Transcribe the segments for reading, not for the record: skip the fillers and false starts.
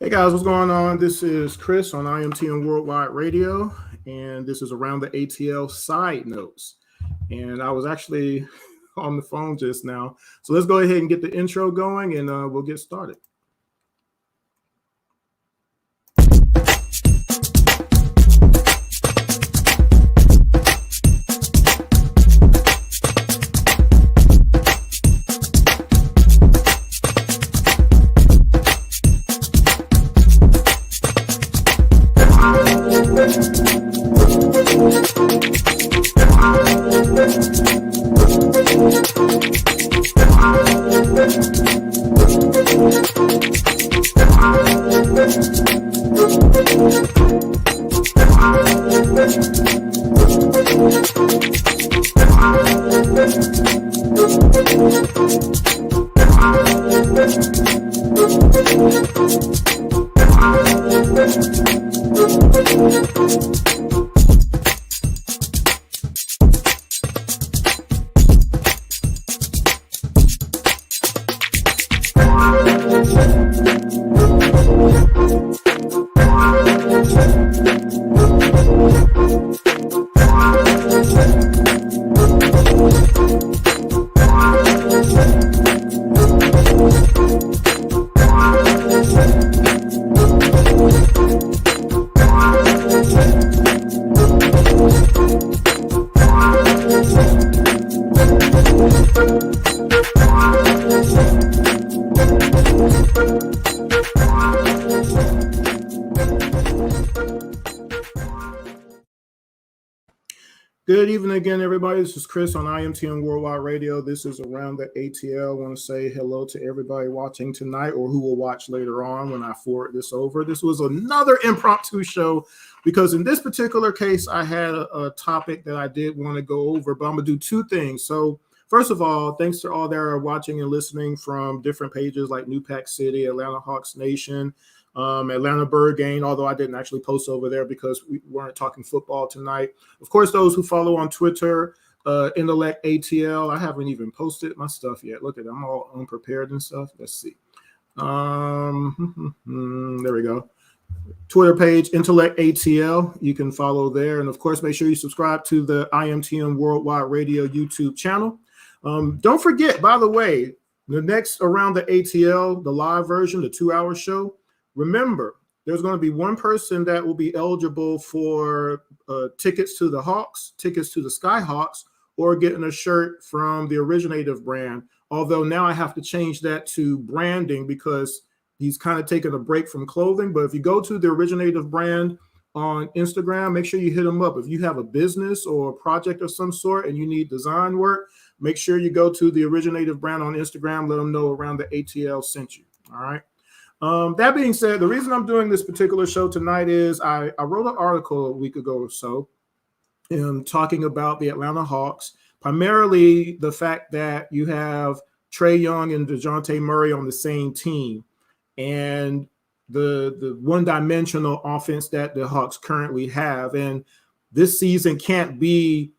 Hey guys, what's going on? This is Chris on IMTM Worldwide Radio, and this is around the ATL Side Notes. And I was actually on the phone just now. So let's go ahead and get the intro going and we'll get started. Good evening again, everybody. This is Chris on IMTM Worldwide Radio. This is Around the ATL. I want to say hello to everybody watching tonight or who will watch later on when I forward this over. This was another impromptu show because in this particular case, I had a topic that I did want to go over, but I'm going to do two things. So first of all, thanks to all that are watching and listening from different pages like New Pack City, Atlanta Hawks Nation, Atlanta Bird Game, although I didn't actually post over there because we weren't talking football tonight. Of course, those who follow on Twitter, Intellect ATL. I haven't even posted my stuff yet. Look at it. I'm all unprepared and stuff. Let's see. There we go. Twitter page, Intellect ATL. You can follow there. And of course, make sure you subscribe to the IMTM Worldwide Radio YouTube channel. Don't forget, by the way, the next Around the ATL, the live version, the 2-hour show, remember, there's going to be one person that will be eligible for tickets to the Hawks, tickets to the Skyhawks, or getting a shirt from the Originative brand. Although now I have to change that to branding because he's kind of taking a break from clothing. But if you go to the Originative brand on Instagram, make sure you hit them up. If you have a business or a project of some sort and you need design work, make sure you go to the Originative brand on Instagram. Let them know Around the ATL sent you. All right. That being said, the reason I'm doing this particular show tonight is I wrote an article a week ago or so talking about the Atlanta Hawks, primarily the fact that you have Trae Young and DeJounte Murray on the same team and the one-dimensional offense that the Hawks currently have. And this season can't be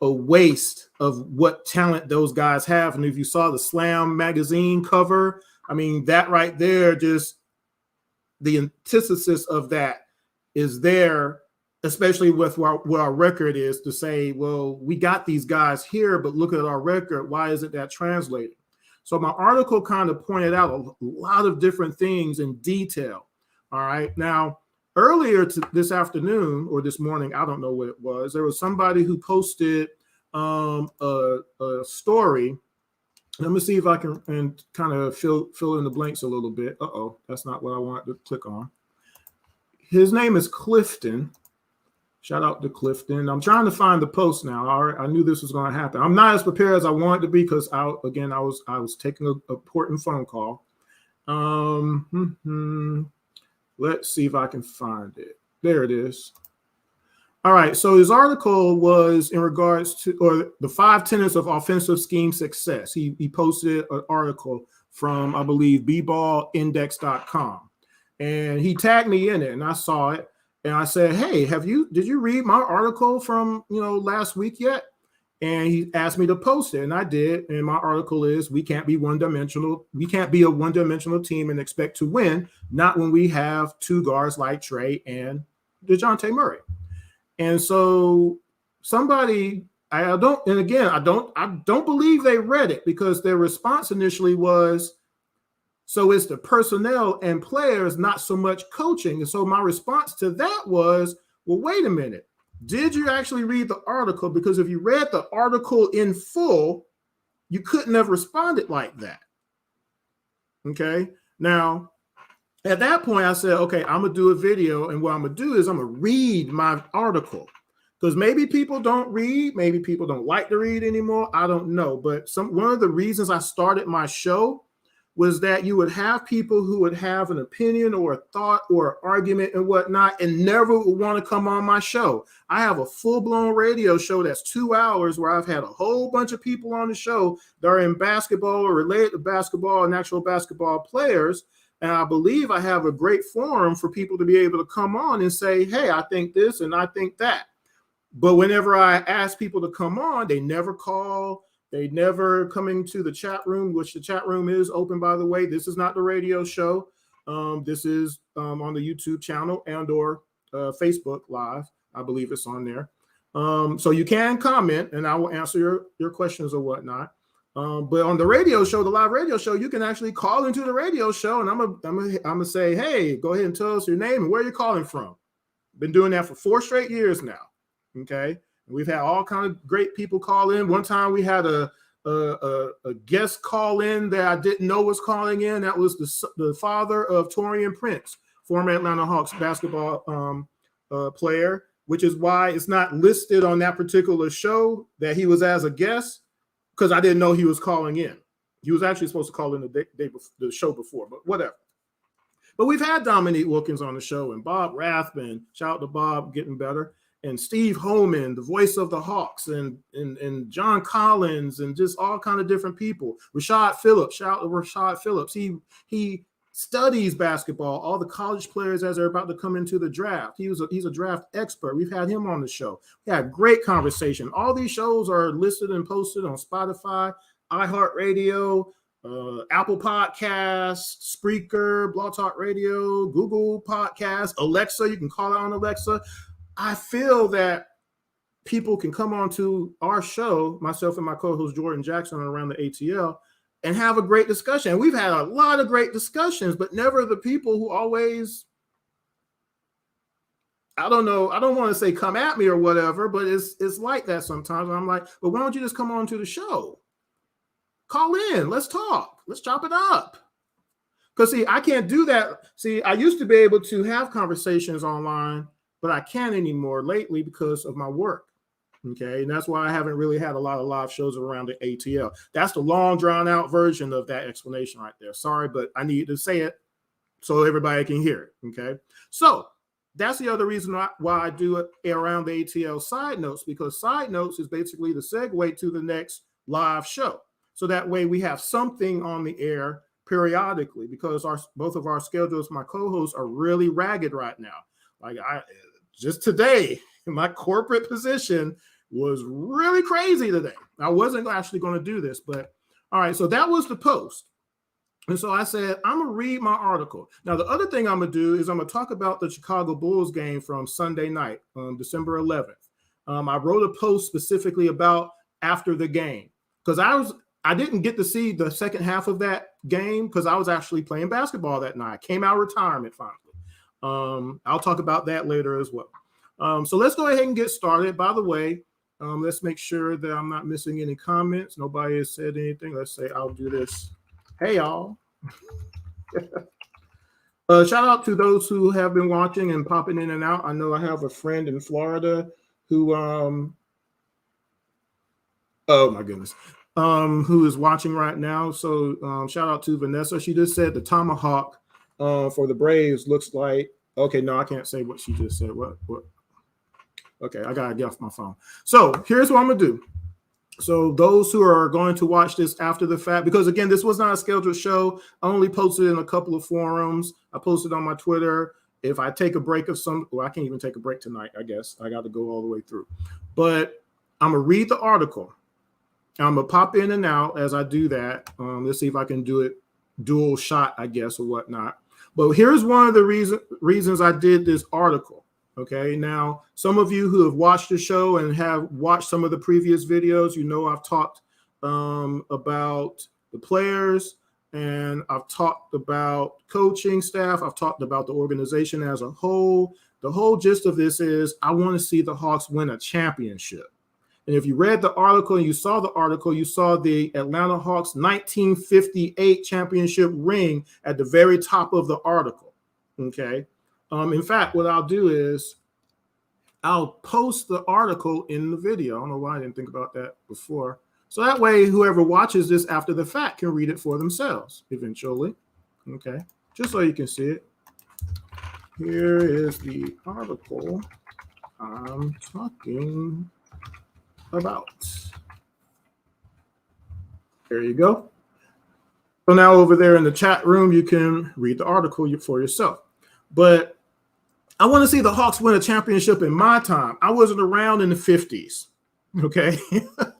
a waste of what talent those guys have. And if you saw the Slam magazine cover, I mean, that right there, just the antithesis of that is there, especially with what our record is, to say, well, we got these guys here, but look at our record. Why isn't that translated? So my article kind of pointed out a lot of different things in detail. All right. Now, earlier this afternoon or this morning, I don't know what it was, there was somebody who posted a story. Let me see if I can and kind of fill in the blanks a little bit. That's not what I wanted to click on. His name is Clifton. Shout out to Clifton. I'm trying to find the post now. I knew this was going to happen. I'm not as prepared as I wanted to be because I was taking an important phone call. Let's see if I can find it. There it is. All right, so his article was in regards to, or the 5 tenets of offensive scheme success. He posted an article from, I believe, bballindex.com. And he tagged me in it, and I saw it. And I said, hey, did you read my article from, last week yet? And he asked me to post it, and I did. And my article is, we can't be one-dimensional. We can't be a one-dimensional team and expect to win, not when we have two guards like Trey and DeJounte Murray. And so somebody, I don't believe they read it, because their response initially was, so it's the personnel and players, not so much coaching. And so my response to that was, well, wait a minute. Did you actually read the article? Because if you read the article in full, you couldn't have responded like that. Okay. Now, at that point, I said, okay, I'm going to do a video. And what I'm going to do is I'm going to read my article. Because maybe people don't read. Maybe people don't like to read anymore. I don't know. But one of the reasons I started my show was that you would have people who would have an opinion or a thought or an argument and whatnot, and never would want to come on my show. I have a full-blown radio show that's 2 hours, where I've had a whole bunch of people on the show that are in basketball or related to basketball and actual basketball players. And I believe I have a great forum for people to be able to come on and say, hey, I think this and I think that. But whenever I ask people to come on, they never call. They never come into the chat room, which the chat room is open, by the way. This is not the radio show. This is on the YouTube channel and or Facebook Live. I believe it's on there. So you can comment, and I will answer your questions or whatnot. But on the radio show, the live radio show, you can actually call into the radio show, and I'm gonna say, hey, go ahead and tell us your name and where you're calling from. Been doing that for 4 straight years now. Okay. We've had all kind of great people call in. One time we had a guest call in that I didn't know was calling in. That was the father of Taurean Prince, former Atlanta Hawks basketball player, which is why it's not listed on that particular show that he was as a guest, because I didn't know he was calling in. He was actually supposed to call in the show before, but whatever. But we've had Dominique Wilkins on the show, and Bob Rathman. Shout out to Bob, getting better. And Steve Holman, the voice of the Hawks, and John Collins, and just all kind of different people. Rashad Phillips, shout out to Rashad Phillips. He studies basketball, all the college players as they're about to come into the draft. He's a draft expert. We've had him on the show. We had great conversation. All these shows are listed and posted on Spotify, iHeartRadio, Apple Podcasts, Spreaker, Blog Talk Radio, Google Podcasts, Alexa. You can call it on Alexa. I feel that people can come on to our show, myself and my co-host Jordan Jackson around the ATL, and have a great discussion. And we've had a lot of great discussions, but never the people who always, I don't know, I don't want to say come at me or whatever, but it's like that sometimes. I'm like, well, why don't you just come on to the show? Call in, let's talk, let's chop it up. Because see, I can't do that. See, I used to be able to have conversations online, but I can't anymore lately because of my work. Okay. And that's why I haven't really had a lot of live shows around the ATL. That's the long drawn out version of that explanation right there. Sorry, but I need to say it so everybody can hear it. Okay. So that's the other reason why I do it around the ATL side notes, because side notes is basically the segue to the next live show. So that way we have something on the air periodically, because both of our schedules, my co-hosts, are really ragged right now. Like just today, my corporate position was really crazy today. I wasn't actually going to do this, but all right. So that was the post. And so I said, I'm going to read my article. Now, the other thing I'm going to do is I'm going to talk about the Chicago Bulls game from Sunday night, December 11th. I wrote a post specifically about after the game, because I didn't get to see the second half of that game because I was actually playing basketball that night. I came out of retirement finally. I'll talk about that later as well. So let's go ahead and get started. By the way, let's make sure that I'm not missing any comments. Nobody has said anything. Let's say I'll do this. Hey, y'all. Shout out to those who have been watching and popping in and out. I know I have a friend in Florida who, oh my goodness, who is watching right now. So shout out to Vanessa. She just said the tomahawk for the Braves looks like, okay, no, I can't say what she just said. What? Okay, I gotta get off my phone. So here's what I'm gonna do. So those who are going to watch this after the fact, because again, this was not a scheduled show. I only posted in a couple of forums. I posted on my Twitter. If I take a break of well, I can't even take a break tonight, I guess. I got to go all the way through. But I'm going to read the article. I'm going to pop in and out as I do that. Let's see if I can do it dual shot, I guess, or whatnot. But here's one of the reasons I did this article. Okay, now some of you who have watched the show and have watched some of the previous videos, you know I've talked about the players, and I've talked about coaching staff. I've talked about the organization as a whole. The whole gist of this is I want to see the Hawks win a championship. And if you read the article and you saw the article, you saw the Atlanta Hawks 1958 championship ring at the very top of the article. Okay. In fact, what I'll do is I'll post the article in the video. I don't know why I didn't think about that before. So that way, whoever watches this after the fact can read it for themselves eventually. Okay. Just so you can see it. Here is the article I'm talking about. There you go. So now over there in the chat room, you can read the article for yourself. But I want to see the Hawks win a championship in my time. I wasn't around in the 50s. Okay.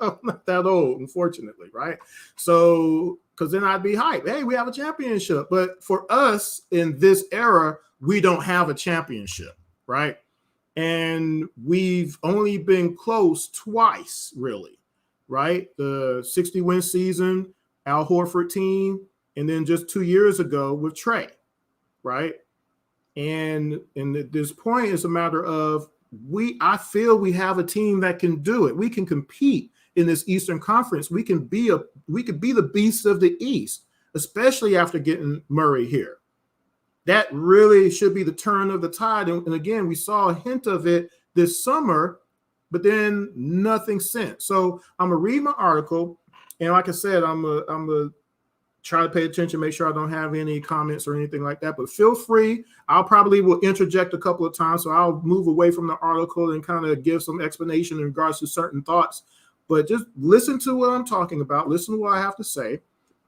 I'm not that old, unfortunately, right? So, because then I'd be hyped. Hey, we have a championship. But for us in this era, we don't have a championship, right? And we've only been close twice, really, right? The 60-win season, Al Horford team, and then just 2 years ago with Trey, right? And at this point, it's a matter of I feel we have a team that can do it. We can compete in this Eastern Conference. We could be the beast of the East, especially after getting Murray here. That really should be the turn of the tide. And again, we saw a hint of it this summer, but then nothing since. So I'm gonna read my article, and like I said, I'm gonna try to pay attention, make sure I don't have any comments or anything like that. But feel free. I'll probably will interject a couple of times, so I'll move away from the article and kind of give some explanation in regards to certain thoughts. But just listen to what I'm talking about. Listen to what I have to say,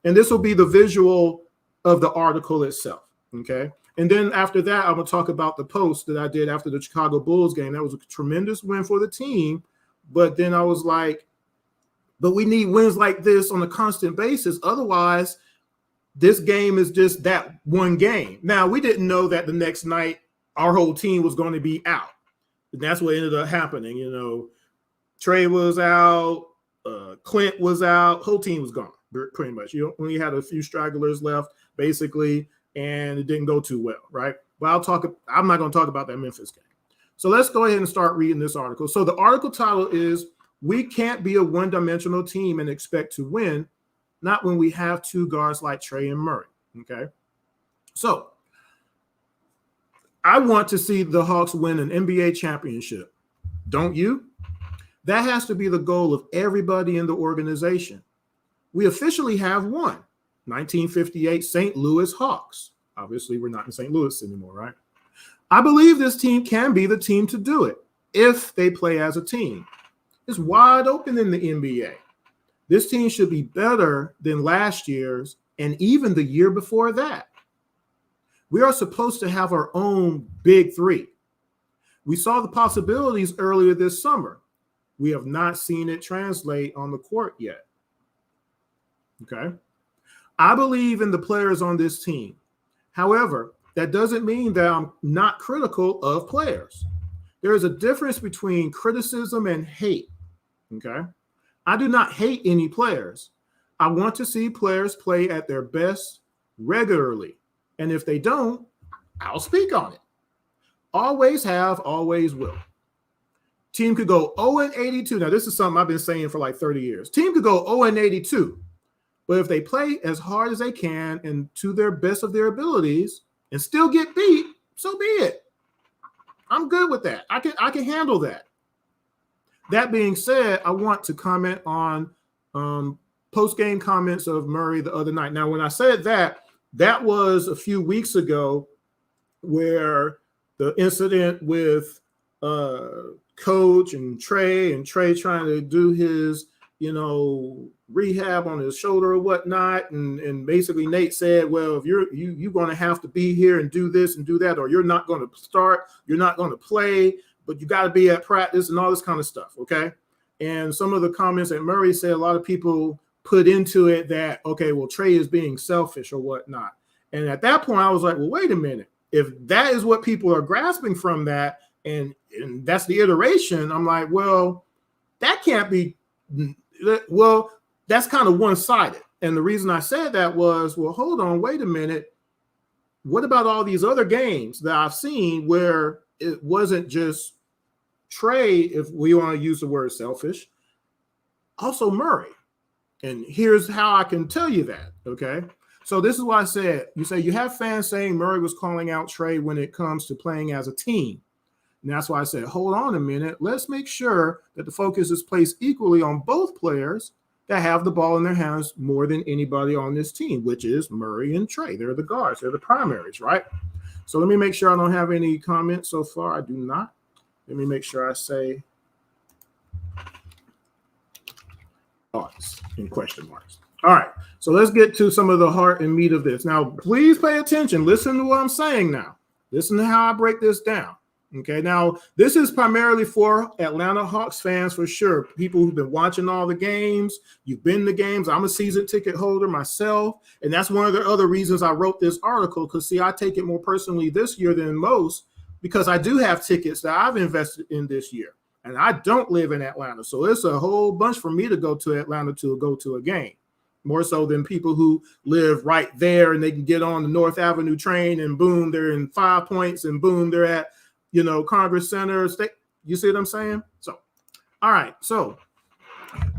and this will be the visual of the article itself. Okay. And then after that, I'm going to talk about the post that I did after the Chicago Bulls game. That was a tremendous win for the team. But then I was like, but we need wins like this on a constant basis. Otherwise, this game is just that one game. Now, we didn't know that the next night our whole team was going to be out. And that's what ended up happening. You know, Trey was out. Clint was out. Whole team was gone, pretty much. You only had a few stragglers left, basically. And it didn't go too well, right? But I'm not going to talk about that Memphis game. So let's go ahead and start reading this article. So the article title is, "We Can't Be a One-Dimensional Team and Expect to Win, Not When We Have Two Guards Like Trey and Murray." Okay? So I want to see the Hawks win an NBA championship. Don't you? That has to be the goal of everybody in the organization. We officially have one. 1958 St. Louis Hawks. Obviously, we're not in St. Louis anymore, right? I believe this team can be the team to do it if they play as a team. It's wide open in the NBA. This team should be better than last year's and even the year before that. We are supposed to have our own big three. We saw the possibilities earlier this summer. We have not seen it translate on the court yet. Okay? I believe in the players on this team. However, that doesn't mean that I'm not critical of players. There is a difference between criticism and hate. Okay? I do not hate any players. I want to see players play at their best regularly. And if they don't, I'll speak on it. Always have, always will. Team could go 0-82. Now, this is something I've been saying for like 30 years. Team could go 0-82. But if they play as hard as they can and to their best of their abilities and still get beat, so be it. I'm good with that. I can handle that. That being said, I want to comment on post-game comments of Murray the other night. Now, when I said that, that was a few weeks ago where the incident with Coach and Trey trying to do his, rehab on his shoulder or whatnot. And basically Nate said, well, if you're going to have to be here and do this and do that, or you're not going to start, you're not going to play, but you got to be at practice and all this kind of stuff. Okay. And some of the comments that Murray said, a lot of people put into it that, okay, well, Trey is being selfish or whatnot. And at that point, I was like, well, wait a minute. If that is what people are grasping from that, and that's the iteration, I'm like, well, that can't be, well, that's kind of one-sided. And the reason I said that was, well, hold on, wait a minute. What about all these other games that I've seen where it wasn't just Trey, if we want to use the word selfish, also Murray. And here's how I can tell you that, okay? So this is why I said, you have fans saying Murray was calling out Trey when it comes to playing as a team. And that's why I said, hold on a minute. Let's make sure that the focus is placed equally on both players that have the ball in their hands more than anybody on this team, which is Murray and Trey. They're the guards. They're the primaries, right? So let me make sure I don't have any comments so far. I do not. Let me make sure I say thoughts in question marks. All right. So let's get to some of the heart and meat of this. Now, please pay attention. Listen to what I'm saying now. Listen to how I break this down. Okay, now this is primarily for Atlanta Hawks fans for sure. People who've been watching all the games, you've been to games. I'm a season ticket holder myself, and that's one of the other reasons I wrote this article, because, see, I take it more personally this year than most because I do have tickets that I've invested in this year, and I don't live in Atlanta. So it's a whole bunch for me to go to Atlanta to go to a game, more so than people who live right there and they can get on the North Avenue train and boom, they're in 5 Points and boom, they're at Congress Center. You see what I'm saying? So, all right. So,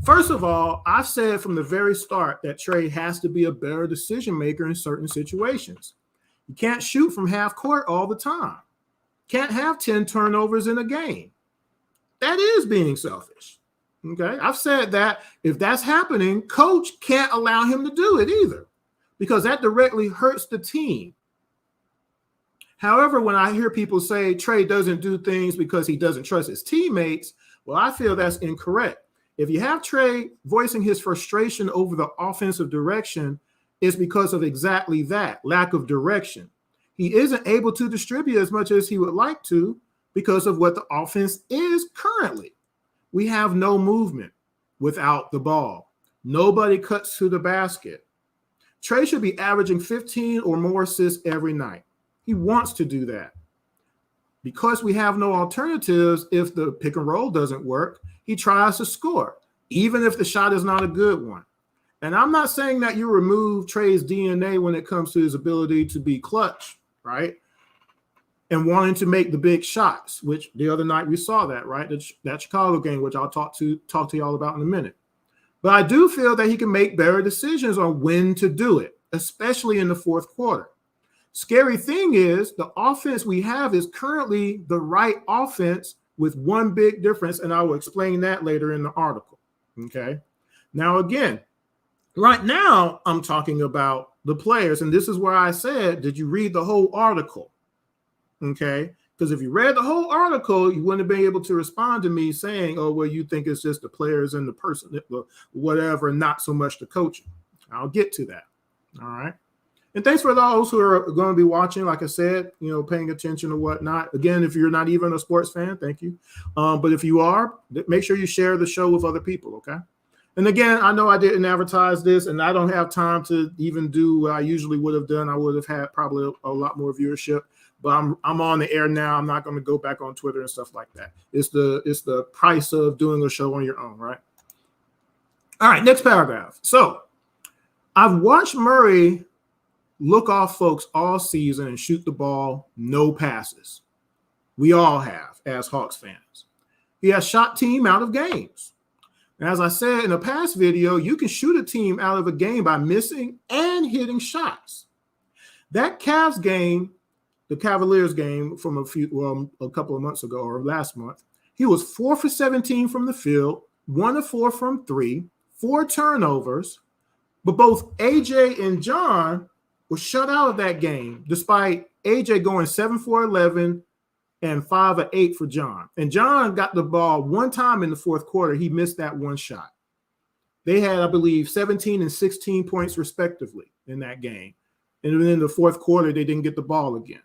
first of all, I said from the very start that Trey has to be a better decision maker in certain situations. You can't shoot from half court all the time. Can't have 10 turnovers in a game. That is being selfish. Okay. I've said that if that's happening, coach can't allow him to do it either, because that directly hurts the team. However, when I hear people say Trey doesn't do things because he doesn't trust his teammates, well, I feel that's incorrect. If you have Trey voicing his frustration over the offensive direction, it's because of exactly that, lack of direction. He isn't able to distribute as much as he would like to because of what the offense is currently. We have no movement without the ball. Nobody cuts to the basket. Trey should be averaging 15 or more assists every night. He wants to do that. Because we have no alternatives, if the pick and roll doesn't work, he tries to score, even if the shot is not a good one. And I'm not saying that you remove Trey's DNA when it comes to his ability to be clutch, right? And wanting to make the big shots, which the other night we saw that, right? That Chicago game, which I'll talk to y'all about in a minute. But I do feel that he can make better decisions on when to do it, especially in the fourth quarter. Scary thing is the offense we have is currently the right offense with one big difference, and I will explain that later in the article, okay? Now, again, right now I'm talking about the players, and this is where I said, did you read the whole article, okay? Because if you read the whole article, you wouldn't have been able to respond to me saying, oh, well, you think it's just the players and the person, whatever, not so much the coaching. I'll get to that, all right? And thanks for those who are going to be watching, like I said, paying attention or whatnot. Again, if you're not even a sports fan, thank you. But if you are, make sure you share the show with other people, okay? And again, I know I didn't advertise this, and I don't have time to even do what I usually would have done. I would have had probably a lot more viewership. But I'm on the air now. I'm not going to go back on Twitter and stuff like that. It's the price of doing a show on your own, right? All right, next paragraph. So I've watched Murray look off folks all season and shoot the ball, no passes. We all have as Hawks fans. He has shot team out of games. And as I said in a past video, you can shoot a team out of a game by missing and hitting shots. That Cavs game, the Cavaliers game from a couple of months ago or last month, he was 4 for 17 from the field, 1 of 4 from 3, 4 turnovers, but both AJ and John were shut out of that game, despite AJ going 7 for 11 and 5 of 8 for John. And John got the ball one time in the fourth quarter. He missed that one shot. They had, I believe, 17 and 16 points respectively in that game. And then in the fourth quarter, they didn't get the ball again.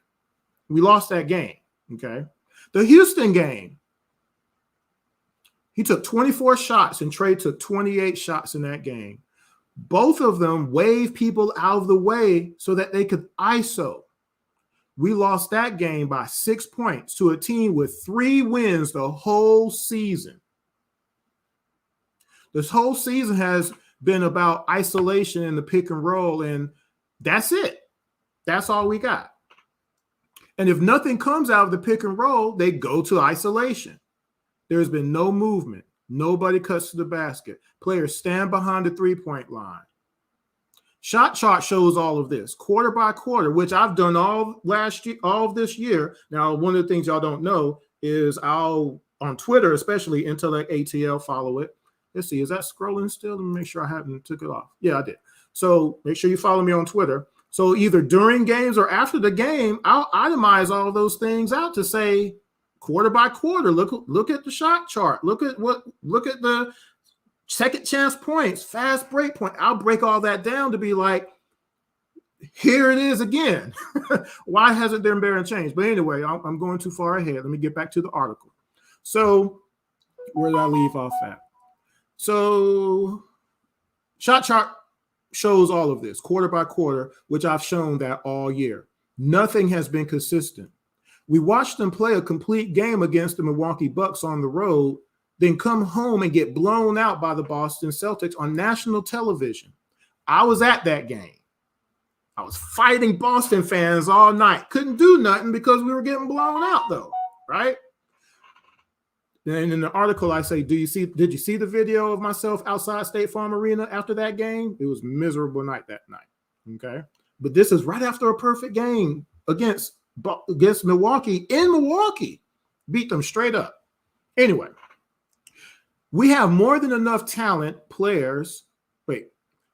We lost that game, okay? The Houston game, He took 24 shots and Trey took 28 shots in that game. Both of them waved people out of the way so that they could ISO. We lost that game by 6 points to a team with 3 wins the whole season. This whole season has been about isolation and the pick and roll, and that's it. That's all we got. And if nothing comes out of the pick and roll, they go to isolation. There's been no movement. Nobody cuts to the basket. Players stand behind the three-point line. Shot chart shows all of this, quarter by quarter, which I've done all of this year. Now, one of the things y'all don't know is I'll, on Twitter, especially Intellect ATL, follow it. Let's see, is that scrolling still? Let me make sure I haven't took it off. Yeah, I did. So make sure you follow me on Twitter. So either during games or after the game, I'll itemize all those things out to say quarter by quarter. Look at the shot chart. Look at the second chance points, fast break point. I'll break all that down to be like, here it is again. Why hasn't there been a change? But anyway, I'm going too far ahead. Let me get back to the article. So where did I leave off at? So shot chart shows all of this quarter by quarter, which I've shown that all year. Nothing has been consistent. We watched them play a complete game against the Milwaukee Bucks on the road, then come home and get blown out by the Boston Celtics on national television. I was at that game. I was fighting Boston fans all night. Couldn't do nothing because we were getting blown out, though, right? And in the article, I say, did you see the video of myself outside State Farm Arena after that game? It was a miserable night that night, okay? But this is right after a perfect game against Milwaukee in Milwaukee. Beat them straight up. Anyway, we have more than enough talent.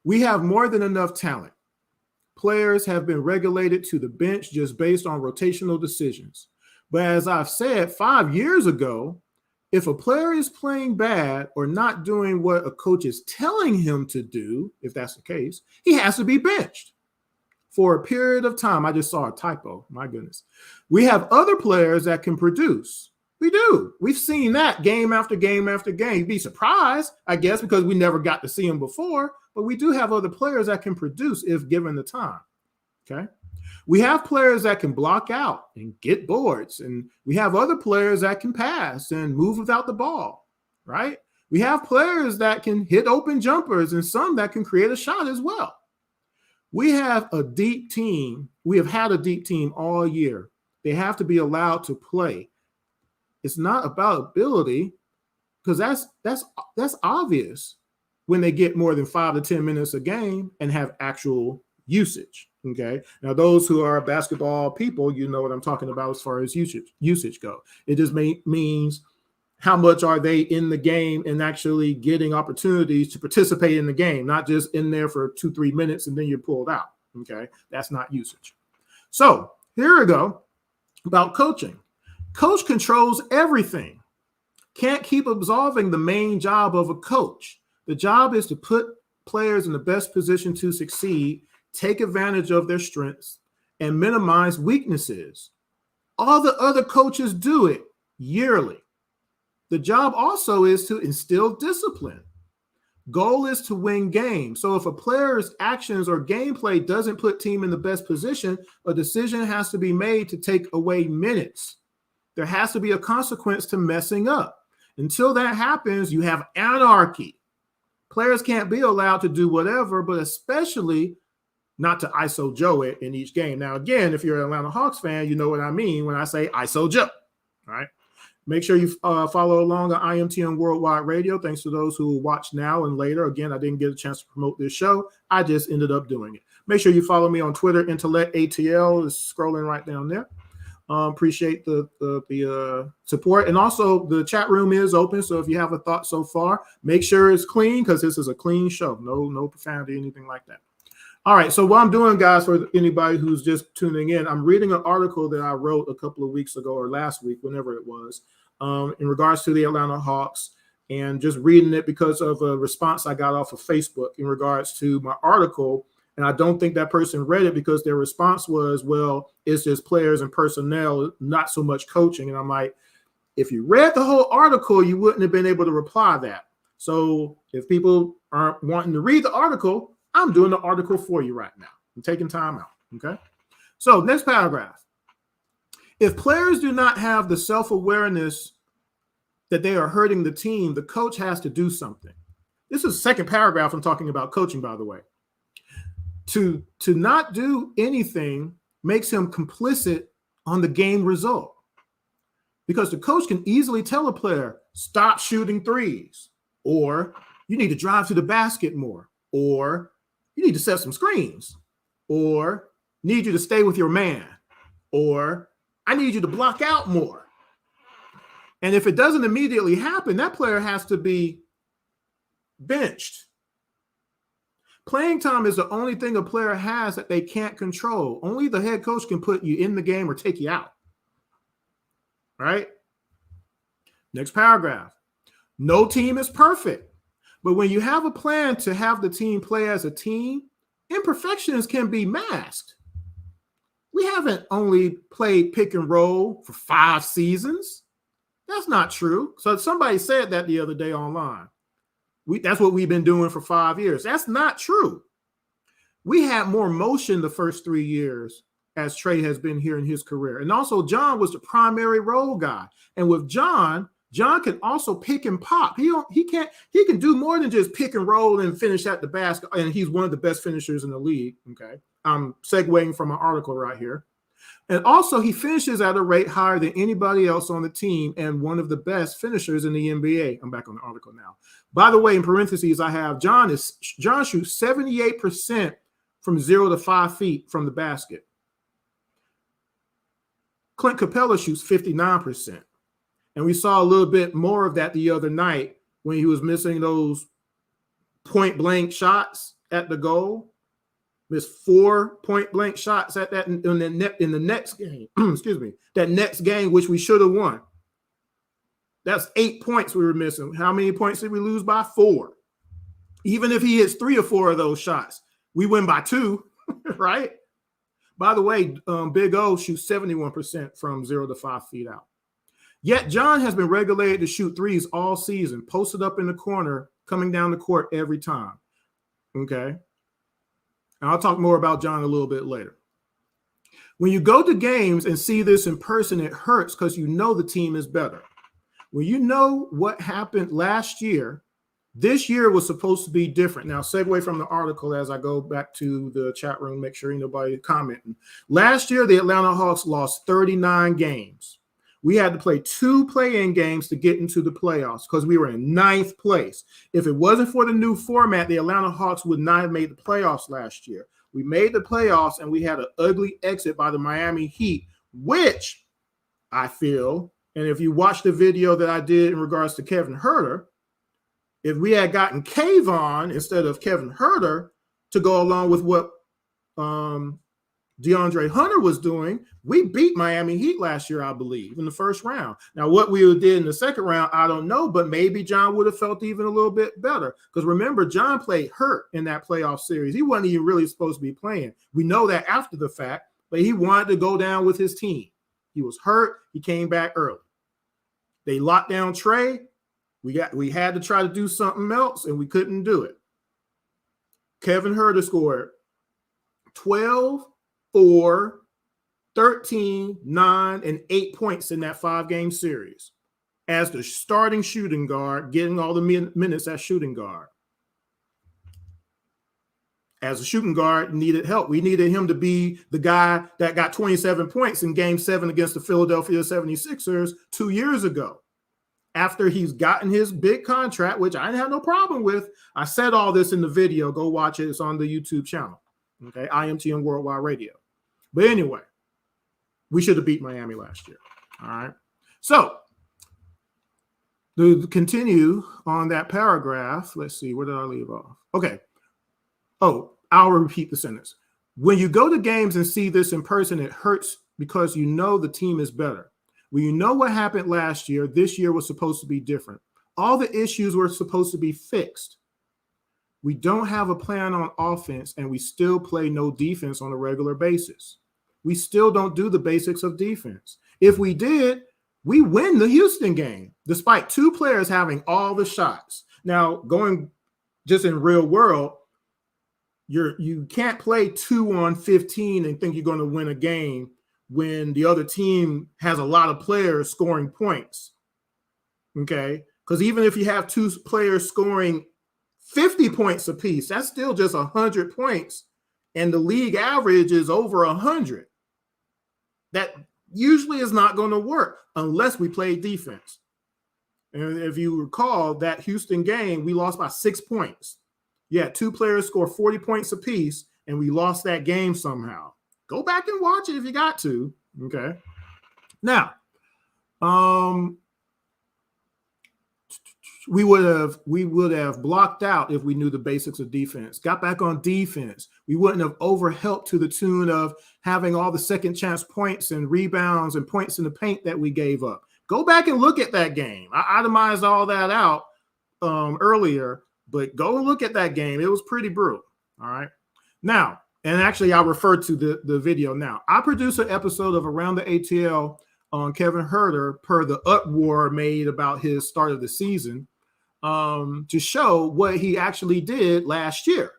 We have more than enough talent. Players have been regulated to the bench just based on rotational decisions. But as I've said 5 years ago, if a player is playing bad or not doing what a coach is telling him to do, if that's the case, he has to be benched for a period of time. I just saw a typo. My goodness. We have other players that can produce. We do. We've seen that game after game after game. You'd be surprised, I guess, because we never got to see them before, but we do have other players that can produce if given the time. Okay. We have players that can block out and get boards, and we have other players that can pass and move without the ball, right? We have players that can hit open jumpers and some that can create a shot as well. We have a deep team. We have had a deep team all year. They have to be allowed to play. It's not about ability, because that's obvious when they get more than 5 to 10 minutes a game and have actual usage. Okay. Now, those who are basketball people, you know what I'm talking about as far as usage go. It just means how much are they in the game and actually getting opportunities to participate in the game, not just in there for 2-3 minutes and then you're pulled out. Okay. That's not usage. So here we go about coaching. Coach controls everything. Can't keep absolving the main job of a coach. The job is to put players in the best position to succeed, take advantage of their strengths, and minimize weaknesses. All the other coaches do it yearly. The job also is to instill discipline. Goal is to win games. So if a player's actions or gameplay doesn't put team in the best position, a decision has to be made to take away minutes. There has to be a consequence to messing up. Until that happens, you have anarchy. Players can't be allowed to do whatever, but especially not to ISO Joe it in each game. Now, again, if you're an Atlanta Hawks fan, you know what I mean when I say ISO Joe. All right. Make sure you follow along on IMTM Worldwide Radio. Thanks to those who watch now and later. Again, I didn't get a chance to promote this show. I just ended up doing it. Make sure you follow me on Twitter. Intellect ATL is scrolling right down there. Appreciate the support. And also, the chat room is open. So if you have a thought so far, make sure it's clean, because this is a clean show. No profanity, anything like that. All right. So what I'm doing, guys, for anybody who's just tuning in, I'm reading an article that I wrote a couple of weeks ago or last week, whenever it was, in regards to the Atlanta Hawks, and just reading it because of a response I got off of Facebook in regards to my article. And I don't think that person read it because their response was, well, it's just players and personnel, not so much coaching. And I'm like, if you read the whole article, you wouldn't have been able to reply that. So if people aren't wanting to read the article, I'm doing the article for you right now. I'm taking time out. Okay. So next paragraph. If players do not have the self-awareness that they are hurting the team, the coach has to do something. This is the second paragraph I'm talking about coaching, by the way. To not do anything makes him complicit on the game result. Because the coach can easily tell a player, stop shooting threes, or you need to drive to the basket more, or you need to set some screens, or need you to stay with your man, or I need you to block out more. And if it doesn't immediately happen, that player has to be benched. Playing time is the only thing a player has that they can't control. Only the head coach can put you in the game or take you out. Right? Next paragraph. No team is perfect, but when you have a plan to have the team play as a team, imperfections can be masked. We haven't only played pick and roll for 5 seasons. That's not true. So somebody said that the other day online. That's what we've been doing for 5 years. That's not true. We had more motion the first 3 years as Trey has been here in his career. And also John was the primary role guy. And with John can also pick and pop. He can do more than just pick and roll and finish at the basket. And he's one of the best finishers in the league. Okay. I'm segueing from an article right here. And also he finishes at a rate higher than anybody else on the team and one of the best finishers in the NBA. I'm back on the article now. By the way, in parentheses, I have John shoots 78% from 0 to 5 feet from the basket. Clint Capella shoots 59%. And we saw a little bit more of that the other night when he was missing those point blank shots at the goal. Missed 4 point blank shots at that in the next game. Excuse me, that next game, which we should have won. That's 8 points we were missing. How many points did we lose by? 4. Even if he hits 3 or 4 of those shots, we win by 2, right? By the way, Big O shoots 71% from 0 to 5 feet out. Yet John has been regulated to shoot threes all season, posted up in the corner, coming down the court every time. Okay. And I'll talk more about John a little bit later. When you go to games and see this in person, it hurts because you know the team is better. When you know what happened last year, this year was supposed to be different. Now, segue from the article as I go back to the chat room, make sure nobody commenting. Last year, the Atlanta Hawks lost 39 games. We had to play 2 play-in games to get into the playoffs because we were in 9th place. If it wasn't for the new format, the Atlanta Hawks would not have made the playoffs last year. We made the playoffs, and we had an ugly exit by the Miami Heat, which I feel, and if you watch the video that I did in regards to Kevin Huerter, if we had gotten Kayvon instead of Kevin Huerter to go along with what DeAndre Hunter was doing, we beat Miami Heat last year, I believe, in the first round. Now, what we did in the second round, I don't know, but maybe John would have felt even a little bit better. Because remember, John played hurt in that playoff series. He wasn't even really supposed to be playing. We know that after the fact, but he wanted to go down with his team. He was hurt. He came back early. They locked down Trey. We had to try to do something else, and we couldn't do it. Kevin Huerter scored 12, 4, 13, 9, and 8 points in that 5-game series as the starting shooting guard, getting all the minutes as shooting guard. As a shooting guard, needed help. We needed him to be the guy that got 27 points in Game 7 against the Philadelphia 76ers 2 years ago. After he's gotten his big contract, which I didn't have no problem with. I said all this in the video. Go watch it. It's on the YouTube channel. Okay, IMTM Worldwide Radio. But anyway, we should have beat Miami last year. All right. So to continue on that paragraph, let's see, where did I leave off? Okay. Oh, I'll repeat the sentence. When you go to games and see this in person, it hurts because you know the team is better. When you know what happened last year, this year was supposed to be different. All the issues were supposed to be fixed. We don't have a plan on offense, and we still play no defense on a regular basis. We still don't do the basics of defense. If we did, we win the Houston game despite two players having all the shots. Now, going just in real world, you can't play 2-on-15 and think you're going to win a game when the other team has a lot of players scoring points. Okay? Because even if you have two players scoring 50 points apiece, that's still just 100 points, and the league average is over 100. That usually is not going to work unless we play defense. And if you recall that Houston game, we lost by 6 points. Yeah, two players score 40 points apiece, and we lost that game somehow. Go back and watch it if you got to. Okay. Now, we would have blocked out if we knew the basics of defense. Got back on defense. We wouldn't have overhelped to the tune of having all the second chance points and rebounds and points in the paint that we gave up. Go back and look at that game. I itemized all that out earlier, but go look at that game. It was pretty brutal. All right. Now, and actually, I'll refer to the video now. I produced an episode of Around the ATL on Kevin Huerter per the uproar made about his start of the season to show what he actually did last year.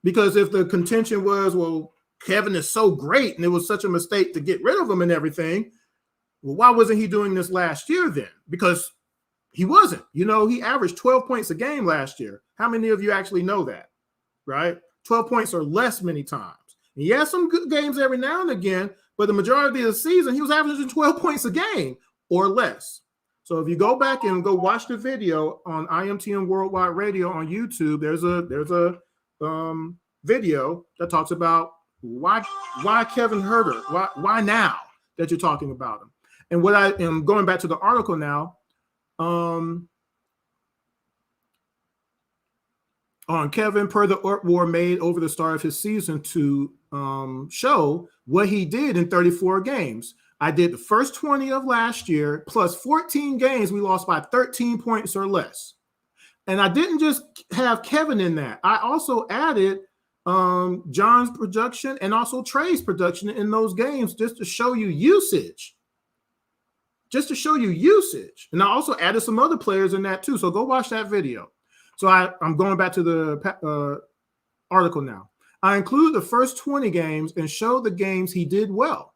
Because if the contention was, well, Kevin is so great and it was such a mistake to get rid of him and everything, well, why wasn't he doing this last year then? Because he wasn't. You know, he averaged 12 points a game last year. How many of you actually know that, right? 12 points or less many times. And he had some good games every now and again, but the majority of the season, he was averaging 12 points a game or less. So if you go back and go watch the video on IMTM Worldwide Radio on YouTube, there's a video that talks about why Kevin Huerter, why now that you're talking about him. And what I am going back to the article now, on Kevin per the uproar made over the start of his season to show what he did in 34 games. I did the first 20 of last year plus 14 games we lost by 13 points or less. And I didn't just have Kevin in that. I also added John's production and also Trey's production in those games just to show you usage. And I also added some other players in that too. So go watch that video. So I'm going back to the article now. I include the first 20 games and show the games he did well.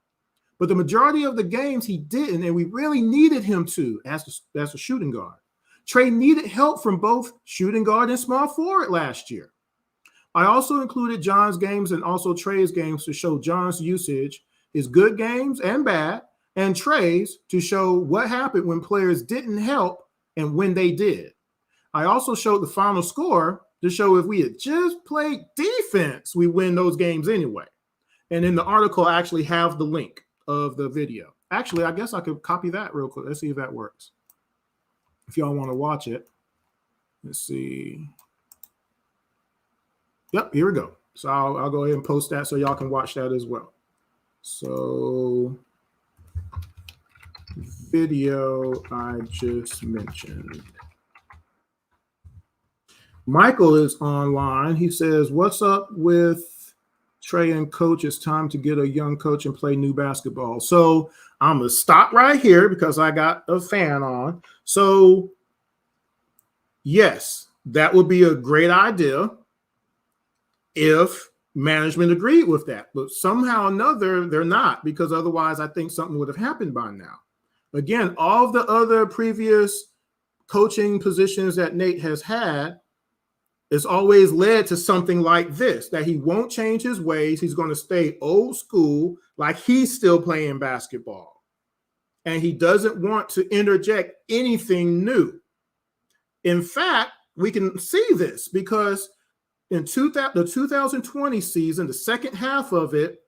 But the majority of the games he didn't, and we really needed him to as a shooting guard. Trey needed help from both shooting guard and small forward last year. I also included John's games and also Trey's games to show John's usage, his good games and bad, and Trey's to show what happened when players didn't help and when they did. I also showed the final score to show if we had just played defense, we win those games anyway. And in the article, I actually have the link of the video. Actually, I guess I could copy that real quick. Let's see if that works. If y'all want to watch it. Let's see. Yep, here we go. So I'll go ahead and post that so y'all can watch that as well. So video I just mentioned. Michael is online. He says, what's up with Trey and coach? It's time to get a young coach and play new basketball. So I'm going to stop right here because I got a fan on. So yes, that would be a great idea if management agreed with that. But somehow or another, they're not, because otherwise I think something would have happened by now. Again, all of the other previous coaching positions that Nate has had, it's always led to something like this, that he won't change his ways. He's going to stay old school, like he's still playing basketball. And he doesn't want to interject anything new. In fact, we can see this because in the 2020 season, the second half of it,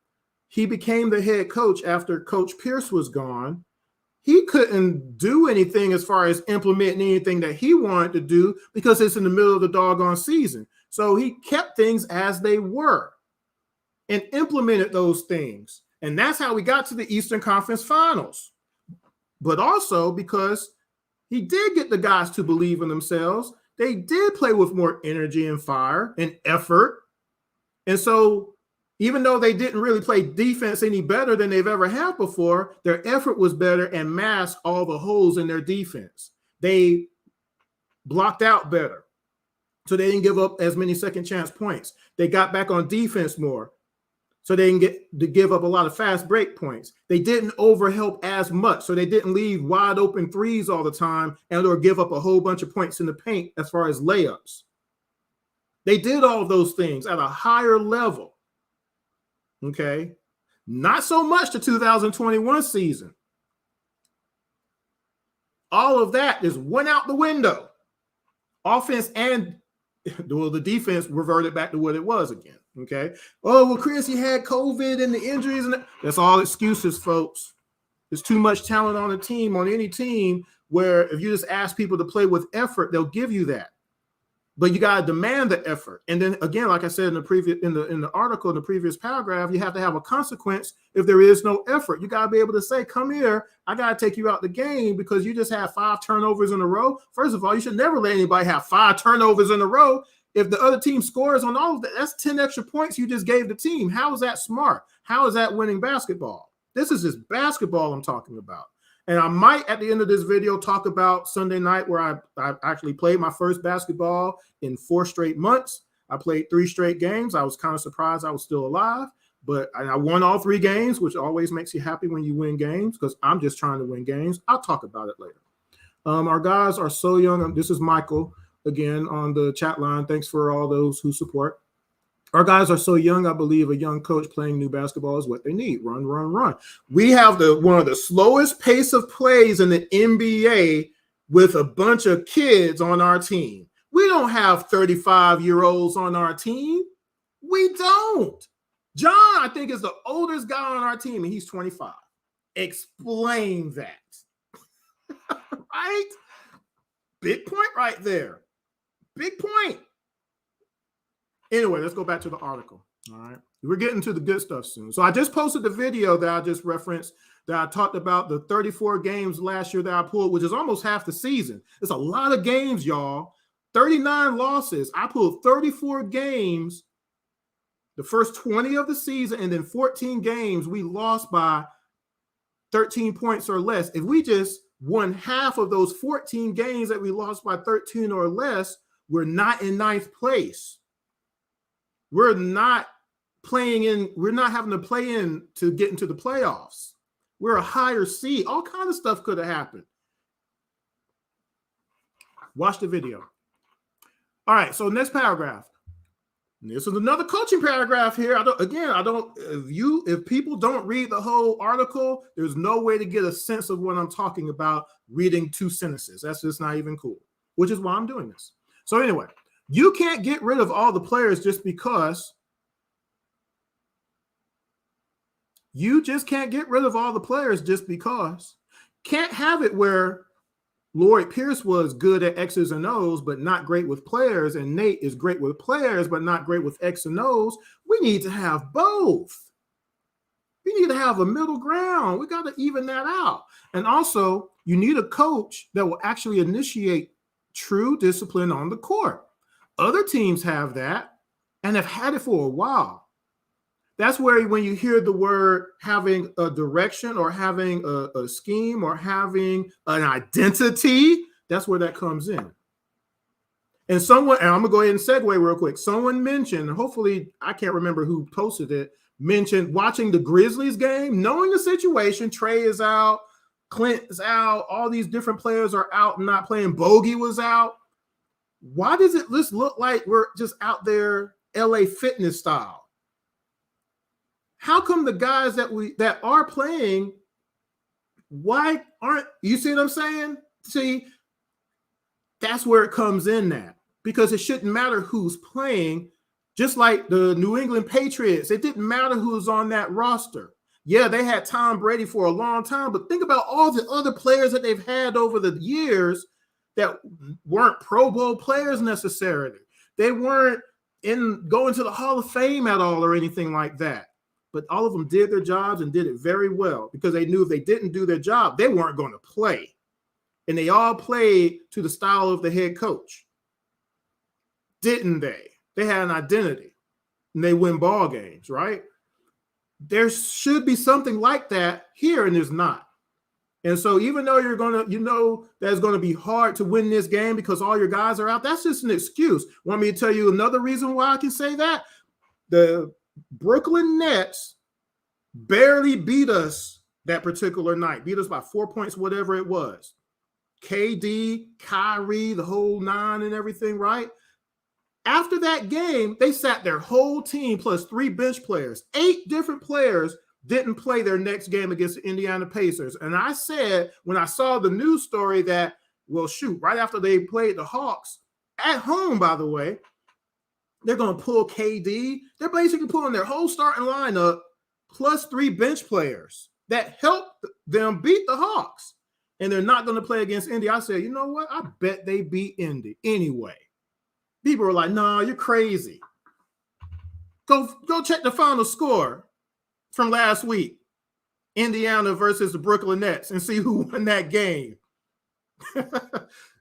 he became the head coach after Coach Pierce was gone. He couldn't do anything as far as implementing anything that he wanted to do because it's in the middle of the doggone season. So he kept things as they were and implemented those things. And that's how we got to the Eastern Conference Finals. But also because he did get the guys to believe in themselves. They did play with more energy and fire and effort. And so Even though they didn't really play defense any better than they've ever had before, their effort was better and masked all the holes in their defense. They blocked out better, so they didn't give up as many second chance points. They got back on defense more, so they didn't get to give up a lot of fast break points. They didn't overhelp as much, so they didn't leave wide open threes all the time and or give up a whole bunch of points in the paint as far as layups. They did all of those things at a higher level. Okay, not so much the 2021 season. All of that just went out the window. Offense and the defense reverted back to what it was again. Okay. Oh, well, Chris, he had COVID and the injuries, and that's all excuses, folks. There's too much talent on the team, on any team, where if you just ask people to play with effort, they'll give you that. But you got to demand the effort. And then again, like I said in the article, in the previous paragraph, you have to have a consequence if there is no effort. You got to be able to say, come here, I got to take you out the game because you just had 5 turnovers in a row. First of all, you should never let anybody have 5 turnovers in a row. If the other team scores on all of that, that's 10 extra points you just gave the team. How is that smart? How is that winning basketball? This is just basketball I'm talking about. And I might, at the end of this video, talk about Sunday night where I actually played my first basketball in 4 straight months. I played 3 straight games. I was kind of surprised I was still alive, but I won all 3 games, which always makes you happy when you win games because I'm just trying to win games. I'll talk about it later. Our guys are so young. This is Michael again on the chat line. Thanks for all those who support. Our guys are so young, I believe a young coach playing new basketball is what they need. Run, run, run. We have one of the slowest pace of plays in the NBA with a bunch of kids on our team. We don't have 35-year-olds on our team. We don't. John, I think, is the oldest guy on our team, and he's 25. Explain that. Right? Big point right there. Big point. Anyway, let's go back to the article. All right. We're getting to the good stuff soon. So I just posted the video that I just referenced that I talked about the 34 games last year that I pulled, which is almost half the season. It's a lot of games, y'all. 39 losses. I pulled 34 games, the first 20 of the season, and then 14 games we lost by 13 points or less. If we just won half of those 14 games that we lost by 13 or less, we're not in 9th place. We're not playing in, we're not having to play in to get into the playoffs. We're a higher seed. All kinds of stuff could have happened. Watch the video. All right, so next paragraph. This is another coaching paragraph here. If people don't read the whole article, there's no way to get a sense of what I'm talking about reading 2 sentences. That's just not even cool, which is why I'm doing this. So anyway, you can't get rid of all the players just because. You just can't get rid of all the players just because. Can't have it where Lloyd Pierce was good at X's and O's, but not great with players, and Nate is great with players, but not great with X and O's. We need to have both. We need to have a middle ground. We got to even that out. And also, you need a coach that will actually initiate true discipline on the court. Other teams have that and have had it for a while. That's where when you hear the word having a direction or having a scheme or having an identity, that's where that comes in. And I'm going to go ahead and segue real quick. Someone mentioned, hopefully I can't remember who posted it, mentioned watching the Grizzlies game, knowing the situation. Trey is out, Clint is out, all these different players are out and not playing. Bogey was out. Why does it just look like we're just out there LA Fitness style? How come the guys that are playing, why aren't you see what I'm saying? See, that's where it comes in at, because it shouldn't matter who's playing. Just like the New England Patriots, it didn't matter who was on that roster. Yeah, they had Tom Brady for a long time, but think about all the other players that they've had over the years that weren't Pro Bowl players necessarily. They weren't going to the Hall of Fame at all or anything like that. But all of them did their jobs and did it very well because they knew if they didn't do their job, they weren't going to play. And they all played to the style of the head coach. Didn't they? They had an identity and they win ball games, right? There should be something like that here, and there's not. And so even though that it's going to be hard to win this game because all your guys are out, that's just an excuse. Want me to tell you another reason why I can say that? The Brooklyn Nets barely beat us that particular night, beat us by 4 points, whatever it was. KD, Kyrie, the whole nine and everything, right? After that game, they sat their whole team plus 3 bench players. 8 different players didn't play their next game against the Indiana Pacers. And I said, when I saw the news story that, well, shoot, right after they played the Hawks, at home, by the way, they're going to pull KD. They're basically pulling their whole starting lineup plus 3 bench players that helped them beat the Hawks. And they're not going to play against Indy. I said, you know what? I bet they beat Indy anyway. People were like, "No, you're crazy. Go check the final score from last week. Indiana versus the Brooklyn Nets and see who won that game."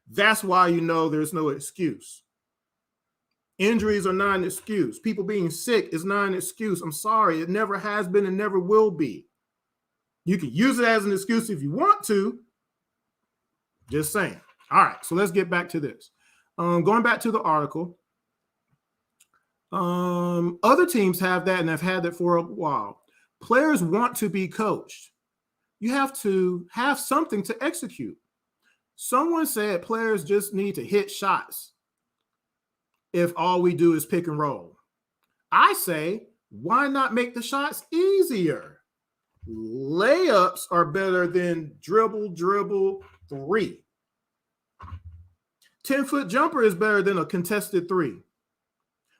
That's why you know there's no excuse. Injuries are not an excuse. People being sick is not an excuse. I'm sorry. It never has been and never will be. You can use it as an excuse if you want to. Just saying. All right, so let's get back to this. Going back to the article, other teams have that and have had that for a while. Players want to be coached. You have to have something to execute. Someone said players just need to hit shots if all we do is pick and roll. I say, why not make the shots easier? Layups are better than dribble 3. 10-foot jumper is better than a contested 3.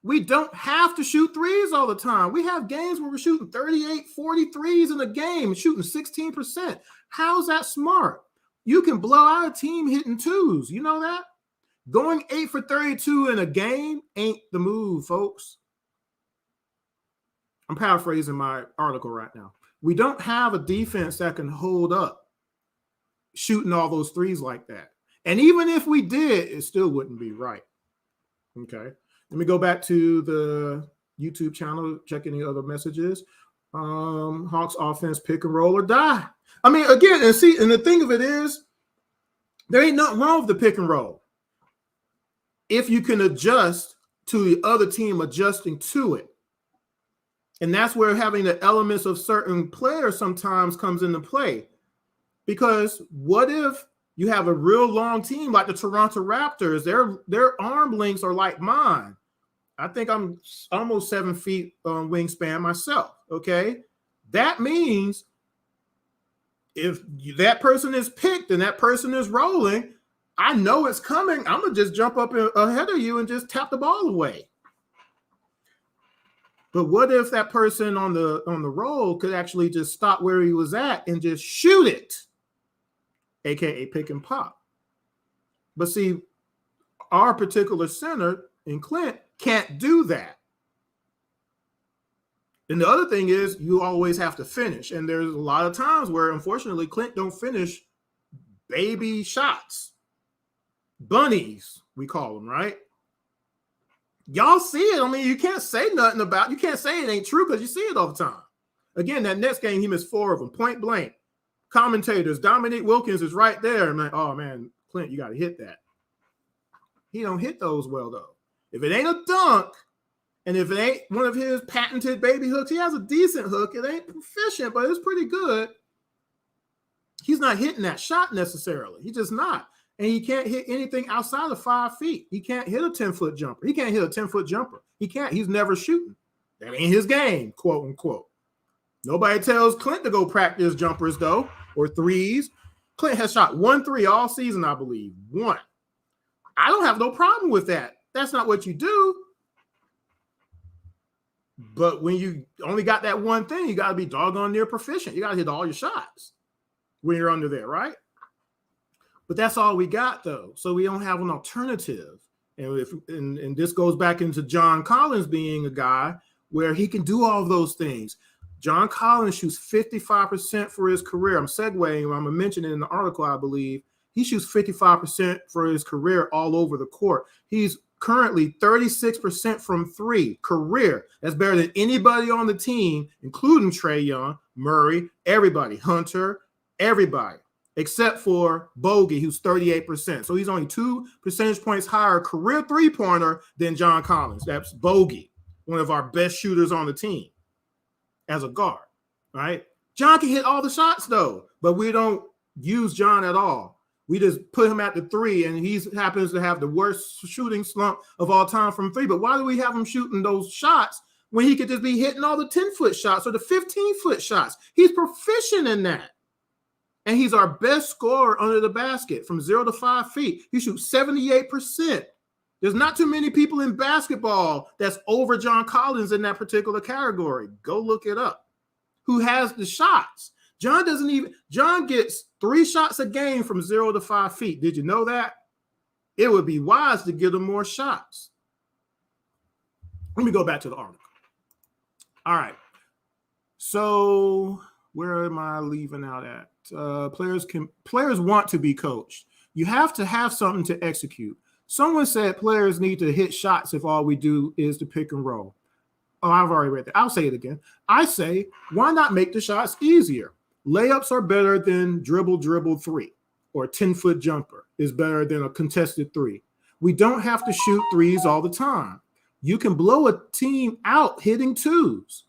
We don't have to shoot threes all the time. We have games where we're shooting 38, 40 threes in a game and shooting 16%. How's that smart? You can blow out a team hitting 2s. You know that? Going 8 for 32 in a game ain't the move, folks. I'm paraphrasing my article right now. We don't have a defense that can hold up shooting all those threes like that. And even if we did, it still wouldn't be right. Okay. Let me go back to the YouTube channel, check any other messages. Hawks offense, pick and roll or die. I mean, again, and the thing of it is, there ain't nothing wrong with the pick and roll if you can adjust to the other team adjusting to it. And that's where having the elements of certain players sometimes comes into play. Because what if you have a real long team like the Toronto Raptors? Their arm lengths are like mine. I think I'm almost 7 feet wingspan myself, okay? That means if that person is picked and that person is rolling, I know it's coming. I'm going to just jump up ahead of you and just tap the ball away. But what if that person on the roll could actually just stop where he was at and just shoot it, aka pick and pop? But see, our particular center in Clint can't do that. And the other thing is you always have to finish. And there's a lot of times where, unfortunately, Clint don't finish baby shots. Bunnies, we call them, right? Y'all see it. I mean, you can't say nothing about it. You can't say it ain't true because you see it all the time. Again, that next game, he missed 4 of them, point blank. Commentators, Dominique Wilkins is right there. I'm like, oh, man, Clint, you got to hit that. He don't hit those well, though. If it ain't a dunk, and if it ain't one of his patented baby hooks, he has a decent hook. It ain't proficient, but it's pretty good. He's not hitting that shot necessarily. He's just not. And he can't hit anything outside of 5 feet. He can't hit a 10-foot jumper. He can't hit a 10-foot jumper. He can't. He's never shooting. That ain't his game, quote unquote. Nobody tells Clint to go practice jumpers, though, or threes. Clint has shot 1 3 all season, I believe. 1. I don't have no problem with that. That's not what you do. But when you only got that one thing, you got to be doggone near proficient. You got to hit all your shots when you're under there, right? But that's all we got, though. So we don't have an alternative. And this goes back into John Collins being a guy where he can do all of those things. John Collins shoots 55% for his career. I'm segueing. I'm going to mention it in the article, I believe. He shoots 55% for his career all over the court. He's currently 36% from three, career. That's better than anybody on the team, including Trae Young, Murray, everybody, Hunter, everybody, except for Bogey, who's 38%. So he's only 2 percentage points higher career three-pointer than John Collins. That's Bogey, one of our best shooters on the team as a guard, right? John can hit all the shots, though, but we don't use John at all. We just put him at the three, and he happens to have the worst shooting slump of all time from three. But why do we have him shooting those shots when he could just be hitting all the 10-foot shots or the 15-foot shots? He's proficient in that. And he's our best scorer under the basket from 0 to 5 feet. He shoots 78%. There's not too many people in basketball that's over John Collins in that particular category. Go look it up. Who has the shots? John gets 3 shots a game from 0 to 5 feet. Did you know that? It would be wise to give him more shots. Let me go back to the article. All right. So where am I leaving out at? Players want to be coached. You have to have something to execute. Someone said players need to hit shots if all we do is to pick and roll. Oh, I've already read that. I'll say it again. I say, why not make the shots easier? Layups are better than dribble three, or a 10-foot jumper is better than a contested three. We don't have to shoot threes all the time. You can blow a team out hitting twos.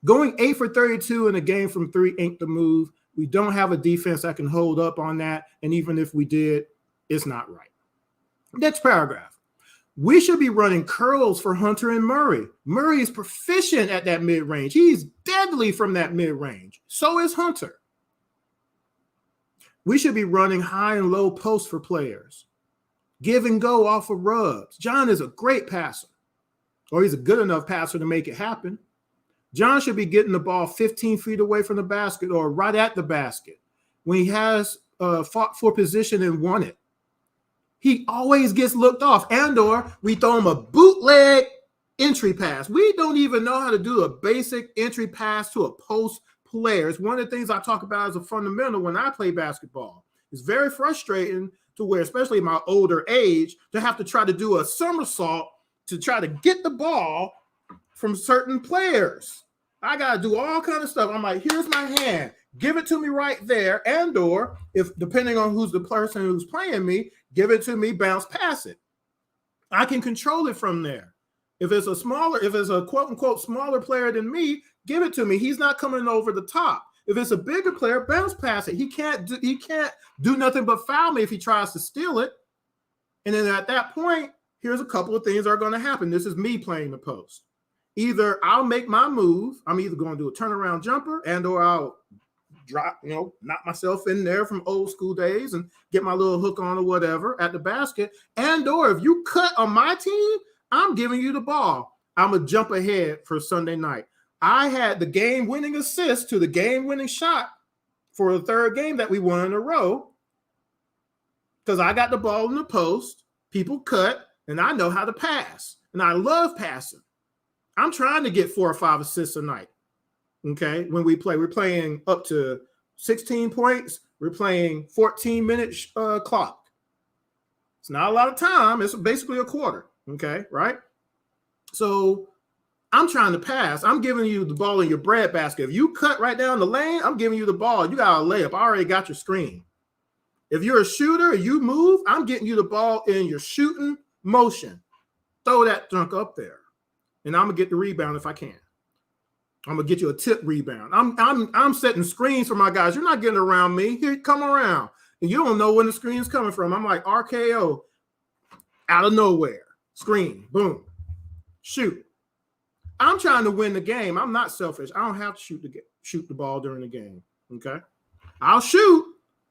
Going 8 for 32 in a game from three ain't the move. We don't have a defense that can hold up on that. And even if we did, it's not right. Next paragraph. We should be running curls for Hunter and Murray. Murray is proficient at that mid-range. He's deadly from that mid-range. So is Hunter. We should be running high and low posts for players. Give and go off of rubs. John is a great passer, or he's a good enough passer to make it happen. John should be getting the ball 15 feet away from the basket or right at the basket when he has fought for position and won it. He always gets looked off, and/or we throw him a bootleg entry pass. We don't even know how to do a basic entry pass to a post player. It's one of the things I talk about as a fundamental when I play basketball. It's very frustrating to where, especially in my older age, to have to try to do a somersault to try to get the ball from certain players. I got to do all kind of stuff. I'm like, here's my hand. Give it to me right there. And/or if depending on who's the person who's playing me, give it to me, bounce, pass it. I can control it from there. If it's a quote unquote smaller player than me, give it to me. He's not coming over the top. If it's a bigger player, bounce pass it. He can't do nothing but foul me if he tries to steal it. And then at that point, here's a couple of things that are going to happen. This is me playing the post. Either I'll make my move. I'm either going to do a turnaround jumper and/or I'll drop, knock myself in there from old school days and get my little hook on or whatever at the basket. And/or if you cut on my team, I'm giving you the ball. I'm going to jump ahead for Sunday night. I had the game-winning assist to the game-winning shot for the third game that we won in a row because I got the ball in the post, people cut, and I know how to pass. And I love passing. I'm trying to get 4 or 5 assists a night. Okay, when we play, we're playing up to 16 points. We're playing 14-minute clock. It's not a lot of time. It's basically a quarter. Okay, right? So I'm trying to pass. I'm giving you the ball in your bread basket. If you cut right down the lane, I'm giving you the ball. You got a layup. I already got your screen. If you're a shooter, you move, I'm getting you the ball in your shooting motion. Throw that junk up there. And I'm going to get the rebound if I can. I'm going to get you a tip rebound. I'm setting screens for my guys. You're not getting around me. Here, come around. And you don't know when the screen's coming from. I'm like RKO out of nowhere. Screen, boom, shoot. I'm trying to win the game. I'm not selfish. I don't have to shoot the ball during the game. Okay, I'll shoot,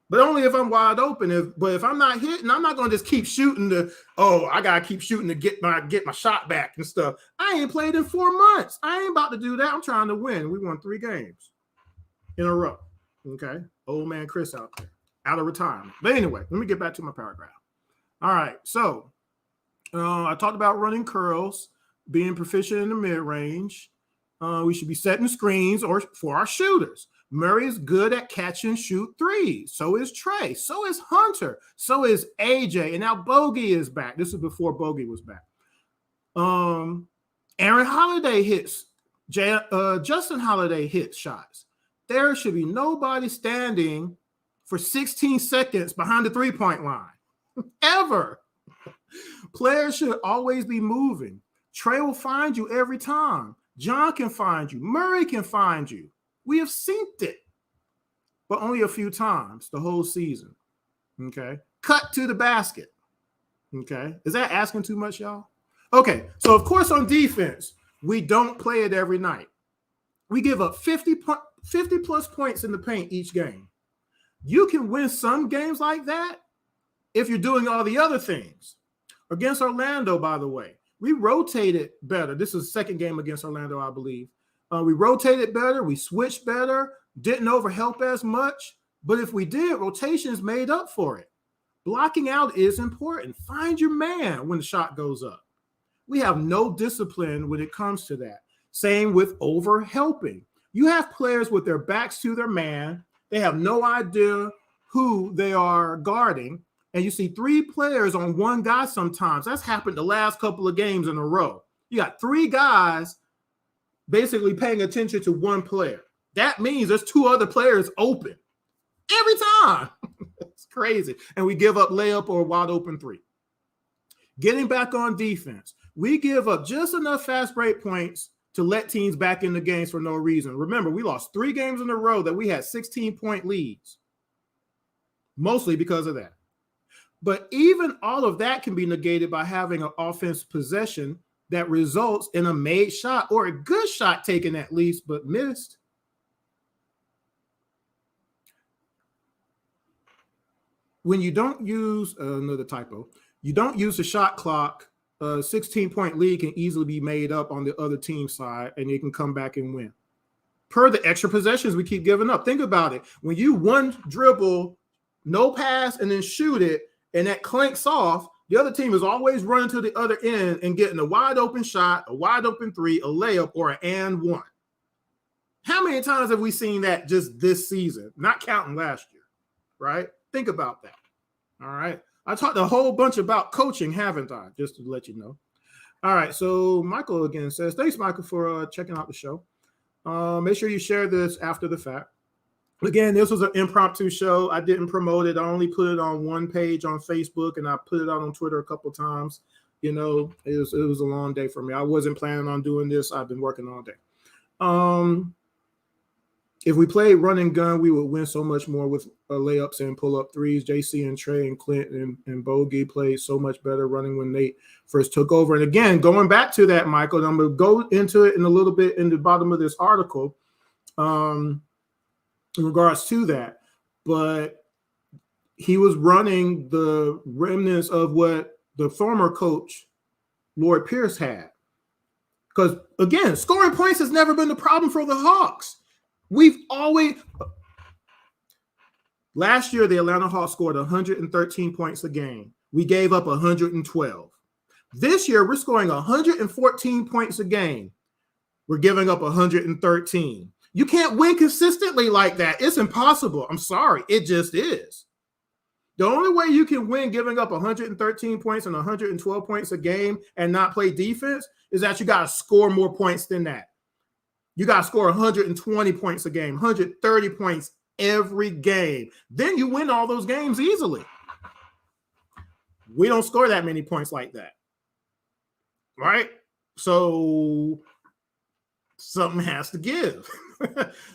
but only if I'm wide open. But if I'm not hitting, I'm not going to just keep shooting. I gotta keep shooting to get my shot back and stuff. I ain't played in 4 months. I ain't about to do that. I'm trying to win. We won 3 games in a row. Okay, old man Chris out there, out of retirement. But anyway, let me get back to my paragraph. All right, so. I talked about running curls, being proficient in the mid-range. We should be setting screens for our shooters. Murray is good at catch and shoot threes. So is Trae. So is Hunter. So is AJ. And now Bogey is back. This is before Bogey was back. Aaron Holiday hits, Justin Holiday hits shots. There should be nobody standing for 16 seconds behind the three-point line, ever. Players should always be moving. Trey will find you every time. John can find you. Murray can find you. We have synced it, but only a few times the whole season. Okay. Cut to the basket. Okay. Is that asking too much, y'all? Okay. So, of course, on defense, we don't play it every night. We give up 50 plus points in the paint each game. You can win some games like that if you're doing all the other things. Against Orlando, by the way, we rotated better. This is the second game against Orlando, I believe. We rotated better. We switched better. Didn't overhelp as much. But if we did, rotations made up for it. Blocking out is important. Find your man when the shot goes up. We have no discipline when it comes to that. Same with overhelping. You have players with their backs to their man. They have no idea who they are guarding. And you see three players on one guy sometimes. That's happened the last couple of games in a row. You got three guys basically paying attention to one player. That means there's two other players open every time. It's crazy. And we give up layup or wide open three. Getting back on defense, we give up just enough fast break points to let teams back in the games for no reason. Remember, we lost 3 games in a row that we had 16-point leads, mostly because of that. But even all of that can be negated by having an offense possession that results in a made shot or a good shot taken at least, but missed. When you don't use another typo, you don't use the shot clock, a 16-point lead can easily be made up on the other team side, and you can come back and win. Per the extra possessions we keep giving up. Think about it. When you one dribble, no pass, and then shoot it, and that clanks off, the other team is always running to the other end and getting a wide open shot, a wide open three, a layup, or an and one. How many times have we seen that just this season? Not counting last year, right? Think about that. All right. I talked a whole bunch about coaching, haven't I? Just to let you know. All right. So Michael again says, thanks, Michael, for checking out the show. Make sure you share this after the fact. Again, this was an impromptu show. I didn't promote it. I only put it on one page on Facebook, and I put it out on Twitter a couple times. You know, it was a long day for me. I wasn't planning on doing this. I've been working all day. If we played run and gun, we would win so much more with layups and pull-up threes. JC and Trey and Clint and Bogey played so much better running when Nate first took over. And again, going back to that, Michael, I'm going to go into it in a little bit in the bottom of this article in regards to that. But he was running the remnants of what the former coach, Lloyd Pierce, had. Because, again, scoring points has never been the problem for the Hawks. We've always – last year, the Atlanta Hawks scored 113 points a game. We gave up 112. This year, we're scoring 114 points a game. We're giving up 113. You can't win consistently like that. It's impossible. I'm sorry. It just is. The only way you can win giving up 113 points and 112 points a game and not play defense is that you got to score more points than that. You got to score 120 points a game, 130 points every game. Then you win all those games easily. We don't score that many points like that. Right? So something has to give.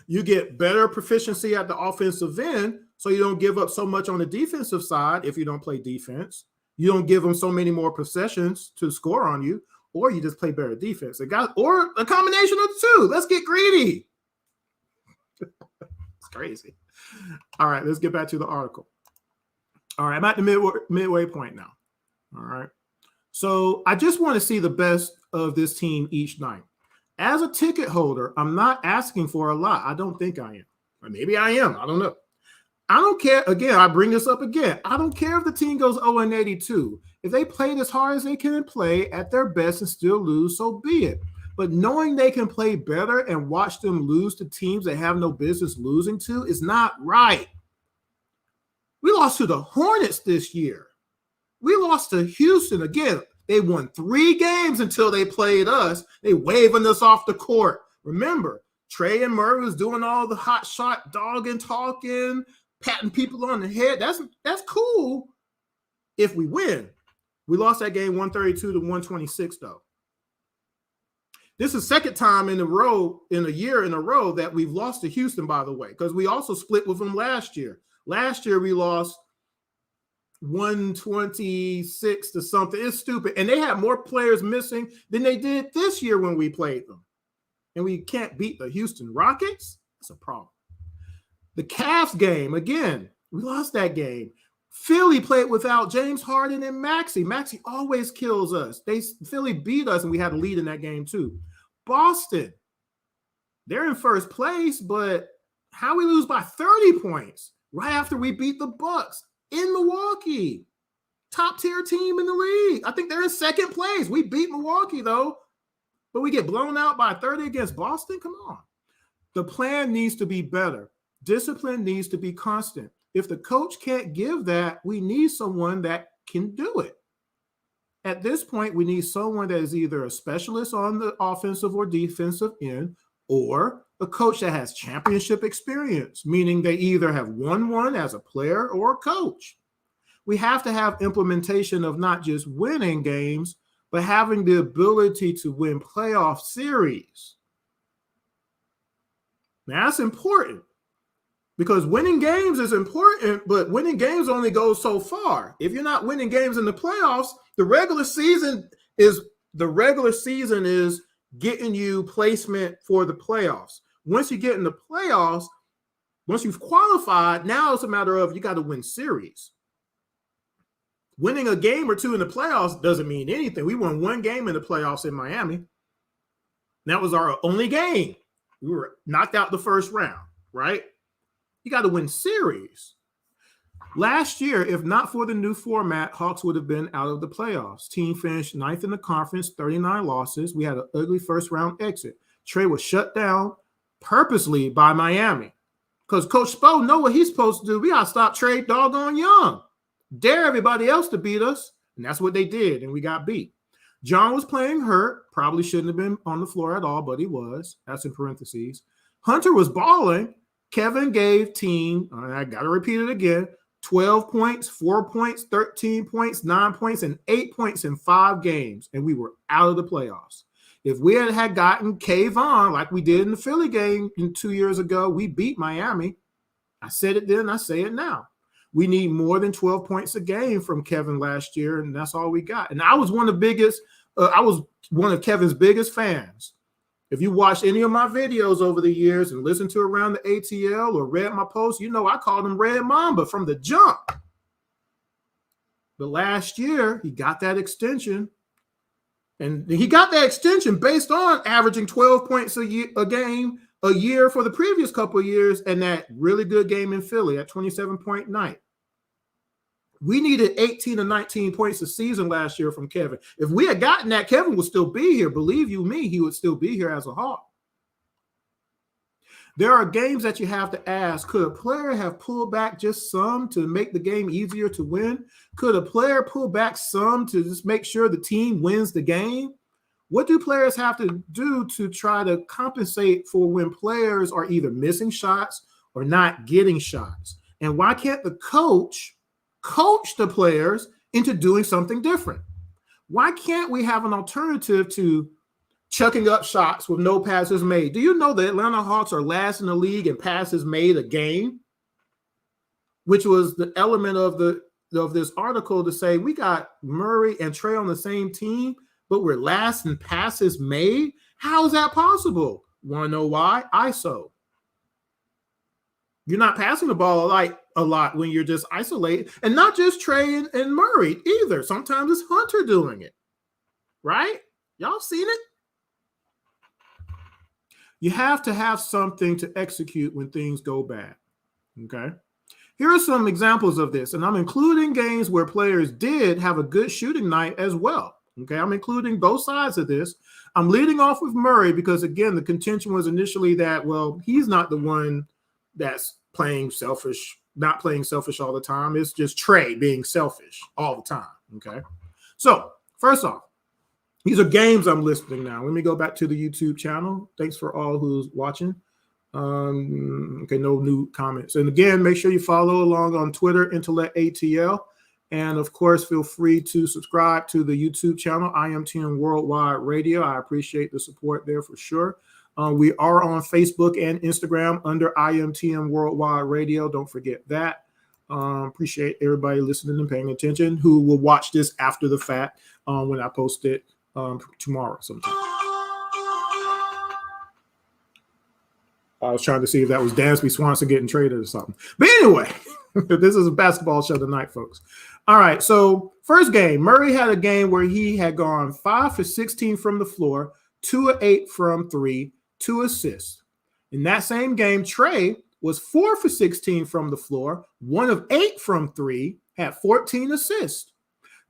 You get better proficiency at the offensive end, so you don't give up so much on the defensive side if you don't play defense. You don't give them so many more possessions to score on you. Or you just play better defense. Or a combination of the two. Let's get greedy. It's crazy. All right, let's get back to the article. All right, I'm at the midway point now. All right. So I just want to see the best of this team each night. As a ticket holder, I'm not asking for a lot. I don't think I am. Or maybe I am. I don't know. I don't care. Again, I bring this up again. I don't care if the team goes 0-82. If they played as hard as they can play at their best and still lose, so be it. But knowing they can play better and watch them lose to teams they have no business losing to is not right. We lost to the Hornets this year. We lost to Houston. Again, They won 3 games until they played us. They waving us off the court. Remember, Trey and Murray was doing all the hot shot dogging, talking, patting people on the head. That's cool if we win. We lost that game 132 to 126, though. This is the second time in a year in a row that we've lost to Houston, by the way, because we also split with them last year. Last year, we lost 126 to something. It's stupid. And they had more players missing than they did this year when we played them. And we can't beat the Houston Rockets? That's a problem. The Cavs game, again, we lost that game. Philly played without James Harden and Maxey. Maxey always kills us. Philly beat us, and we had a lead in that game too. Boston, they're in first place, but how we lose by 30 points right after we beat the Bucks in Milwaukee? Top tier team in the league. I think they're in second place. We beat Milwaukee, though, but we get blown out by 30 against Boston? Come on. The plan needs to be better. Discipline needs to be constant. If the coach can't give that, we need someone that can do it. At this point, we need someone that is either a specialist on the offensive or defensive end, or a coach that has championship experience, meaning they either have won one as a player or a coach. We have to have implementation of not just winning games, but having the ability to win playoff series. Now, that's important. Because winning games is important, but winning games only goes so far. If you're not winning games in the playoffs, the regular season is getting you placement for the playoffs. Once you get in the playoffs, once you've qualified, now it's a matter of you got to win series. Winning a game or two in the playoffs doesn't mean anything. We won 1 game in the playoffs in Miami. That was our only game. We were knocked out the first round, right? You got to win series. Last year, if not for the new format, Hawks would have been out of the playoffs. Team finished 9th in the conference, 39 losses. We had an ugly first-round exit. Trey was shut down purposely by Miami because Coach Spo know what he's supposed to do. We got to stop Trey doggone Young. Dare everybody else to beat us, and that's what they did, and we got beat. John was playing hurt. Probably shouldn't have been on the floor at all, but he was. That's in parentheses. Hunter was balling. Kevin gave team, I got to repeat it again, 12 points, 4 points, 13 points, 9 points, and 8 points in 5 games, and we were out of the playoffs. If we had gotten Kayvon like we did in the Philly game 2 years ago, we beat Miami. I said it then, I say it now. We need more than 12 points a game from Kevin last year, and that's all we got. And I was one of Kevin's biggest fans. If you watched any of my videos over the years and listened to Around the ATL or read my posts, you know I called him Red Mamba from the jump. But last year, he got that extension. And he got that extension based on averaging 12 points a year for the previous couple of years, and that really good game in Philly at 27-point night. We needed 18 or 19 points a season last year from Kevin. If we had gotten that, Kevin would still be here. Believe you me, he would still be here as a Hawk. There are games that you have to ask, could a player have pulled back just some to make the game easier to win? Could a player pull back some to just make sure the team wins the game? What do players have to do to try to compensate for when players are either missing shots or not getting shots? And why can't the coach the players into doing something different? Why can't we have an alternative to chucking up shots with no passes made? Do you know the Atlanta Hawks are last in the league in passes made a game? Which was the element of this article to say we got Murray and Trey on the same team, but we're last in passes made? How is that possible? Want to know why? ISO. You're not passing the ball a lot when you're just isolated. And not just Trey and Murray either. Sometimes it's Hunter doing it. Right? Y'all seen it? You have to have something to execute when things go bad. Okay? Here are some examples of this. And I'm including games where players did have a good shooting night as well. Okay? I'm including both sides of this. I'm leading off with Murray because, again, the contention was initially that, well, he's not the one that's playing selfish, not playing selfish all the time. It's just Trey being selfish all the time, okay? So First off, these are games I'm listing now. Let me go back to the YouTube channel. Thanks for all who's watching. Okay, no new comments. And again, make sure you follow along on Twitter, Intellect ATL. And of course, feel free to subscribe to the YouTube channel, IMTM Worldwide Radio. I appreciate the support there for sure. We are on Facebook and Instagram under IMTM Worldwide Radio. Don't forget that. Appreciate everybody listening and paying attention who will watch this after the fact when I post it tomorrow sometime. I was trying to see if that was Dansby Swanson getting traded or something. But anyway, this is a basketball show tonight, folks. All right, so first game, Murray had a game where he had gone 5 for 16 from the floor, 2 of 8 from 3, 2 assists. In that same game, Trey was 4 for 16 from the floor, 1 of 8 from 3, had 14 assists.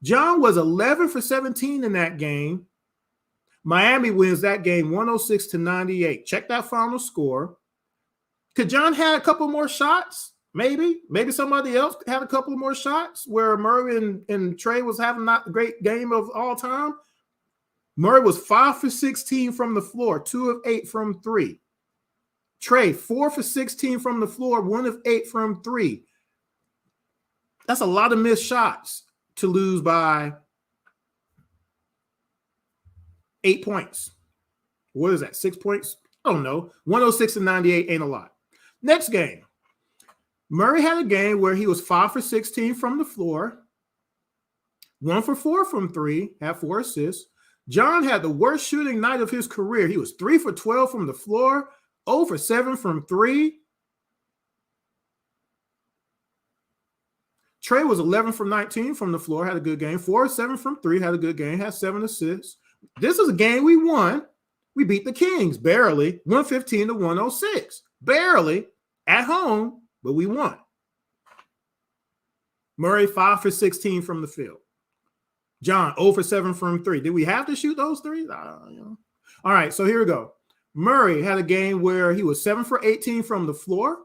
John was 11 for 17 in that game. Miami wins that game 106-98. Check that final score. Could John have a couple more shots? Maybe somebody else had a couple more shots where Murray and Trey was having not a great game of all time. Murray was 5 for 16 from the floor, 2 of 8 from 3. Trey, 4 for 16 from the floor, 1 of 8 from 3. That's a lot of missed shots to lose by 8 points. What is that, 6 points? I don't know. 106-98 ain't a lot. Next game. Murray had a game where he was 5 for 16 from the floor, 1 for 4 from 3, had 4 assists. John had the worst shooting night of his career. He was 3 for 12 from the floor, 0 for 7 from 3. Trey was 11 from 19 from the floor, had a good game. 4 or 7 from 3, had a good game, had 7 assists. This is a game we won. We beat the Kings barely, 115-106. Barely at home, but we won. Murray, 5 for 16 from the field. John, 0 for 7 from 3. Did we have to shoot those threes? All right, so here we go. Murray had a game where he was 7 for 18 from the floor.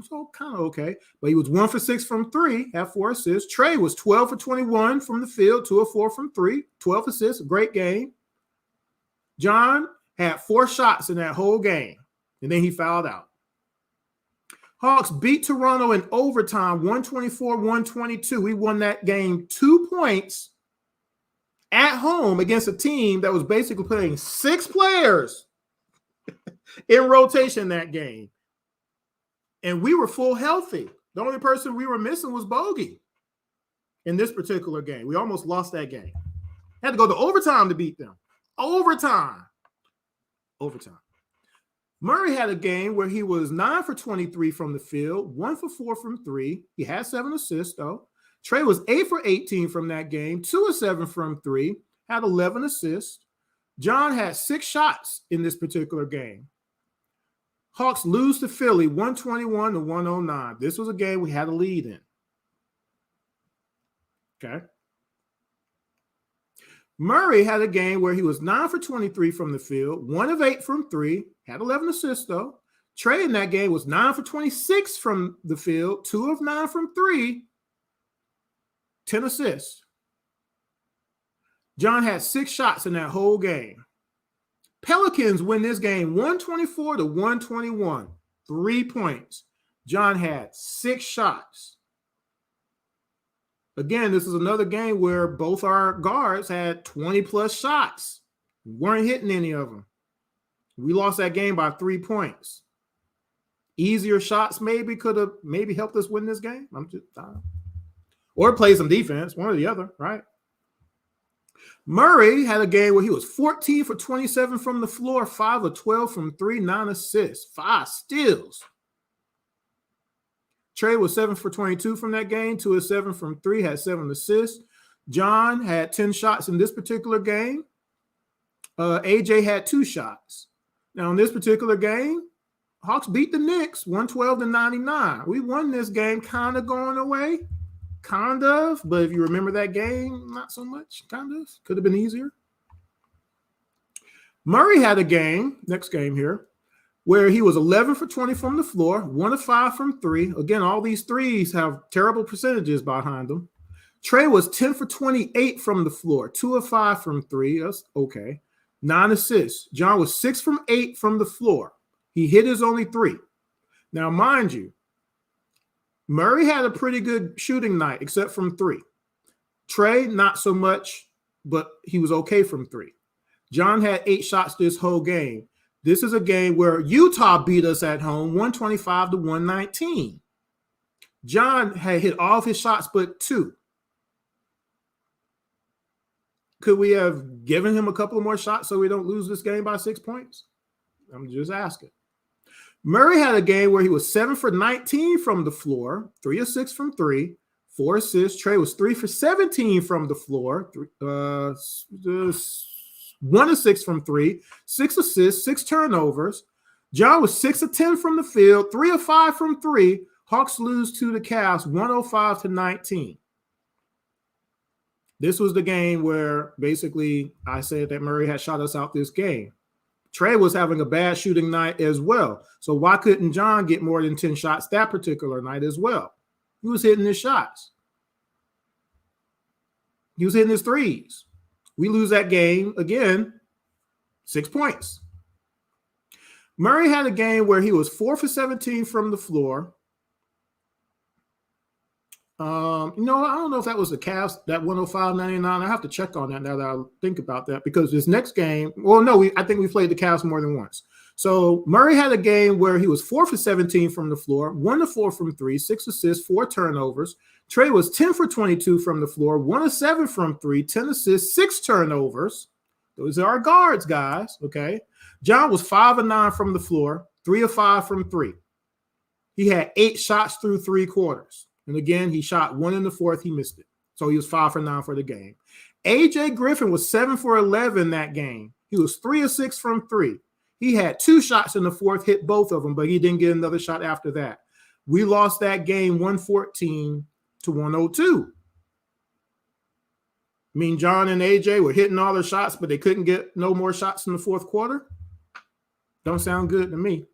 So kind of okay. But he was 1 for 6 from 3, had 4 assists. Trey was 12 for 21 from the field, 2 of 4 from 3, 12 assists, a great game. John had 4 shots in that whole game, and then he fouled out. Hawks beat Toronto in overtime, 124-122. We won that game 2 points at home against a team that was basically playing 6 players in rotation that game. And we were full healthy. The only person we were missing was Bogey in this particular game. We almost lost that game. Had to go to overtime to beat them. Overtime. Murray had a game where he was 9 for 23 from the field, 1 for 4 from 3. He had 7 assists, though. Trey was 8 for 18 from that game, 2 of 7 from 3, had 11 assists. John had 6 shots in this particular game. Hawks lose to Philly 121-109. This was a game we had a lead in. Okay. Murray had a game where he was 9 for 23 from the field, 1 of 8 from 3, had 11 assists, though. Trey in that game was 9 for 26 from the field, 2 of 9 from 3, 10 assists. John had 6 shots in that whole game. Pelicans win this game 124-121, 3 points. John had 6 shots. Again, this is another game where both our guards had 20-plus shots. We weren't hitting any of them. We lost that game by 3 points. Easier shots maybe could have helped us win this game. Or play some defense, one or the other, right? Murray had a game where he was 14 for 27 from the floor, 5 of 12 from 3, 9 assists, 5 steals. Trey was 7 for 22 from that game, 2 of 7 from 3, had 7 assists. John had 10 shots in this particular game. AJ had 2 shots. Now, in this particular game, Hawks beat the Knicks 112-99. We won this game kind of going away. Kind of, but if you remember that game, not so much, kind of. Could have been easier. Murray had a game, next game here, where he was 11 for 20 from the floor, 1 of 5 from 3. Again, all these threes have terrible percentages behind them. Trey was 10 for 28 from the floor, 2 of 5 from 3. That's okay. 9 assists. John was 6 from 8 from the floor. He hit his only 3. Now, mind you, Murray had a pretty good shooting night, except from 3. Trey, not so much, but he was okay from 3. John had 8 shots this whole game. This is a game where Utah beat us at home, 125 to 119. John had hit all of his shots but 2. Could we have given him a couple of more shots so we don't lose this game by 6 points? I'm just asking. Murray had a game where he was 7 for 19 from the floor, 3 of 6 from 3, 4 assists. Trey was 3 for 17 from the floor, 1 of 6 from 3, 6 assists, 6 turnovers. John was 6 of 10 from the field, 3 of 5 from 3. Hawks lose to the Cavs 105 to 19. This was the game where basically I said that Murray had shot us out this game. Trey was having a bad shooting night as well. So why couldn't John get more than 10 shots that particular night as well? He was hitting his shots. He was hitting his threes. We lose that game again, 6 points. Murray had a game where he was 4 for 17 from the floor. I don't know if that was the Cavs, that 105-99. I have to check on that now that I think about that, because this next game, I think we played the Cavs more than once. So Murray had a game where he was 4 for 17 from the floor, 1 of 4 from 3, 6 assists, 4 turnovers. Trey was 10 for 22 from the floor, 1 of 7 from 3, 10 assists, 6 turnovers. Those are our guards, guys, okay? John was 5 of 9 from the floor, 3 of 5 from 3. He had 8 shots through 3 quarters. And again, he shot 1 in the 4th. He missed it. So he was 5 for 9 for the game. AJ Griffin was 7 for 11 that game. He was 3 of 6 from 3. He had 2 shots in the 4th, hit both of them, but he didn't get another shot after that. We lost that game 114 to 102. I mean, John and AJ were hitting all their shots, but they couldn't get no more shots in the 4th quarter. Don't sound good to me.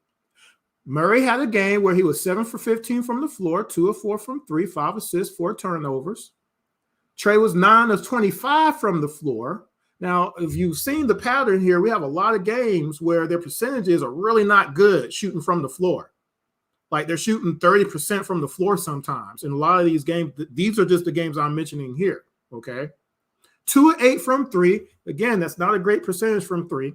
Murray had a game where he was 7 for 15 from the floor, 2 of 4 from 3, 5 assists, 4 turnovers. Trey was 9 of 25 from the floor. Now, if you've seen the pattern here, we have a lot of games where their percentages are really not good shooting from the floor. Like they're shooting 30% from the floor sometimes. In a lot of these games, these are just the games I'm mentioning here, okay? 2 of 8 from 3. Again, that's not a great percentage from 3.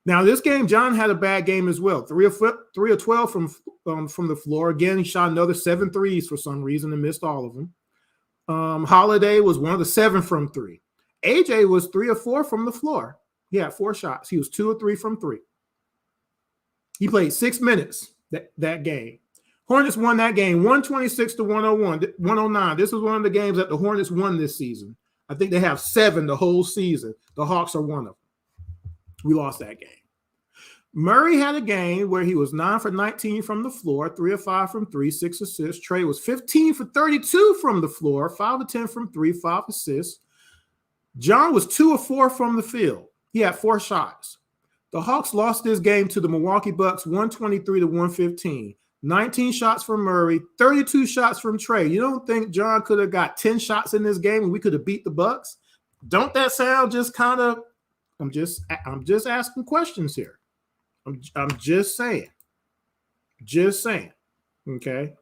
Now, this game, John had a bad game as well. 3 of 12 from the floor. Again, he shot another 7 threes for some reason and missed all of them. Holiday was 1 of the 7 from 3. AJ was 3 of 4 from the floor. He had 4 shots. He was 2 of 3 from 3. He played 6 minutes that game. Hornets won that game 126 to 109. This was one of the games that the Hornets won this season. I think they have 7 the whole season. The Hawks are one of them. We lost that game. Murray had a game where he was 9 for 19 from the floor, 3 of 5 from 3, 6 assists. Trey was 15 for 32 from the floor, 5 of 10 from 3, 5 assists. John was 2 of 4 from the field. He had 4 shots. The Hawks lost this game to the Milwaukee Bucks 123 to 115. 19 shots from Murray, 32 shots from Trey. You don't think John could have got 10 shots in this game and we could have beat the Bucks? Don't that sound just kind of I'm just asking questions here. I'm just saying. Just saying. Okay.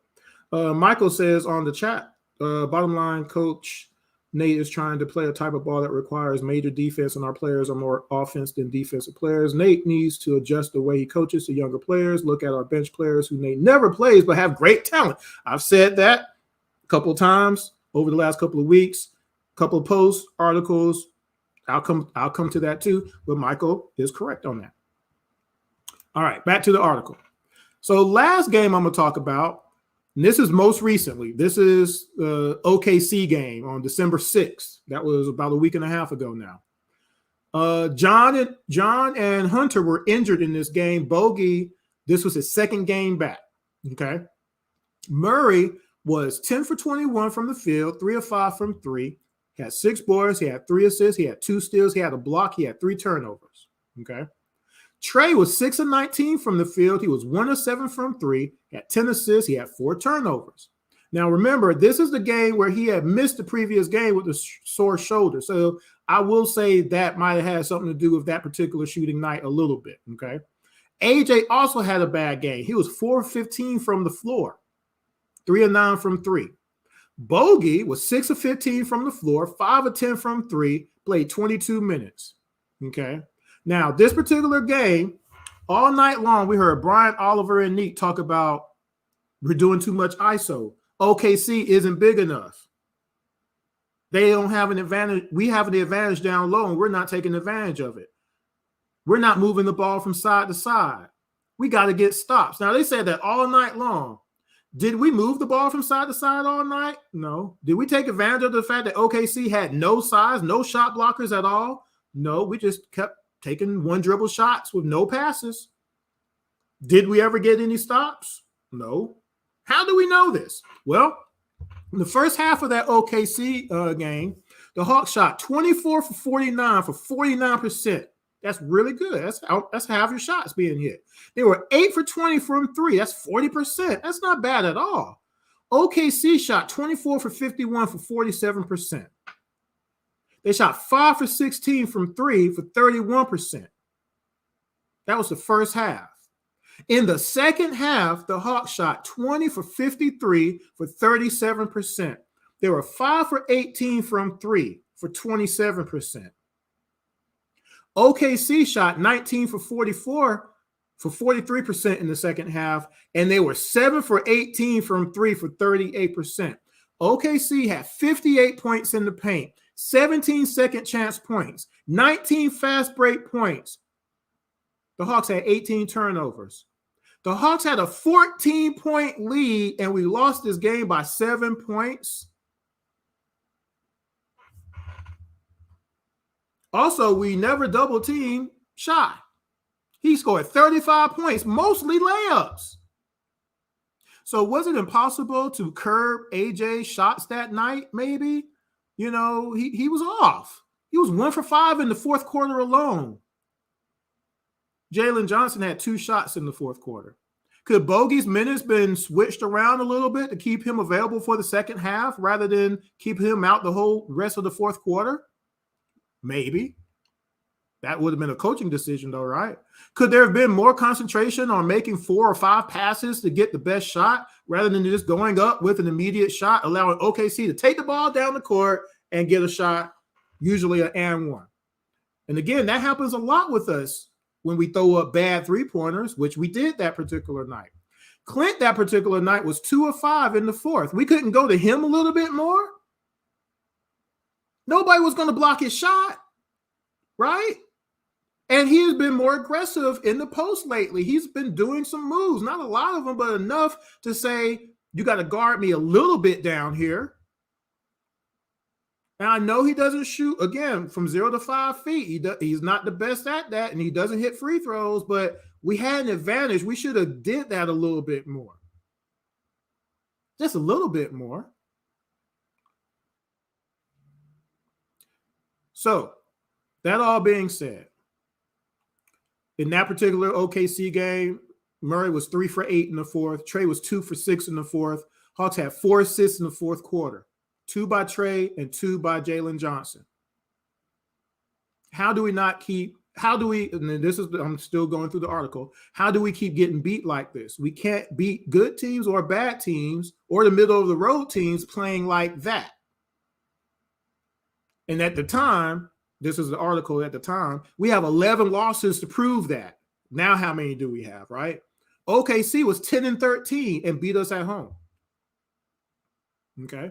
Michael says on the chat, bottom line, Coach Nate is trying to play a type of ball that requires major defense, and our players are more offense than defensive players. Nate needs to adjust the way he coaches the younger players. Look at our bench players who Nate never plays but have great talent. I've said that a couple of times over the last couple of weeks, a couple of posts, articles. I'll come to that too, but Michael is correct on that. All right, back to the article. So last game I'm going to talk about, and this is most recently. This is the OKC game on December 6th. That was about a week and a half ago now. John and Hunter were injured in this game. Bogey, this was his 2nd game back. Okay. Murray was 10 for 21 from the field, 3 of 5 from 3. He had 6 boards. He had 3 assists. He had 2 steals. He had a block. He had 3 turnovers. Okay. Trey was 6 of 19 from the field. He was 1 of 7 from 3. He had 10 assists. He had 4 turnovers. Now, remember, this is the game where he had missed the previous game with a sore shoulder. So I will say that might have had something to do with that particular shooting night a little bit, okay? AJ also had a bad game. He was 4-15 from the floor, 3-9 from three. Bogey was 6-15 from the floor, 5-10 from three, played 22 minutes, okay? Now, this particular game, all night long, we heard Brian, Oliver, and Neat talk about we're doing too much ISO. OKC isn't big enough. They don't have an advantage. We have the advantage down low, and we're not taking advantage of it. We're not moving the ball from side to side. We got to get stops. Now, they said that all night long. Did we move the ball from side to side all night? No. Did we take advantage of the fact that OKC had no size, no shot blockers at all? No, we just kept taking one dribble shots with no passes. Did we ever get any stops? No. How do we know this? Well, in the first half of that OKC game, the Hawks shot 24 for 49 for 49%. That's really good. That's half your shots being hit. They were 8 for 20 from three. That's 40%. That's not bad at all. OKC shot 24 for 51 for 47%. They shot 5 for 16 from three for 31%. That was the first half. In the second half, the Hawks shot 20 for 53 for 37%. They were 5 for 18 from three for 27%. OKC shot 19 for 44 for 43% in the second half, and they were 7 for 18 from three for 38%. OKC had 58 points in the paint, 17 second chance points, 19 fast break points. The Hawks had 18 turnovers. The Hawks had a 14-point lead, and we lost this game by 7 points. Also, we never double-teamed Shy. He scored 35 points, mostly layups. So was it impossible to curb AJ's shots that night, maybe? You know, he was off. He was 1 for 5 in the fourth quarter alone. Jalen Johnson had 2 shots in the fourth quarter. Could Bogey's minutes been switched around a little bit to keep him available for the second half rather than keep him out the whole rest of the fourth quarter? Maybe. That would have been a coaching decision, though, right? Could there have been more concentration on making 4 or 5 passes to get the best shot rather than just going up with an immediate shot, allowing OKC to take the ball down the court and get a shot, usually an and one? And again, that happens a lot with us when we throw up bad three-pointers, which we did that particular night. Clint that particular night was 2 of 5 in the fourth. We couldn't go to him a little bit more? Nobody was going to block his shot, right? And he has been more aggressive in the post lately. He's been doing some moves, not a lot of them, but enough to say, you got to guard me a little bit down here. And I know he doesn't shoot, again, from 0 to 5 feet. He's not the best at that, and he doesn't hit free throws, but we had an advantage. We should have did that a little bit more. Just a little bit more. So, that all being said, in that particular OKC game, Murray was 3 for 8 in the fourth. Trey was 2 for 6 in the fourth. Hawks had 4 assists in the fourth quarter. 2 by Trey and 2 by Jalen Johnson. I'm still going through the article. How do we keep getting beat like this? We can't beat good teams or bad teams or the middle of the road teams playing like that. And at the time, this is the article at the time, we have 11 losses to prove that. Now how many do we have, right? OKC was 10-13 and beat us at home. Okay.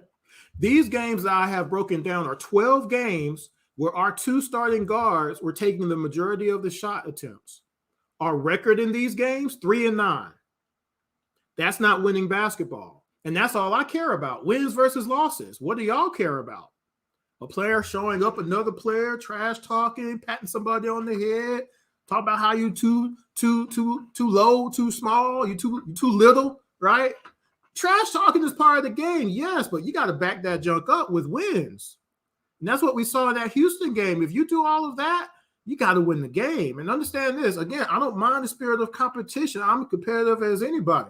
These games that I have broken down are 12 games where our 2 starting guards were taking the majority of the shot attempts. Our record in these games, 3-9. That's not winning basketball. And that's all I care about. Wins versus losses. What do y'all care about? A player showing up another player, trash talking, patting somebody on the head, talk about how you too low, too small, you too little, right? Trash talking is part of the game, yes, but you got to back that junk up with wins. And that's what we saw in that Houston game. If you do all of that, you got to win the game. And understand this, again, I don't mind the spirit of competition. I'm competitive as anybody.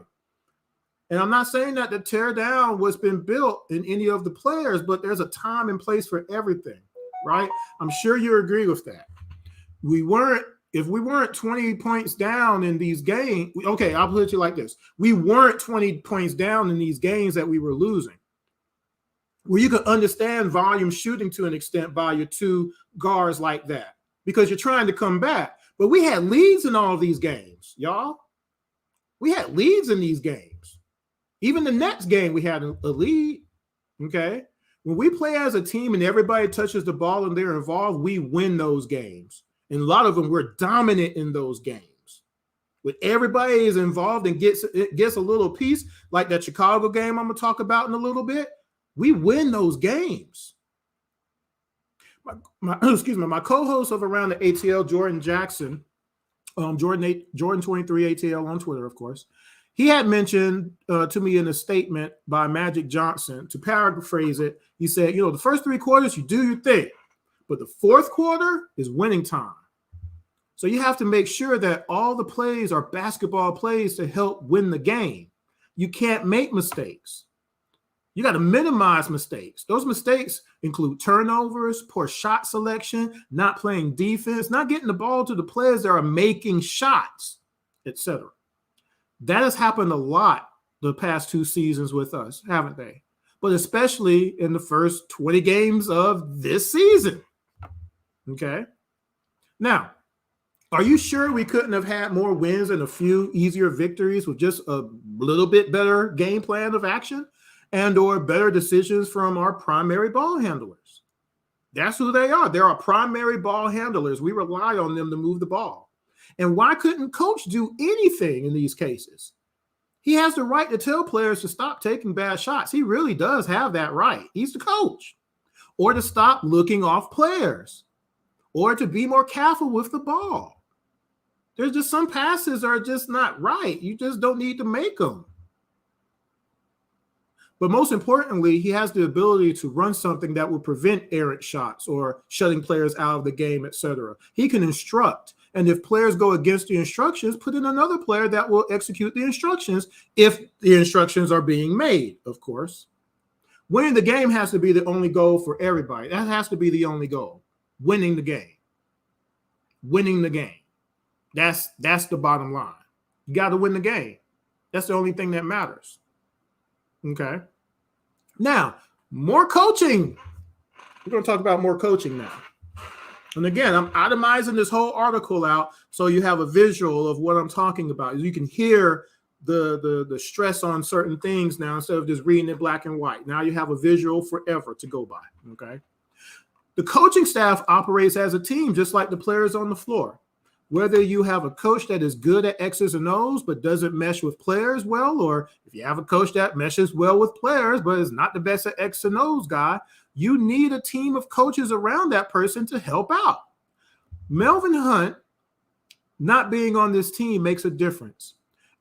And I'm not saying that to tear down what's been built in any of the players, but there's a time and place for everything, right? I'm sure you agree with that. If we weren't 20 points down in these games, okay, I'll put it like this. We weren't 20 points down in these games that we were losing, where you can understand volume shooting to an extent by your two guards like that, because you're trying to come back. But we had leads in all of these games, y'all. We had leads in these games. Even the next game, we had a lead, okay? When we play as a team and everybody touches the ball and they're involved, we win those games. And a lot of them, we're dominant in those games. When everybody is involved and gets a little piece, like that Chicago game I'm going to talk about in a little bit, we win those games. My co-host of Around the ATL, Jordan Jackson, Jordan 23 ATL on Twitter, of course, he had mentioned to me in a statement by Magic Johnson, to paraphrase it, he said, the first three quarters, you do your thing, but the fourth quarter is winning time. So you have to make sure that all the plays are basketball plays to help win the game. You can't make mistakes. You got to minimize mistakes. Those mistakes include turnovers, poor shot selection, not playing defense, not getting the ball to the players that are making shots, etc. That has happened a lot the past 2 seasons with us, haven't they? But especially in the first 20 games of this season. Okay? Now, are you sure we couldn't have had more wins and a few easier victories with just a little bit better game plan of action and or better decisions from our primary ball handlers? That's who they are. They're our primary ball handlers. We rely on them to move the ball. And why couldn't coach do anything in these cases? He has the right to tell players to stop taking bad shots. He really does have that right. He's the coach. Or to stop looking off players. Or to be more careful with the ball. There's just some passes are just not right. You just don't need to make them. But most importantly, he has the ability to run something that will prevent errant shots or shutting players out of the game, etc. He can instruct. And if players go against the instructions, put in another player that will execute the instructions if the instructions are being made, of course. Winning the game has to be the only goal for everybody. That has to be the only goal. Winning the game. Winning the game. That's the bottom line. You got to win the game. That's the only thing that matters. Okay. Now, more coaching. We're going to talk about more coaching now. And again, I'm itemizing this whole article out so you have a visual of what I'm talking about. You can hear the stress on certain things now instead of just reading it black and white. Now you have a visual forever to go by. Okay. The coaching staff operates as a team, just like the players on the floor. Whether you have a coach that is good at X's and O's but doesn't mesh with players well, or if you have a coach that meshes well with players but is not the best at X and O's guy, you need a team of coaches around that person to help out. Melvin Hunt not being on this team makes a difference.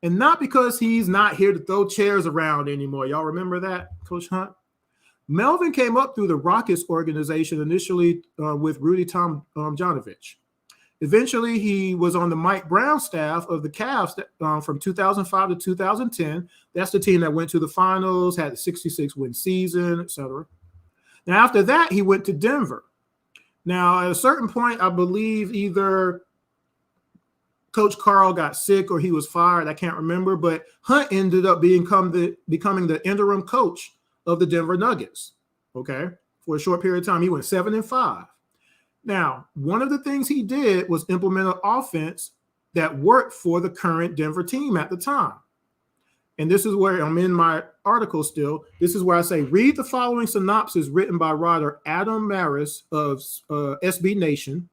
And not because he's not here to throw chairs around anymore. Y'all remember that, Coach Hunt? Melvin came up through the Rockets organization initially with Rudy Tomjanovich. Eventually, he was on the Mike Brown staff of the Cavs from 2005 to 2010. That's the team that went to the finals, had a 66-win season, etc. Now, after that, he went to Denver. Now, at a certain point, I believe either Coach Carl got sick or he was fired. I can't remember, but Hunt ended up becoming the interim coach of the Denver Nuggets. Okay, for a short period of time, he went 7-5. Now, one of the things he did was implement an offense that worked for the current Denver team at the time. And this is where I'm in my article still. This is where I say, read the following synopsis written by writer Adam Maris of SB Nation.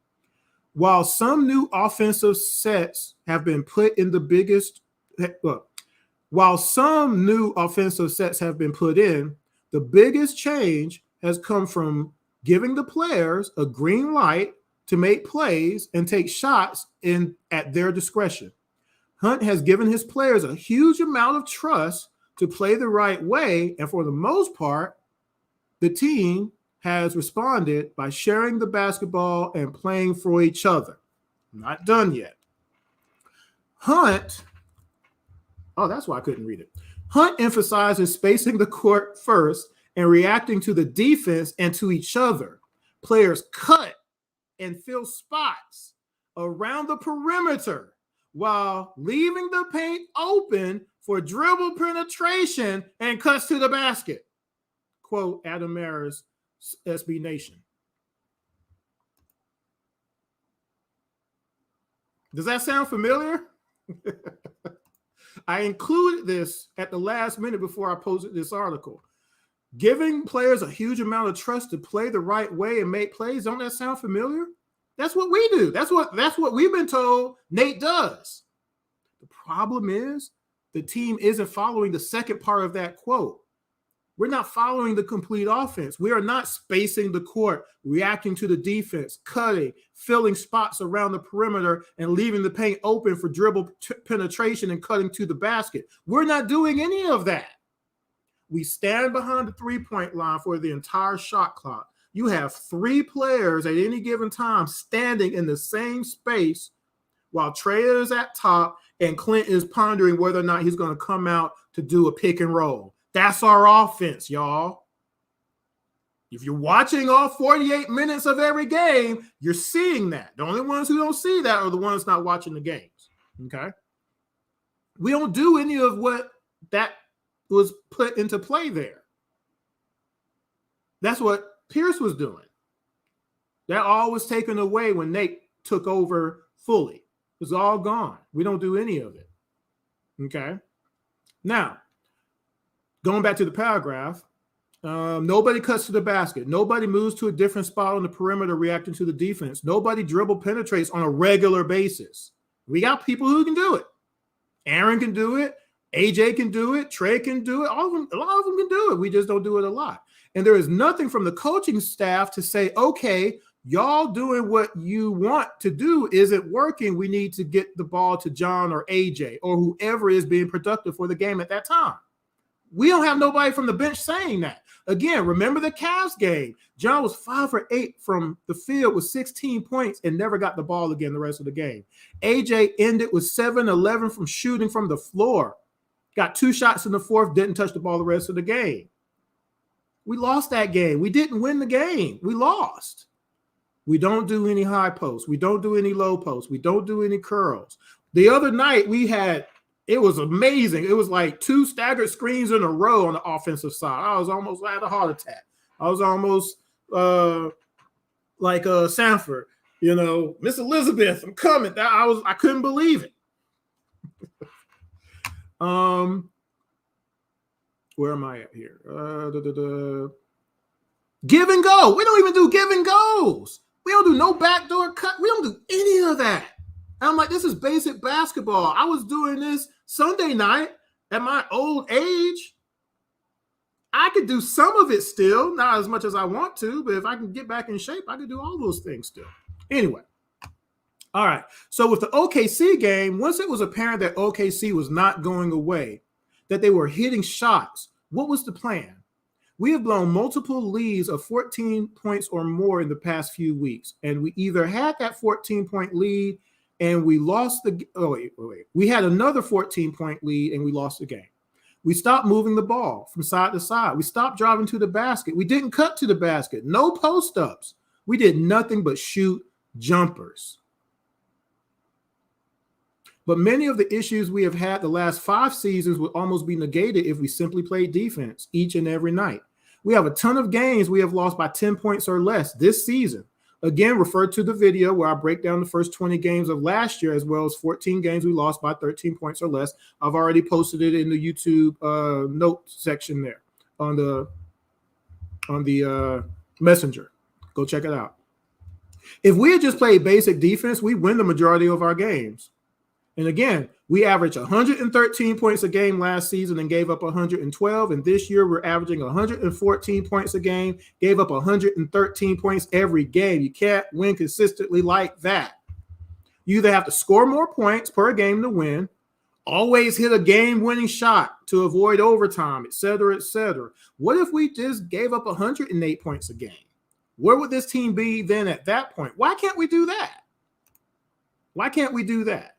While some new offensive sets have been put in, the biggest change has come from giving the players a green light to make plays and take shots at their discretion. Hunt has given his players a huge amount of trust to play the right way, and for the most part, the team has responded by sharing the basketball and playing for each other. Not done yet. Hunt, oh, that's why I couldn't read it. Hunt emphasizes spacing the court first and reacting to the defense and to each other. Players cut and fill spots around the perimeter while leaving the paint open for dribble penetration and cuts to the basket. Quote Adam Maris, SB Nation. Does that sound familiar? I included this at the last minute before I posted this article. Giving players a huge amount of trust to play the right way and make plays, don't that sound familiar? That's what we do. That's what we've been told Nate does. The problem is the team isn't following the second part of that quote. We're not following the complete offense. We are not spacing the court, reacting to the defense, cutting, filling spots around the perimeter, and leaving the paint open for dribble penetration and cutting to the basket. We're not doing any of that. We stand behind the three-point line for the entire shot clock. You have three players at any given time standing in the same space while Trey is at top and Clint is pondering whether or not he's going to come out to do a pick and roll. That's our offense, y'all. If you're watching all 48 minutes of every game, you're seeing that. The only ones who don't see that are the ones not watching the games, okay? We don't do any of what that was put into play there. That's what Pierce was doing. That all was taken away when Nate took over fully. It was all gone. We don't do any of it, okay? Now, going back to the paragraph, nobody cuts to the basket. Nobody moves to a different spot on the perimeter reacting to the defense. Nobody dribble penetrates on a regular basis. We got people who can do it. Aaron can do it. AJ can do it. Trey can do it. All of them, a lot of them can do it. We just don't do it a lot. And there is nothing from the coaching staff to say, okay, y'all doing what you want to do isn't working. We need to get the ball to John or AJ or whoever is being productive for the game at that time. We don't have nobody from the bench saying that. Again, remember the Cavs game. John was 5 for 8 from the field with 16 points and never got the ball again the rest of the game. AJ ended with 7-11 from shooting from the floor. Got 2 shots in the fourth, didn't touch the ball the rest of the game. We lost that game. We didn't win the game. We lost. We don't do any high posts. We don't do any low posts. We don't do any curls. The other night it was amazing. It was like 2 staggered screens in a row on the offensive side. I was almost had a heart attack. I was almost like Sanford, Miss Elizabeth, I'm coming. I couldn't believe it. Where am I at here? Give and go. We don't even do give and goes. We don't do no backdoor cut. We don't do any of that. And I'm like, this is basic basketball. I was doing this Sunday night at my old age. I could do some of it still, not as much as I want to, but if I can get back in shape, I could do all those things still. Anyway. All right. So with the OKC game, once it was apparent that OKC was not going away, that they were hitting shots, what was the plan? We have blown multiple leads of 14 points or more in the past few weeks, and we either had that 14-point lead and we lost we had another 14-point lead and we lost the game. We stopped moving the ball from side to side. We stopped driving to the basket. We didn't cut to the basket. No post-ups. We did nothing but shoot jumpers. But many of the issues we have had the last 5 seasons would almost be negated if we simply played defense each and every night. We have a ton of games we have lost by 10 points or less this season. Again, refer to the video where I break down the first 20 games of last year, as well as 14 games we lost by 13 points or less. I've already posted it in the YouTube note section there on the messenger. Go check it out. If we had just played basic defense, we win the majority of our games. And again, we averaged 113 points a game last season and gave up 112. And this year we're averaging 114 points a game, gave up 113 points every game. You can't win consistently like that. You either have to score more points per game to win, always hit a game-winning shot to avoid overtime, et cetera, et cetera. What if we just gave up 108 points a game? Where would this team be then at that point? Why can't we do that? Why can't we do that?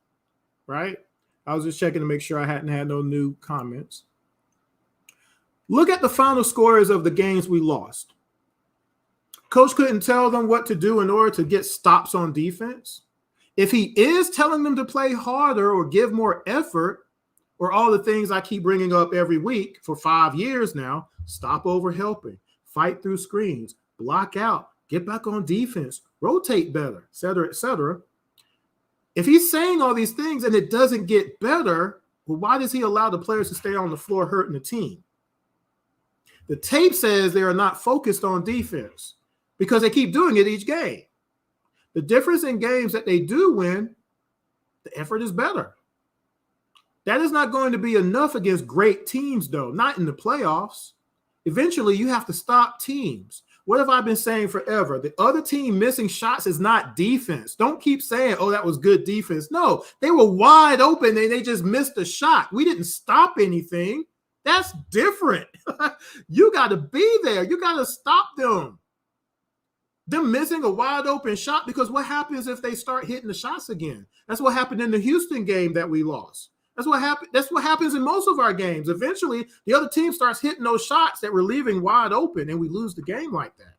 Right? I was just checking to make sure I hadn't had no new comments. Look at the final scores of the games we lost. Coach couldn't tell them what to do in order to get stops on defense. If he is telling them to play harder or give more effort, or all the things I keep bringing up every week for 5 years now, stop over helping, fight through screens, block out, get back on defense, rotate better, et cetera, et cetera. If he's saying all these things and it doesn't get better, well, why does he allow the players to stay on the floor hurting the team? The tape says they are not focused on defense because they keep doing it each game. The difference in games that they do win, the effort is better. That is not going to be enough against great teams, though, not in the playoffs. Eventually, you have to stop teams. What have I been saying forever? The other team missing shots is not defense. Don't keep saying, oh, that was good defense. No, they were wide open and they just missed a shot. We didn't stop anything. That's different. You got to be there. You got to stop them. Them missing a wide open shot, because what happens if they start hitting the shots again? That's what happened in the Houston game that we lost. That's what happened. That's what happens in most of our games. Eventually, the other team starts hitting those shots that we're leaving wide open, and we lose the game like that.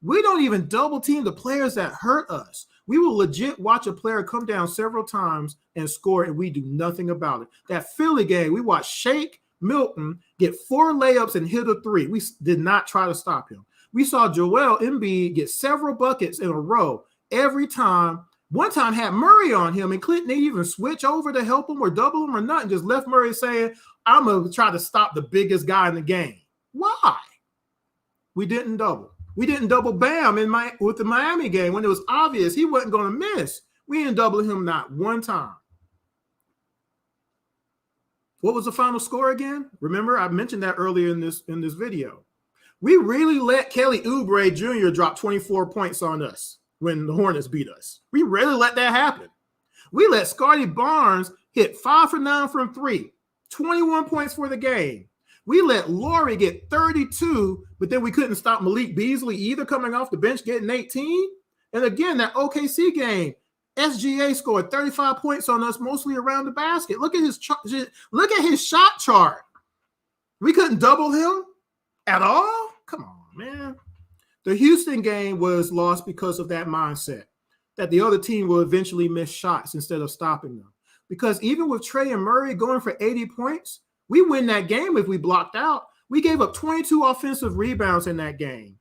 We don't even double team the players that hurt us. We will legit watch a player come down several times and score, and we do nothing about it. That Philly game, we watched Shake Milton get 4 layups and hit a 3. We did not try to stop him. We saw Joel Embiid get several buckets in a row every time. One time had Murray on him, and Clinton didn't even switch over to help him or double him or nothing. Just left Murray saying, I'm going to try to stop the biggest guy in the game. Why? We didn't double. We didn't double Bam with the Miami game when it was obvious he wasn't going to miss. We didn't double him not one time. What was the final score again? Remember, I mentioned that earlier in this video. We really let Kelly Oubre Jr. drop 24 points on us when the Hornets beat us. We really let that happen. We let Scotty Barnes hit 5 for 9 from 3, 21 points for the game. We let Laurie get 32, but then we couldn't stop Malik Beasley either, coming off the bench getting 18. And again, that OKC game, SGA scored 35 points on us, mostly around the basket. Look at his shot chart. We couldn't double him at all? Come on, man. The Houston game was lost because of that mindset, that the other team will eventually miss shots instead of stopping them. Because even with Trey and Murray going for 80 points, we win that game if we blocked out. We gave up 22 offensive rebounds in that game.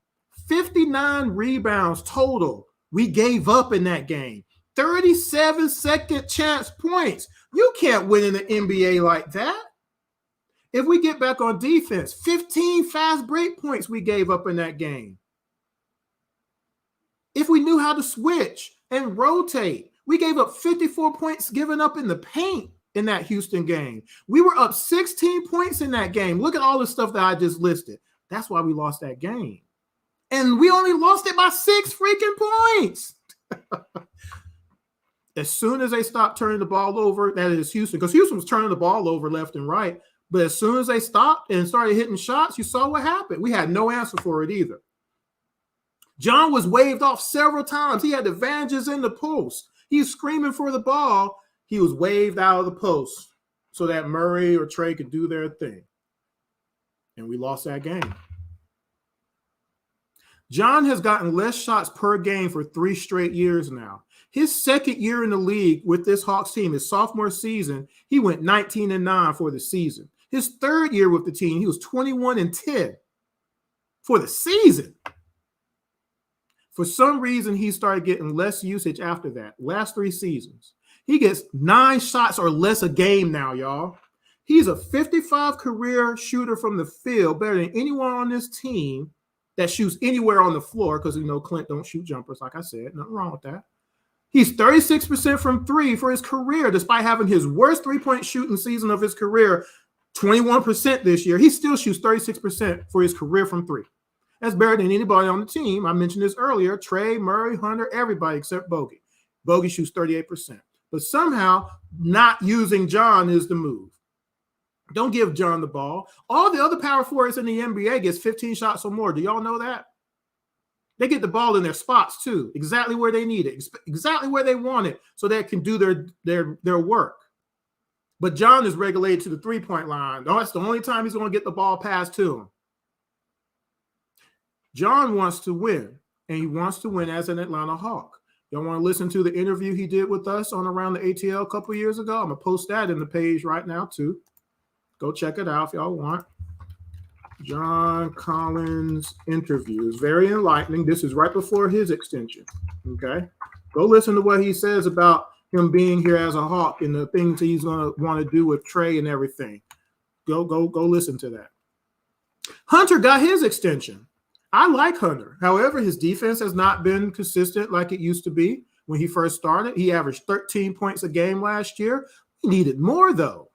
59 rebounds total we gave up in that game. 37 second chance points. You can't win in the NBA like that. If we get back on defense, 15 fast break points we gave up in that game. If we knew how to switch and rotate, we gave up 54 points given up in the paint in that Houston game. We were up 16 points in that game. Look at all the stuff that I just listed. That's why we lost that game. And we only lost it by 6 freaking points. As soon as they stopped turning the ball over, that is Houston, because Houston was turning the ball over left and right. But as soon as they stopped and started hitting shots, you saw what happened. We had no answer for it either. John was waved off several times. He had advantages in the post. He's screaming for the ball. He was waved out of the post so that Murray or Trey could do their thing. And we lost that game. John has gotten less shots per game for 3 straight years now. His second year in the league with this Hawks team, his sophomore season, he went 19-9 for the season. His third year with the team, he was 21-10 for the season. For some reason, he started getting less usage after that. Last 3 seasons. He gets 9 shots or less a game now, y'all. He's a 55 career shooter from the field, better than anyone on this team that shoots anywhere on the floor, because, Clint don't shoot jumpers, like I said. Nothing wrong with that. He's 36% from 3 for his career, despite having his worst 3-point shooting season of his career, 21% this year. He still shoots 36% for his career from 3. That's better than anybody on the team. I mentioned this earlier. Trey, Murray, Hunter, everybody except Bogey. Bogey shoots 38%. But somehow not using John is the move. Don't give John the ball. All the other power forwards in the NBA gets 15 shots or more. Do y'all know that? They get the ball in their spots too, exactly where they need it, exactly where they want it, so they can do their work. But John is regulated to the three-point line. That's the only time he's going to get the ball passed to him. John wants to win, and he wants to win as an Atlanta Hawk. Y'all want to listen to the interview he did with us on Around the ATL a couple years ago? I'm going to post that in the page right now, too. Go check it out if y'all want. John Collins interview is very enlightening. This is right before his extension. Okay. Go listen to what he says about him being here as a Hawk and the things he's going to want to do with Trey and everything. Go listen to that. Hunter got his extension. I like Hunter. However, his defense has not been consistent like it used to be when he first started. He averaged 13 points a game last year. He needed more, though.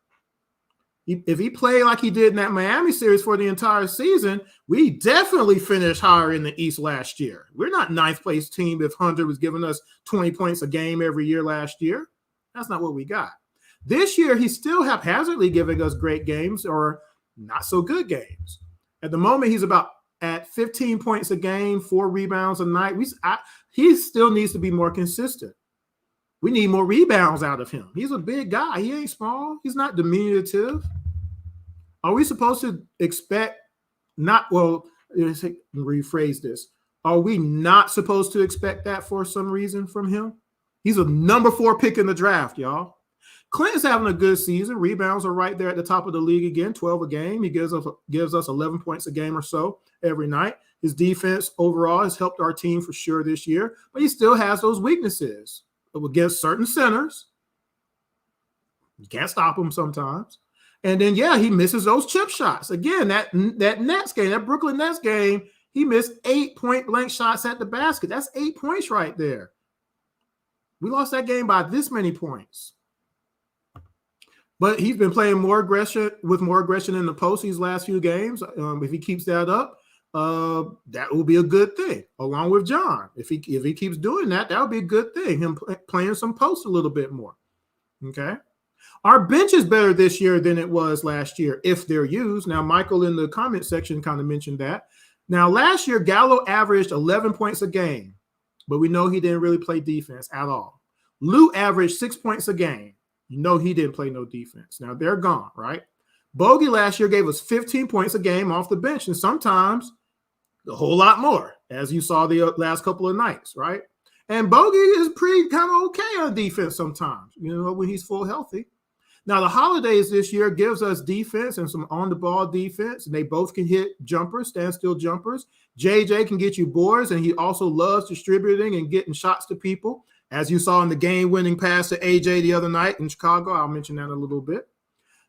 If he played like he did in that Miami series for the entire season, we definitely finished higher in the East last year. We're not ninth place team if Hunter was giving us 20 points a game every year last year. That's not what we got. This year, he's still haphazardly giving us great games or not so good games. At the moment, he's about at 15 points a game, 4 rebounds a night. He still needs to be more consistent. We need more rebounds out of him. He's a big guy. He ain't small. He's not diminutive. Are we supposed to expect rephrase this. Are we not supposed to expect that for some reason from him? He's a number 4 pick in the draft, y'all. Clinton's having a good season. Rebounds are right there at the top of the league again, 12 a game. He gives us 11 points a game or so every night. His defense overall has helped our team for sure this year, but he still has those weaknesses against certain centers. You can't stop him sometimes. And then, he misses those chip shots. Again, that Nets game, that Brooklyn Nets game, he missed 8 point-blank shots at the basket. That's 8 points right there. We lost that game by this many points. But he's been playing with more aggression in the post these last few games. If he keeps that up, that will be a good thing, along with John. If he keeps doing that, that would be a good thing, him playing some post a little bit more. Okay? Our bench is better this year than it was last year, if they're used. Now, Michael in the comment section kind of mentioned that. Now, last year, Gallo averaged 11 points a game, but we know he didn't really play defense at all. Lou averaged 6 points a game. You know he didn't play no defense. Now, they're gone, right? Bogey last year gave us 15 points a game off the bench, and sometimes a whole lot more, as you saw the last couple of nights, right? And Bogey is pretty kind of okay on defense sometimes, when he's full healthy. Now, the holidays this year gives us defense and some on-the-ball defense, and they both can hit jumpers, standstill jumpers. JJ can get you boards, and he also loves distributing and getting shots to people, as you saw in the game-winning pass to AJ the other night in Chicago. I'll mention that in a little bit.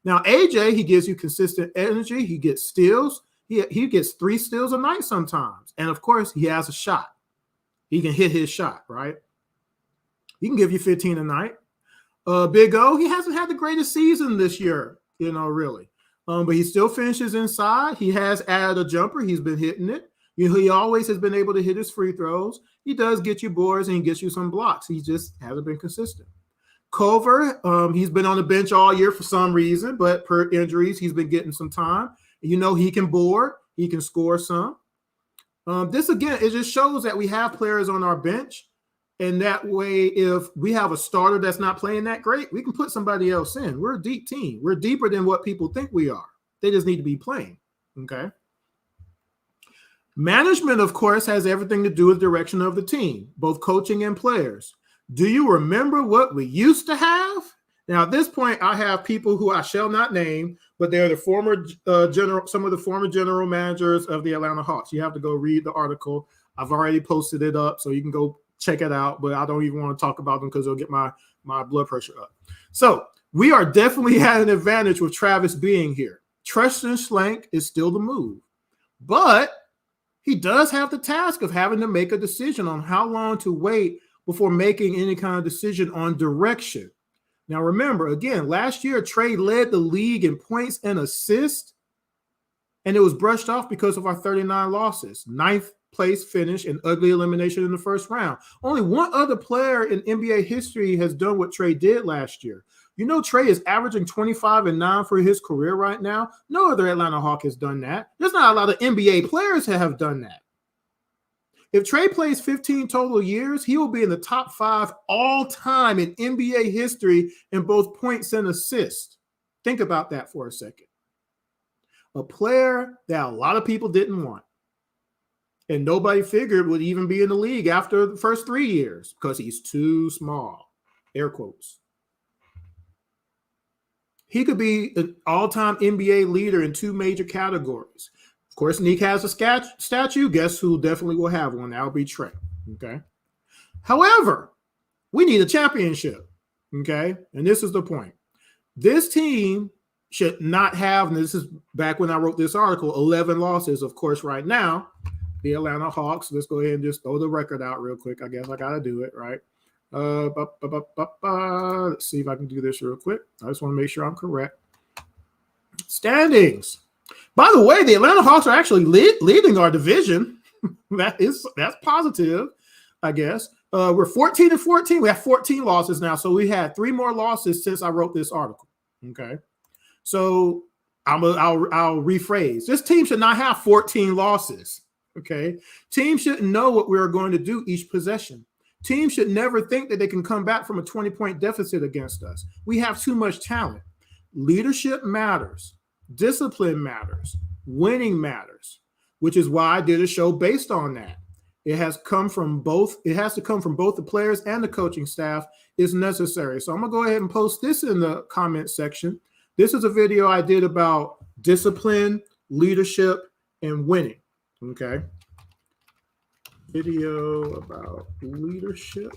Now, AJ, he gives you consistent energy. He gets steals. He gets 3 steals a night sometimes. And, of course, he has a shot. He can hit his shot, right? He can give you 15 a night. Big O, he hasn't had the greatest season this year, really. But he still finishes inside. He has added a jumper. He's been hitting it. He always has been able to hit his free throws. He does get you boards and he gets you some blocks. He just hasn't been consistent. Culver, he's been on the bench all year for some reason, but per injuries, he's been getting some time. He can board. He can score some. This, again, it just shows that we have players on our bench. And that way, if we have a starter that's not playing that great, we can put somebody else in. We're a deep team. We're deeper than what people think we are. They just need to be playing, okay? Management, of course, has everything to do with direction of the team, both coaching and players. Do you remember what we used to have? Now, at this point, I have people who I shall not name, but they're the former some of the former general managers of the Atlanta Hawks. You have to go read the article. I've already posted it up, so you can go check it out, but I don't even want to talk about them because it'll get my blood pressure up. So we are definitely at an advantage with Travis being here. Tristan Schlenk is still the move, but he does have the task of having to make a decision on how long to wait before making any kind of decision on direction. Now, remember, again, last year, Trey led the league in points and assists, and it was brushed off because of our 39 losses. 9th place finish and ugly elimination in the first round. Only one other player in NBA history has done what Trey did last year. Trey is averaging 25 and 9 for his career right now. No other Atlanta Hawk has done that. There's not a lot of NBA players that have done that. If Trey plays 15 total years, he will be in the top 5 all time in NBA history in both points and assists. Think about that for a second. A player that a lot of people didn't want, and nobody figured would even be in the league after the first 3 years because he's too small. Air quotes. He could be an all-time NBA leader in 2 major categories. Of course, Nick has a statue. Guess who definitely will have one? That'll be Trey. Okay. However, we need a championship. Okay. And this is the point. This team should not have, and this is back when I wrote this article, 11 losses. Of course, right now, the Atlanta Hawks, let's go ahead and just throw the record out real quick. I guess I got to do it, right? Let's see if I can do this real quick. I just want to make sure I'm correct. Standings. By the way, the Atlanta Hawks are actually leading our division. That's positive, I guess. We're 14-14. We have 14 losses now. So we had 3 more losses since I wrote this article. Okay. So I'll rephrase. This team should not have 14 losses. Okay. Teams shouldn't know what we're going to do each possession. Teams should never think that they can come back from a 20-point deficit against us. We have too much talent. Leadership matters. Discipline matters. Winning matters, which is why I did a show based on that. It has to come from both the players and the coaching staff is necessary. So I'm going to go ahead and post this in the comment section. This is a video I did about discipline, leadership, and winning. Okay. Video about leadership,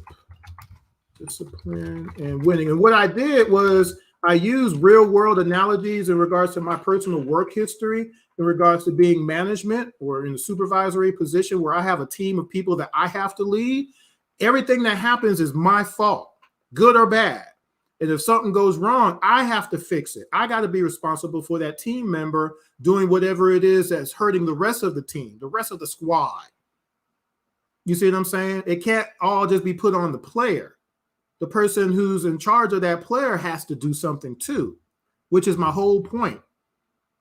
discipline, and winning. And what I did was I used real world analogies in regards to my personal work history, in regards to being management or in a supervisory position where I have a team of people that I have to lead. Everything that happens is my fault, good or bad. And if something goes wrong, I have to fix it. I got to be responsible for that team member doing whatever it is that's hurting the rest of the team, the rest of the squad. You see what I'm saying? It can't all just be put on the player. The person who's in charge of that player has to do something too, which is my whole point.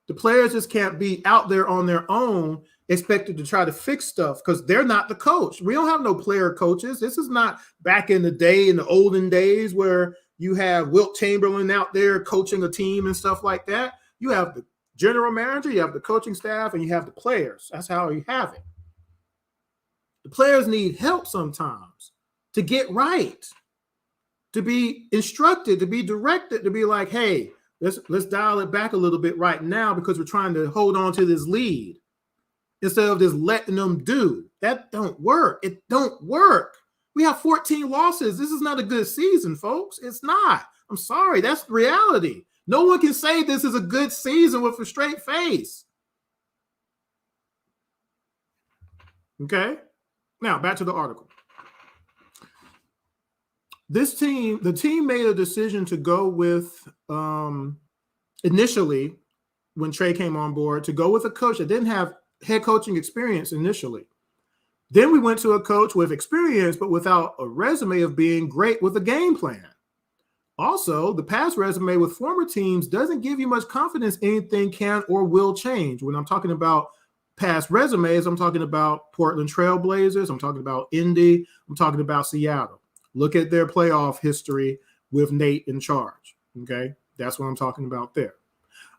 The players just can't be out there on their own expected to try to fix stuff because they're not the coach. We don't have no player coaches. This is not back in the day, in the olden days where you have Wilt Chamberlain out there coaching a team and stuff like that. You have the general manager, you have the coaching staff, and you have the players. That's how you have it. The players need help sometimes to get right, to be instructed, to be directed, to be like, hey, let's dial it back a little bit right now because we're trying to hold on to this lead instead of just letting them do. That don't work. It don't work. We have 14 losses. This is not a good season, folks. It's not. I'm sorry. That's reality. No one can say this is a good season with a straight face. Okay? Now, back to the article. This team, the team made a decision to go with, initially, when Trey came on board, to go with a coach that didn't have head coaching experience initially. Then we went to a coach with experience, but without a resume of being great with a game plan. Also, the past resume with former teams doesn't give you much confidence anything can or will change. When I'm talking about past resumes, I'm talking about Portland Trail Blazers, I'm talking about Indy, I'm talking about Seattle. Look at their playoff history with Nate in charge. Okay, that's what I'm talking about there.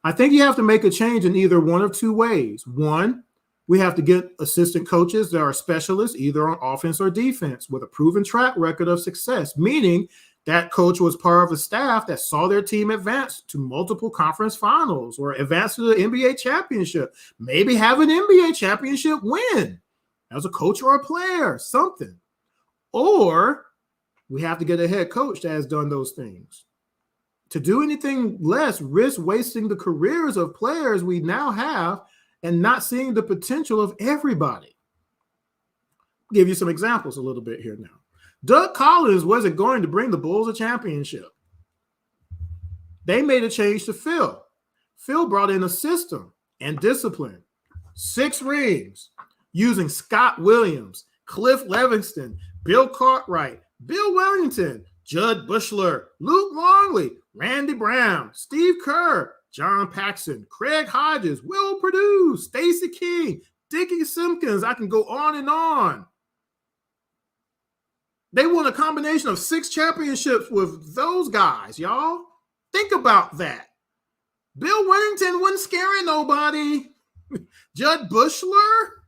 I think you have to make a change in either one of 2 ways. One, we have to get assistant coaches that are specialists either on offense or defense with a proven track record of success, meaning that coach was part of a staff that saw their team advance to multiple conference finals or advance to the NBA championship, maybe have an NBA championship win as a coach or a player, something. Or we have to get a head coach that has done those things. To do anything less risk wasting the careers of players we now have and not seeing the potential of everybody. I'll give you some examples a little bit here now. Doug Collins wasn't going to bring the Bulls a championship. They made a change to Phil. Phil brought in a system and discipline. 6 rings using Scott Williams, Cliff Levingston, Bill Cartwright, Bill Wellington, Judd Bushler, Luke Longley, Randy Brown, Steve Kerr, John Paxson, Craig Hodges, Will Perdue, Stacey King, Dickie Simpkins. I can go on and on. They won a combination of 6 championships with those guys, y'all. Think about that. Bill Winnington wasn't scaring nobody. Judd Bushler,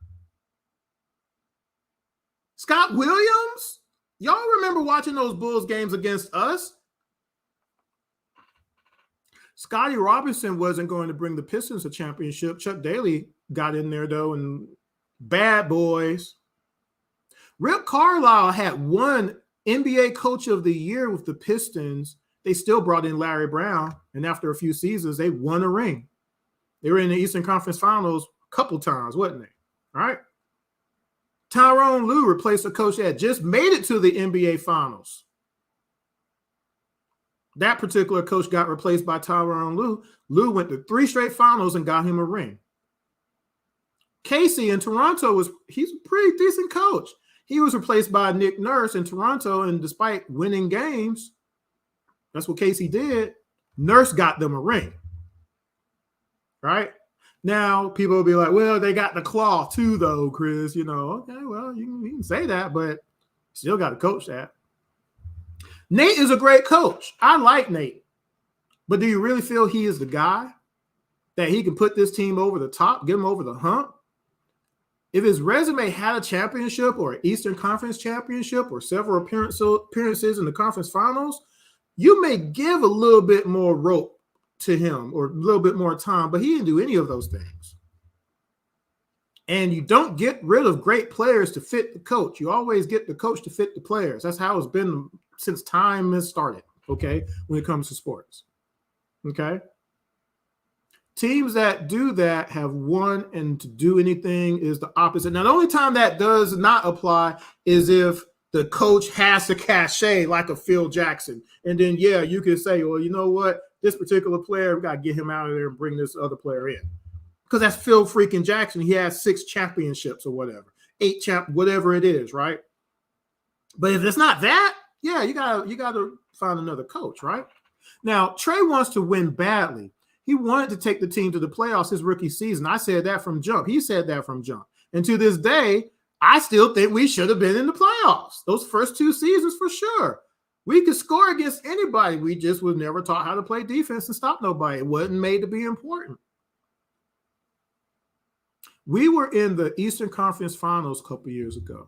Scott Williams. Y'all remember watching those Bulls games against us? Scotty Robinson wasn't going to bring the Pistons a championship. Chuck Daly got in there, though, and bad boys. Rick Carlisle had one NBA Coach of the Year with the Pistons. They still brought in Larry Brown, and after a few seasons, they won a ring. They were in the Eastern Conference Finals a couple times, wasn't they? All right. Tyrone Lue replaced a coach that had just made it to the NBA Finals. That particular coach got replaced by Tyrone Lue. Lue went to 3 straight finals and got him a ring. Casey in Toronto he's a pretty decent coach. He was replaced by Nick Nurse in Toronto, and despite winning games, that's what Casey did. Nurse got them a ring. Right? Now, people will be like, well, they got the claw too, though, Chris. You know, okay, well, you can say that, but still got to coach that. Nate is a great coach. I like Nate. But do you really feel he is the guy that he can put this team over the top, get them over the hump? If his resume had a championship or an Eastern Conference championship or several appearances in the conference finals, you may give a little bit more rope to him or a little bit more time, but he didn't do any of those things. And you don't get rid of great players to fit the coach. You always get the coach to fit the players. That's how it's been since time has started, okay, when it comes to sports, okay? Teams that do that have won, and to do anything is the opposite. Now, the only time that does not apply is if the coach has to cachet like a Phil Jackson. And then, yeah, you can say, well, you know what? This particular player, we got to get him out of there and bring this other player in. Because that's Phil freaking Jackson. He has 6 championships or whatever, 8 whatever it is, right? But if it's not that, yeah, you gotta find another coach, right? Now, Trey wants to win badly. He wanted to take the team to the playoffs his rookie season. I said that from jump. He said that from jump. And to this day, I still think we should have been in the playoffs. Those first 2 seasons for sure. We could score against anybody. We just was never taught how to play defense and stop nobody. It wasn't made to be important. We were in the Eastern Conference Finals a couple years ago.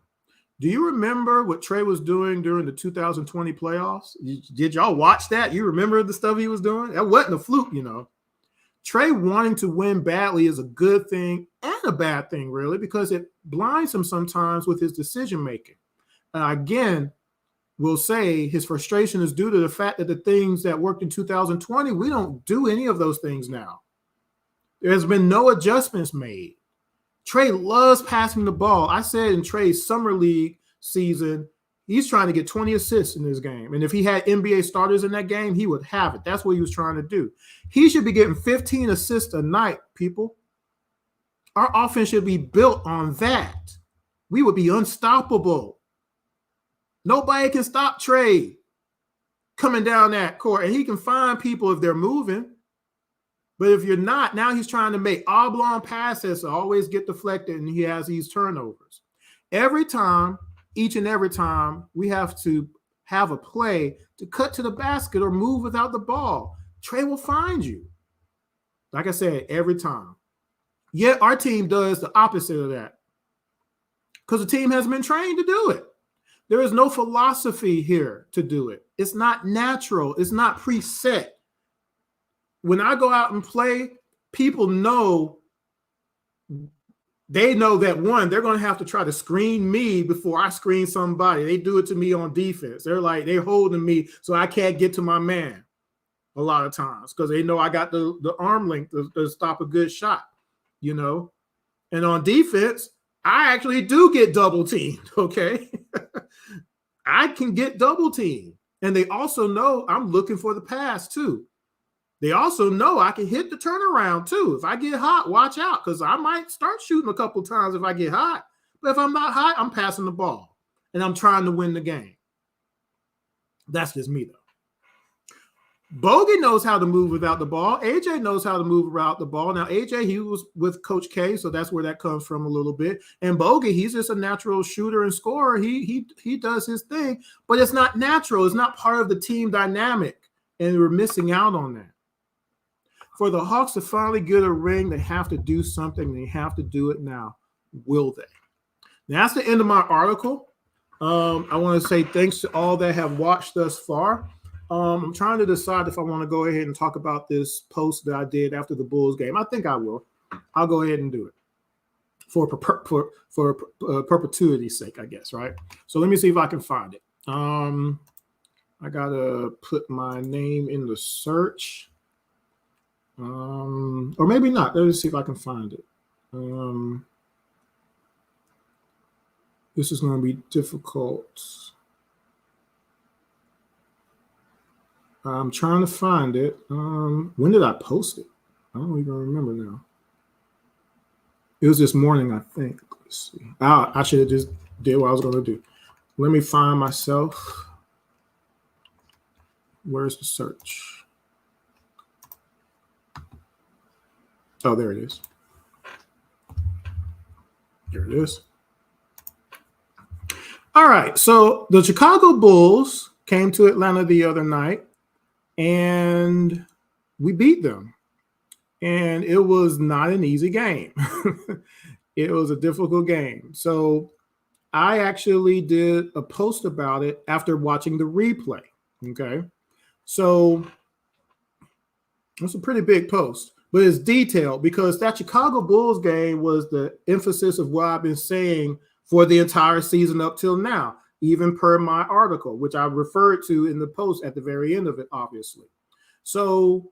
Do you remember what Trey was doing during the 2020 playoffs? Did y'all watch that? You remember the stuff he was doing? That wasn't a fluke, you know. Trey wanting to win badly is a good thing and a bad thing, really, because it blinds him sometimes with his decision-making. Again, we'll say his frustration is due to the fact that the things that worked in 2020, we don't do any of those things now. There's been no adjustments made. Trey loves passing the ball. I said in Trey's summer league season, he's trying to get 20 assists in this game. And if he had NBA starters in that game, he would have it. That's what he was trying to do. He should be getting 15 assists a night, people. Our offense should be built on that. We would be unstoppable. Nobody can stop Trey coming down that court. And he can find people if they're moving. But if you're not, now he's trying to make oblong passes to always get deflected, and he has these turnovers. Every time, each and every time, we have to have a play to cut to the basket or move without the ball. Trey will find you. Like I said, every time. Yet our team does the opposite of that because the team has been trained to do it. There is no philosophy here to do it. It's not natural. It's not preset. When I go out and play, people know, they know that, one, they're going to have to try to screen me before I screen somebody. They do it to me on defense. They're holding me so I can't get to my man a lot of times because they know I got the arm length to stop a good shot, you know. And on defense, I actually do get double teamed, okay? I can get double teamed. And they also know I'm looking for the pass too. They also know I can hit the turnaround too. If I get hot, watch out, because I might start shooting a couple times if I get hot. But if I'm not hot, I'm passing the ball. And I'm trying to win the game. That's just me, though. Bogey knows how to move without the ball. AJ knows how to move without the ball. Now, AJ, he was with Coach K, so that's where that comes from a little bit. And Bogey, he's just a natural shooter and scorer. He does his thing, but it's not natural. It's not part of the team dynamic, and we're missing out on that. For the Hawks to finally get a ring, they have to do something. They have to do it now. Will they? Now, that's the end of my article. I want to say thanks to all that have watched thus far. I'm trying to decide if I want to go ahead and talk about this post that I did after the Bulls game. I think I will. I'll go ahead and do it for perpetuity's sake, I guess, right? So let me see if I can find it. I got to put my name in the search. Or maybe not. Let's see if I can find it. This is going to be difficult. I'm trying to find it. When did I post it? I don't even remember now. It was this morning, I think. Let's see. I should have just did what I was going to do. Let me find myself. Where's the search? Oh, there it is. There it is. All right. So the Chicago Bulls came to Atlanta the other night, and we beat them. And it was not an easy game. It was a difficult game. So I actually did a post about it after watching the replay. Okay. So it's a pretty big post, but it's detailed because that Chicago Bulls game was the emphasis of what I've been saying for the entire season up till now, even per my article, which I referred to in the post at the very end of it, obviously. So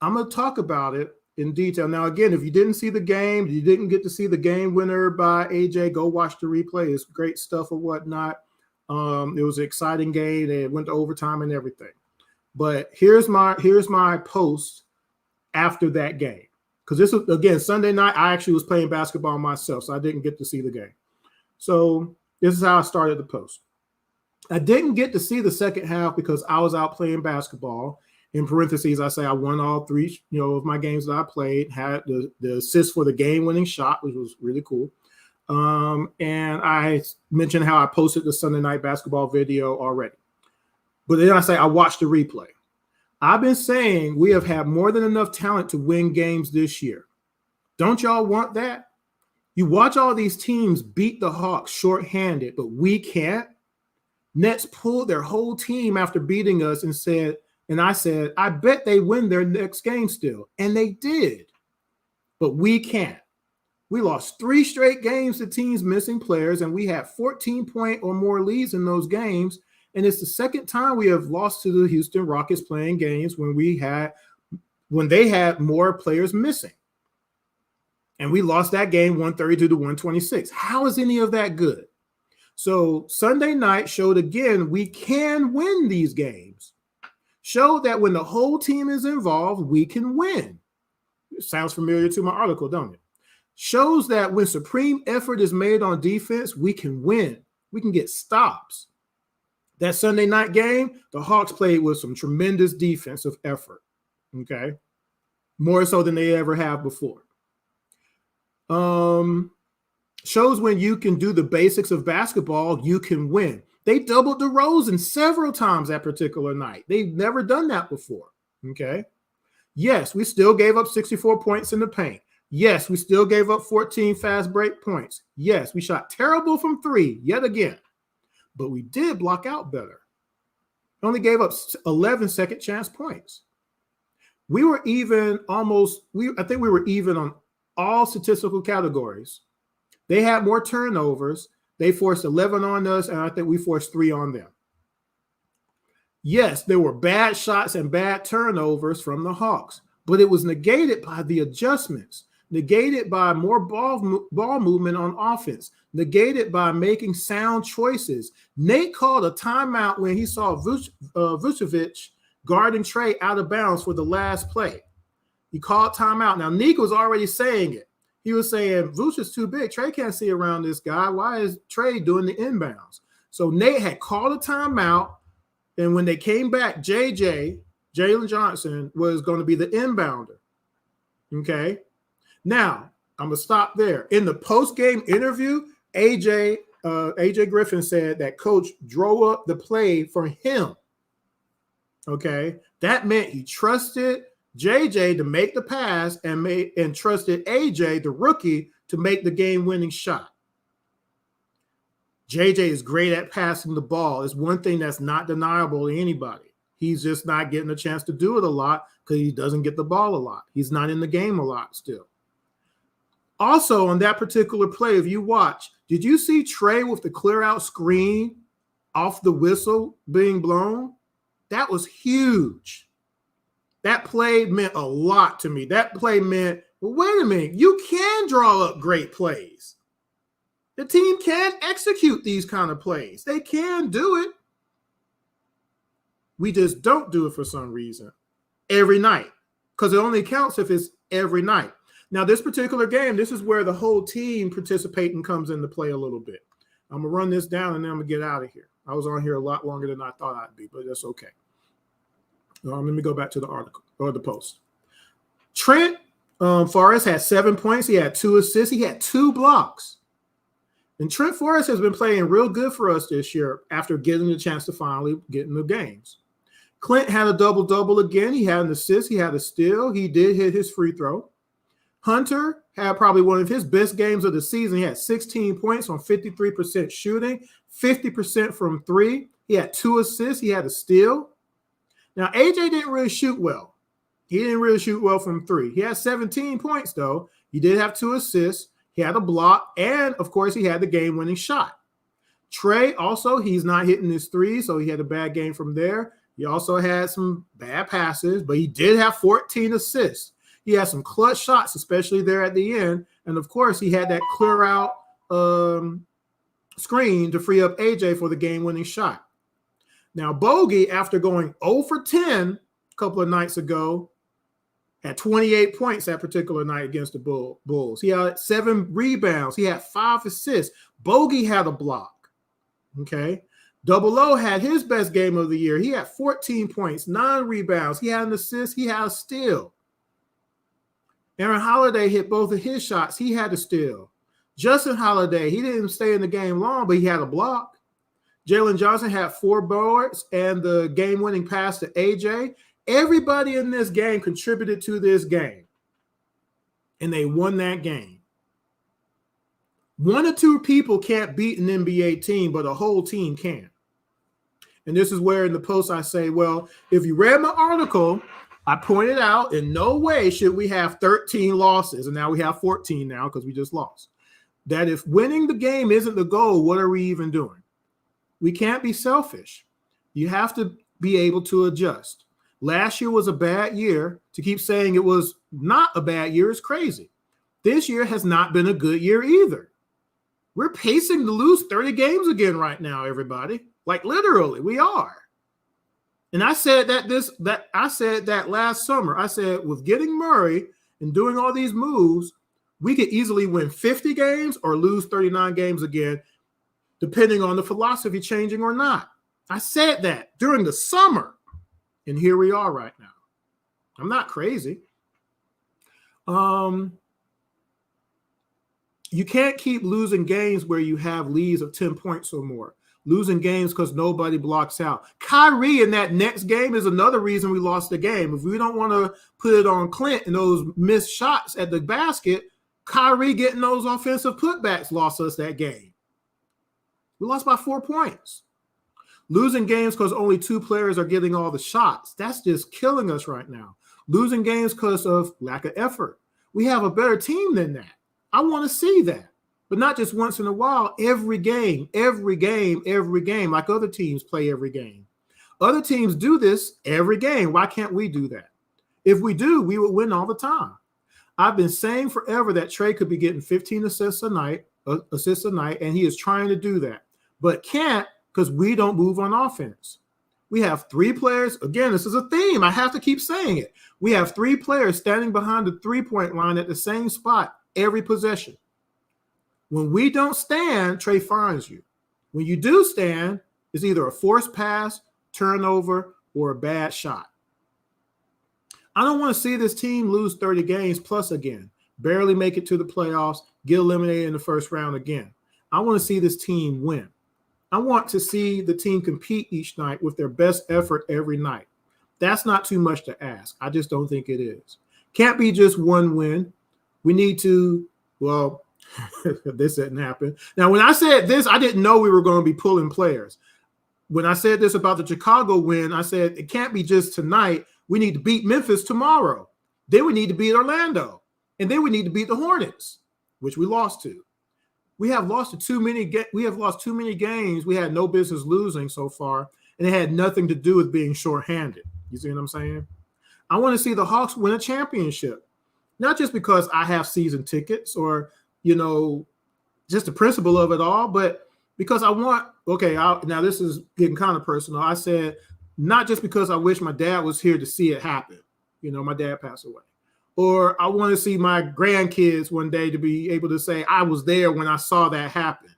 I'm going to talk about it in detail. Now, again, if you didn't see the game, you didn't get to see the game winner by AJ, go watch the replay. It's great stuff or whatnot. It was an exciting game. It went to overtime and everything. But here's my post after that game. Because this was, again, Sunday night, I actually was playing basketball myself, so I didn't get to see the game. So this is how I started the post. I didn't get to see the second half because I was out playing basketball. In parentheses, I say I won all three, of my games that I played, had the assist for the game-winning shot, which was really cool. And I mentioned how I posted the Sunday night basketball video already. But then I say I watched the replay. I've been saying we have had more than enough talent to win games this year. Don't y'all want that? You watch all these teams beat the Hawks shorthanded, but we can't. Nets pulled their whole team after beating us and I said, I bet they win their next game still. And they did. But we can't. We lost 3 straight games to teams missing players, and we had 14-point or more leads in those games. And it's the second time we have lost to the Houston Rockets playing games when they had more players missing. And we lost that game 132 to 126. How is any of that good? So Sunday night showed again we can win these games. Showed that when the whole team is involved, we can win. It sounds familiar to my article, don't it? Shows that when supreme effort is made on defense, we can win. We can get stops. That Sunday night game, the Hawks played with some tremendous defensive effort, okay? More so than they ever have before. Shows when you can do the basics of basketball, you can win. They doubled DeRozan several times that particular night. They've never done that before, okay? Yes, we still gave up 64 points in the paint. Yes, we still gave up 14 fast break points. Yes, we shot terrible from 3 yet again. But we did block out better. Only gave up 11 second chance points. We were even I think we were even on all statistical categories. They had more turnovers. They forced 11 on us, and I think we forced 3 on them. Yes, there were bad shots and bad turnovers from the Hawks, but it was negated by the adjustments, negated by more ball movement on offense, negated by making sound choices. Nate called a timeout when he saw Vucevic guarding Trey out of bounds for the last play. He called timeout. Now, Nick was already saying it. He was saying, Vuce is too big. Trey can't see around this guy. Why is Trey doing the inbounds? So Nate had called a timeout, and when they came back, Jalen Johnson was going to be the inbounder. Okay? Now, I'm going to stop there. In the post-game interview, AJ Griffin said that coach drove up the play for him. Okay? That meant he trusted JJ to make the pass and trusted AJ, the rookie, to make the game-winning shot. JJ is great at passing the ball. It's one thing that's not deniable to anybody. He's just not getting a chance to do it a lot because he doesn't get the ball a lot. He's not in the game a lot still. Also, on that particular play, if you watch, did you see Trey with the clear-out screen off the whistle being blown? That was huge. That play meant a lot to me. That play meant, well, wait a minute, you can draw up great plays. The team can execute these kind of plays. They can do it. We just don't do it for some reason every night because it only counts if it's every night. Now, this particular game, this is where the whole team participating comes into play a little bit. I'm going to run this down and then I'm going to get out of here. I was on here a lot longer than I thought I'd be, but that's okay. Let me go back to the article or the post. Trent Forrest had 7 points. He had 2 assists. He had 2 blocks. And Trent Forrest has been playing real good for us this year after getting the chance to finally get in the games. Clint had a double-double again. He had an assist. He had a steal. He did hit his free throw. Hunter had probably one of his best games of the season. He had 16 points on 53% shooting, 50% from 3. He had 2 assists. He had a steal. Now, AJ didn't really shoot well. He didn't really shoot well from 3. He had 17 points, though. He did have 2 assists. He had a block, and, of course, he had the game-winning shot. Trey, also, he's not hitting his 3, so he had a bad game from there. He also had some bad passes, but he did have 14 assists. He had some clutch shots, especially there at the end. And, of course, he had that clear-out screen to free up AJ for the game-winning shot. Now, Bogey, after going 0 for 10 a couple of nights ago, had 28 points that particular night against the Bulls. He had 7 rebounds. He had 5 assists. Bogey had a block. Okay. Double O had his best game of the year. He had 14 points, 9 rebounds. He had an assist. He had a steal. Aaron Holiday hit both of his shots. He had a steal. Justin Holiday, he didn't stay in the game long, but he had a block. Jalen Johnson had 4 boards and the game-winning pass to AJ. Everybody in this game contributed to this game, and they won that game. 1 or 2 people can't beat an NBA team, but a whole team can. And this is where in the post I say, well, if you read my article, I pointed out in no way should we have 13 losses, and now we have 14 now because we just lost. That if winning the game isn't the goal, what are we even doing? We can't be selfish. You have to be able to adjust. Last year was a bad year. To keep saying it was not a bad year is crazy. This year has not been a good year either. We're pacing to lose 30 games again right now, everybody. Like literally, we are. And I said that last summer. I said with getting Murray and doing all these moves, we could easily win 50 games or lose 39 games again, depending on the philosophy changing or not. I said that during the summer. And here we are right now. I'm not crazy. You can't keep losing games where you have leads of 10 points or more. Losing games because nobody blocks out. Kyrie in that next game is another reason we lost the game. If we don't want to put it on Clint and those missed shots at the basket, Kyrie getting those offensive putbacks lost us that game. We lost by 4 points. Losing games because only 2 players are getting all the shots. That's just killing us right now. Losing games because of lack of effort. We have a better team than that. I want to see that. But not just once in a while, every game, like other teams play every game. Other teams do this every game. Why can't we do that? If we do, we would win all the time. I've been saying forever that Trey could be getting 15 assists a night, and he is trying to do that, but can't because we don't move on offense. We have 3 players. Again, this is a theme. I have to keep saying it. We have 3 players standing behind the three-point line at the same spot every possession. When we don't stand, Trey finds you. When you do stand, it's either a forced pass, turnover, or a bad shot. I don't want to see this team lose 30 games plus again, barely make it to the playoffs, get eliminated in the first round again. I want to see this team win. I want to see the team compete each night with their best effort every night. That's not too much to ask. I just don't think it is. Can't be just one win. We need to, well, this didn't happen. Now, when I said this, I didn't know we were going to be pulling players. When I said this about the Chicago win, I said it can't be just tonight. We need to beat Memphis tomorrow. Then we need to beat Orlando. And then we need to beat the Hornets, which we lost to. We have lost too many games we had no business losing so far, and it had nothing to do with being shorthanded. You see what I'm saying? I want to see the Hawks win a championship, not just because I have season tickets or, just the principle of it all, but because I want, now this is getting kind of personal. I said, not just because I wish my dad was here to see it happen. My dad passed away. Or I want to see my grandkids one day to be able to say, I was there when I saw that happen.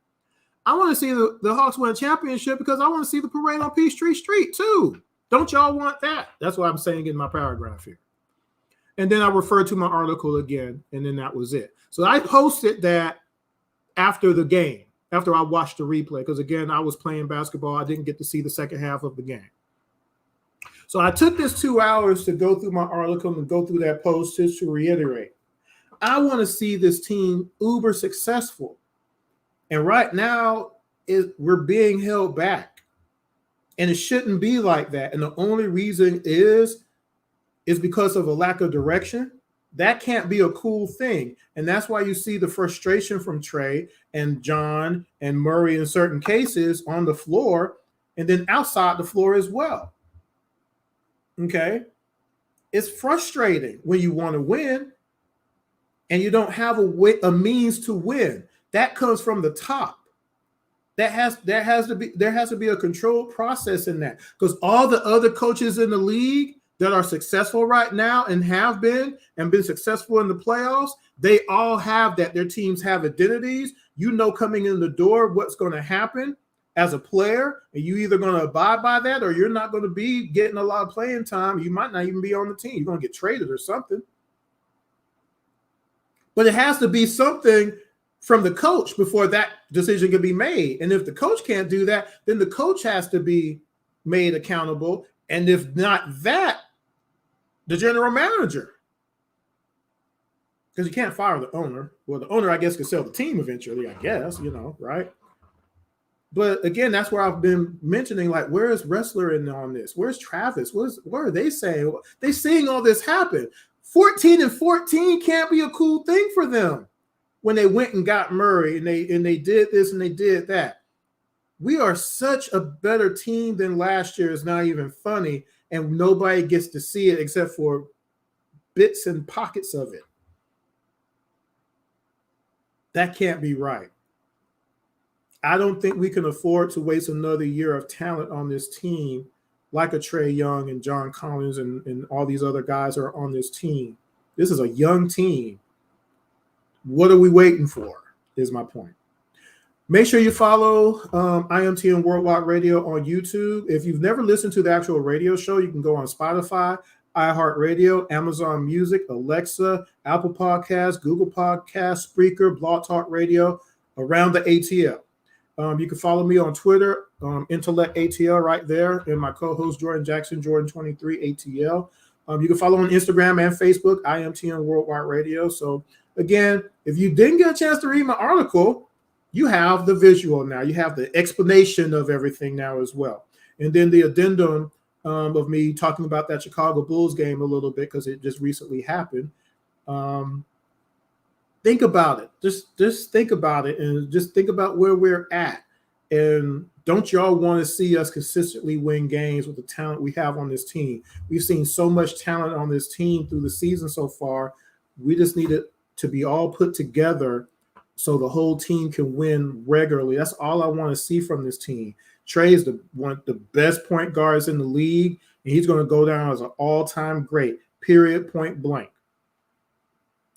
I want to see the Hawks win a championship because I want to see the parade on Peachtree Street too. Don't y'all want that? That's what I'm saying in my paragraph here. And then I referred to my article again, and then that was it. So I posted that after the game, after I watched the replay, because again, I was playing basketball. I didn't get to see the second half of the game. So I took this 2 hours to go through my article and go through that post just to reiterate. I want to see this team uber successful. And right now, we're being held back. And it shouldn't be like that. And the only reason is because of a lack of direction. That can't be a cool thing. And that's why you see the frustration from Trey and John and Murray in certain cases on the floor and then outside the floor as well. Okay, it's frustrating when you want to win and you don't have a means to win. That comes from the top. There has to be a controlled process in that, because all the other coaches in the league that are successful right now and have been successful in the playoffs, they all have that. Their teams have identities. Coming in the door what's going to happen as a player, and you either going to abide by that or you're not going to be getting a lot of playing time. You might not even be on the team. You're going to get traded or something. But it has to be something from the coach before that decision can be made. And if the coach can't do that, then the coach has to be made accountable. And if not that, the general manager. Because you can't fire the owner. Well, the owner, I guess, could sell the team eventually, I guess, right? But again, that's where I've been mentioning, like, where is Wrestler in on this? Where's Travis? What are they saying? They seeing all this happen. 14-14 can't be a cool thing for them when they went and got Murray and they did this and they did that. We are such a better team than last year. It's not even funny, and nobody gets to see it except for bits and pockets of it. That can't be right. I don't think we can afford to waste another year of talent on this team like a Trae Young and John Collins and all these other guys are on this team. This is a young team. What are we waiting for is my point. Make sure you follow IMTM Worldwide Radio on YouTube. If you've never listened to the actual radio show, you can go on Spotify, iHeartRadio, Amazon Music, Alexa, Apple Podcasts, Google Podcasts, Spreaker, Blog Talk Radio, around the ATL. You can follow me on Twitter, Intellect ATL right there, and my co-host Jordan Jackson, Jordan23 ATL. You can follow on Instagram and Facebook, IMTM Worldwide Radio. So again, if you didn't get a chance to read my article, you have the visual now. You have the explanation of everything now as well. And then the addendum of me talking about that Chicago Bulls game a little bit because it just recently happened. Think about it. Just think about it and just think about where we're at. And don't y'all want to see us consistently win games with the talent we have on this team? We've seen so much talent on this team through the season so far. We just need it to be all put together so the whole team can win regularly. That's all I want to see from this team. Trey is one of the best point guards in the league, and he's going to go down as an all-time great, period, point blank.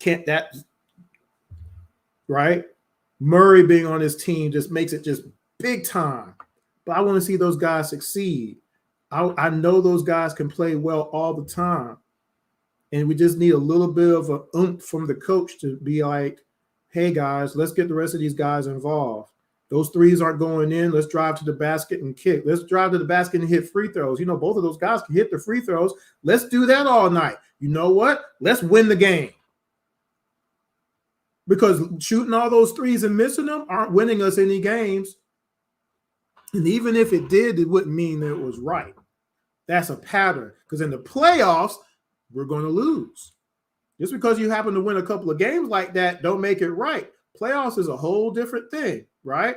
Can't that – right? Murray being on his team just makes it just big time. But I want to see those guys succeed. I know those guys can play well all the time. And we just need a little bit of a oomph from the coach to be like, hey, guys, let's get the rest of these guys involved. Those threes aren't going in. Let's drive to the basket and kick. Let's drive to the basket and hit free throws. You know, both of those guys can hit the free throws. Let's do that all night. You know what? Let's win the game. Because shooting all those threes and missing them aren't winning us any games. And even if it did, it wouldn't mean that it was right. That's a pattern. Because in the playoffs, we're going to lose. Just because you happen to win a couple of games like that don't make it right. Playoffs is a whole different thing, right?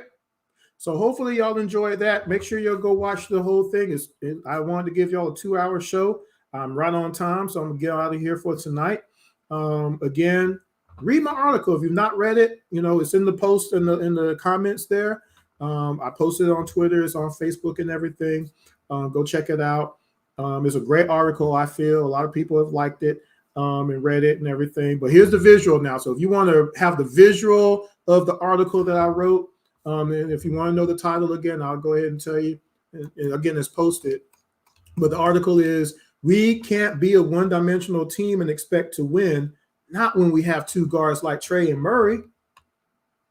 So hopefully y'all enjoyed that. Make sure you'll go watch the whole thing. I wanted to give y'all a 2-hour show. I'm right on time, so I'm going to get out of here for tonight. Again, read my article. If you've not read it, you know, it's in the post in the comments there. I posted it on Twitter. It's on Facebook and everything. Go check it out. It's a great article, I feel. A lot of people have liked it. And read it and everything. But here's the visual now. So if you want to have the visual of the article that I wrote, and if you want to know the title again, I'll go ahead and tell you. And again, it's posted. But the article is, we can't be a one-dimensional team and expect to win, not when we have two guards like Trey and Murray.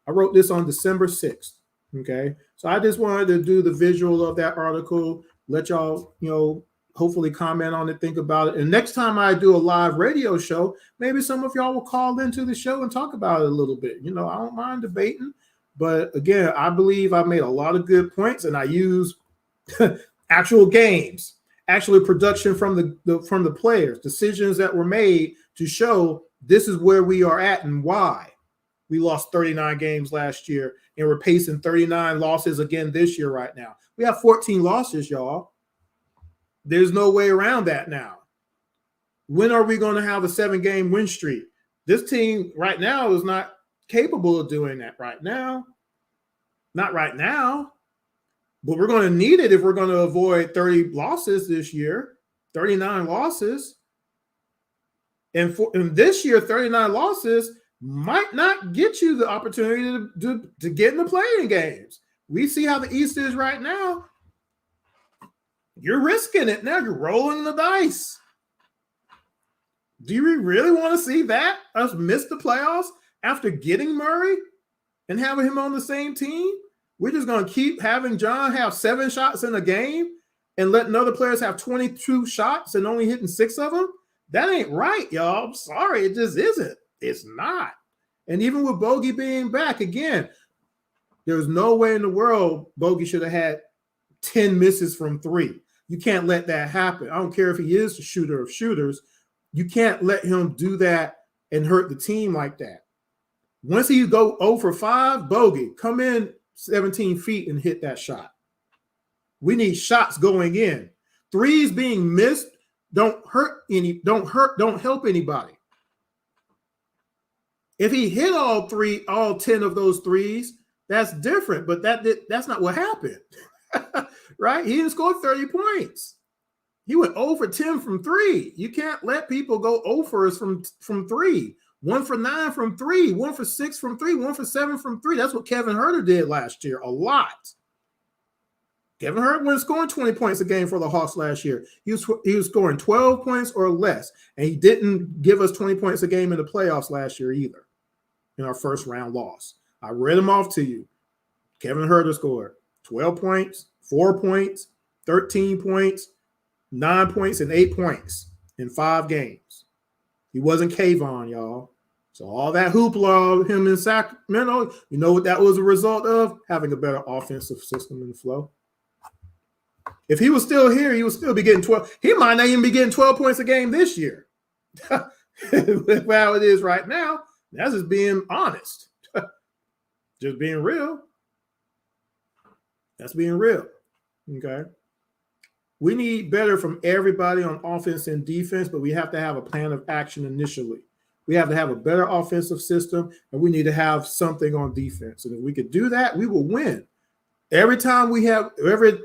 I wrote this on December 6th. Okay. So I just wanted to do the visual of that article, let y'all, you know, hopefully comment on it, think about it. And next time I do a live radio show, maybe some of y'all will call into the show and talk about it a little bit. You know, I don't mind debating. But again, I believe I made a lot of good points, and I use actual games, actually production from the players, decisions that were made to show this is where we are at and why. We lost 39 games last year, and we're pacing 39 losses again this year right now. We have 14 losses, y'all. There's no way around that now. When are we going to have a 7-game win streak? This team right now is not capable of doing that right now. Not right now. But we're going to need it if we're going to avoid 30 losses this year, 39 losses. And this year, 39 losses might not get you the opportunity to get in the playing games. We see how the East is right now. You're risking it now. You're rolling the dice. Do you really want to see that? Us miss the playoffs after getting Murray and having him on the same team? We're just going to keep having John have 7 shots in a game and letting other players have 22 shots and only hitting 6 of them? That ain't right, y'all. I'm sorry. It just isn't. It's not. And even with Bogey being back, again, there's no way in the world Bogey should have had 10 misses from 3. You can't let that happen. I don't care if he is the shooter of shooters. You can't let him do that and hurt the team like that. Once he go 0 for 5, Bogey, come in 17 feet and hit that shot. We need shots going in. Threes being missed don't help anybody. If he hit all 10 of those threes, that's different. But that's not what happened. Right? He didn't score 30 points. He went 0 for 10 from 3. You can't let people go 0 for us from 3. 1 for 9 from 3. 1 for 6 from 3. 1 for 7 from 3. That's what Kevin Huerter did last year. A lot. Kevin Huerter wasn't scoring 20 points a game for the Hawks last year. He was scoring 12 points or less, and he didn't give us 20 points a game in the playoffs last year either in our first round loss. I read them off to you. Kevin Huerter scored 12 points, 4 points, 13 points, 9 points, and 8 points in 5 games. He wasn't Kayvon, y'all. So all that hoopla of him in Sacramento, you know what that was a result of? Having a better offensive system and flow. If he was still here, he would still be getting 12. He might not even be getting 12 points a game this year. With how it is right now, that's just being honest. Just being real. That's being real. Okay. We need better from everybody on offense and defense, but we have to have a plan of action initially. We have to have a better offensive system, and we need to have something on defense. And if we could do that, we will win. Every time we have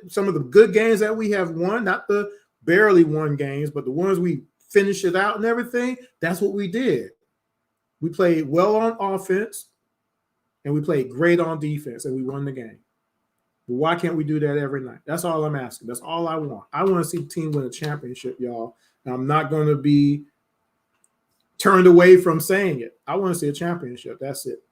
some of the good games that we have won, not the barely won games, but the ones we finish it out and everything, that's what we did. We played well on offense, and we played great on defense, and we won the game. But why can't we do that every night? That's all I'm asking. That's all I want. I want to see the team win a championship, y'all. And I'm not going to be turned away from saying it. I want to see a championship. That's it.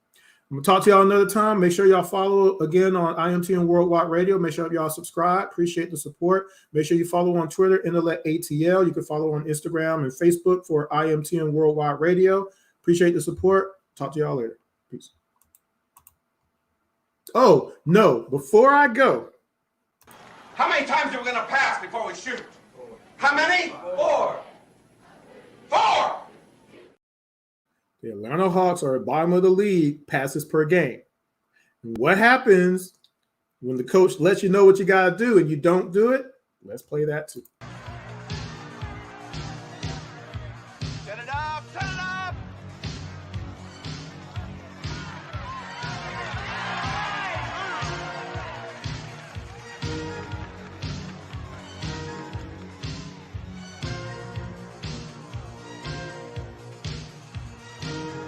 I'm going to talk to y'all another time. Make sure y'all follow again on IMTM Worldwide Radio. Make sure y'all subscribe. Appreciate the support. Make sure you follow on Twitter, Intellect ATL. You can follow on Instagram and Facebook for IMTM Worldwide Radio. Appreciate the support. Talk to y'all later. Peace. Oh, no. Before I go. How many times are we going to pass before we shoot? How many? 4. 4! The Atlanta Hawks are at the bottom of the league, passes per game. And what happens when the coach lets you know what you got to do and you don't do it? Let's play that too. Set it up! Set it up!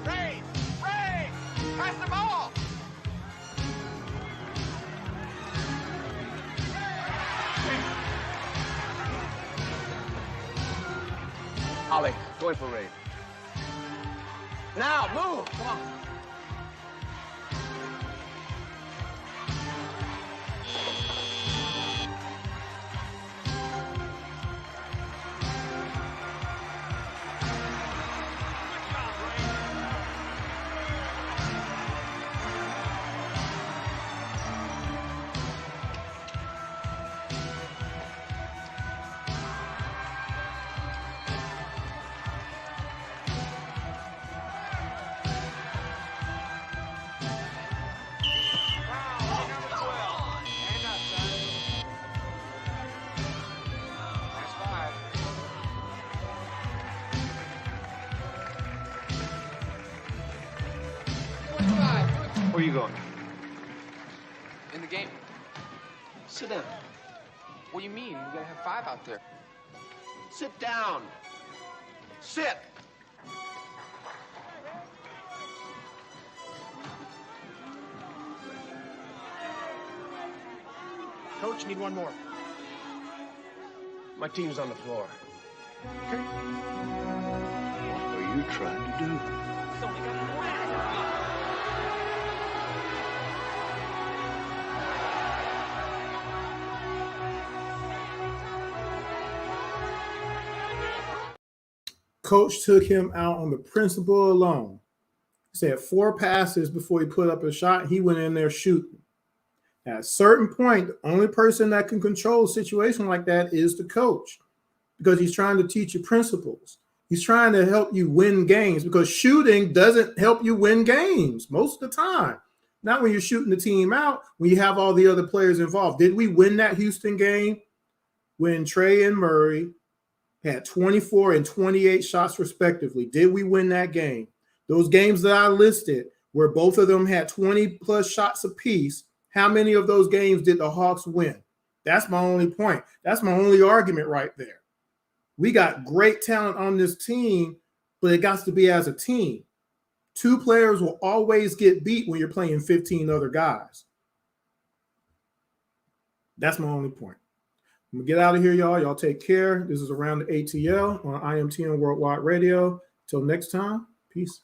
Ray! Ray! Pass the ball! Ollie, going for Ray. Now, move! Come on. Where are you going? In the game. Sit down. What do you mean? We gotta have 5 out there. Sit down. Sit. Coach, need one more. My team's on the floor. Okay. What are you trying to do? Coach took him out on the principle alone. He said 4 passes before he put up a shot. He went in there shooting. At a certain point, the only person that can control a situation like that is the coach, because he's trying to teach you principles. He's trying to help you win games, because shooting doesn't help you win games most of the time. Not when you're shooting the team out, when you have all the other players involved. Did we win that Houston game when Trey and Murray had 24 and 28 shots respectively? Did we win that game? Those games that I listed where both of them had 20 plus shots apiece, how many of those games did the Hawks win? That's my only point. That's my only argument right there. We got great talent on this team, but it got to be as a team. 2 players will always get beat when you're playing 15 other guys. That's my only point. I'm going to get out of here, y'all. Y'all take care. This is Around the ATL on IMTM Worldwide Radio. Till next time, peace.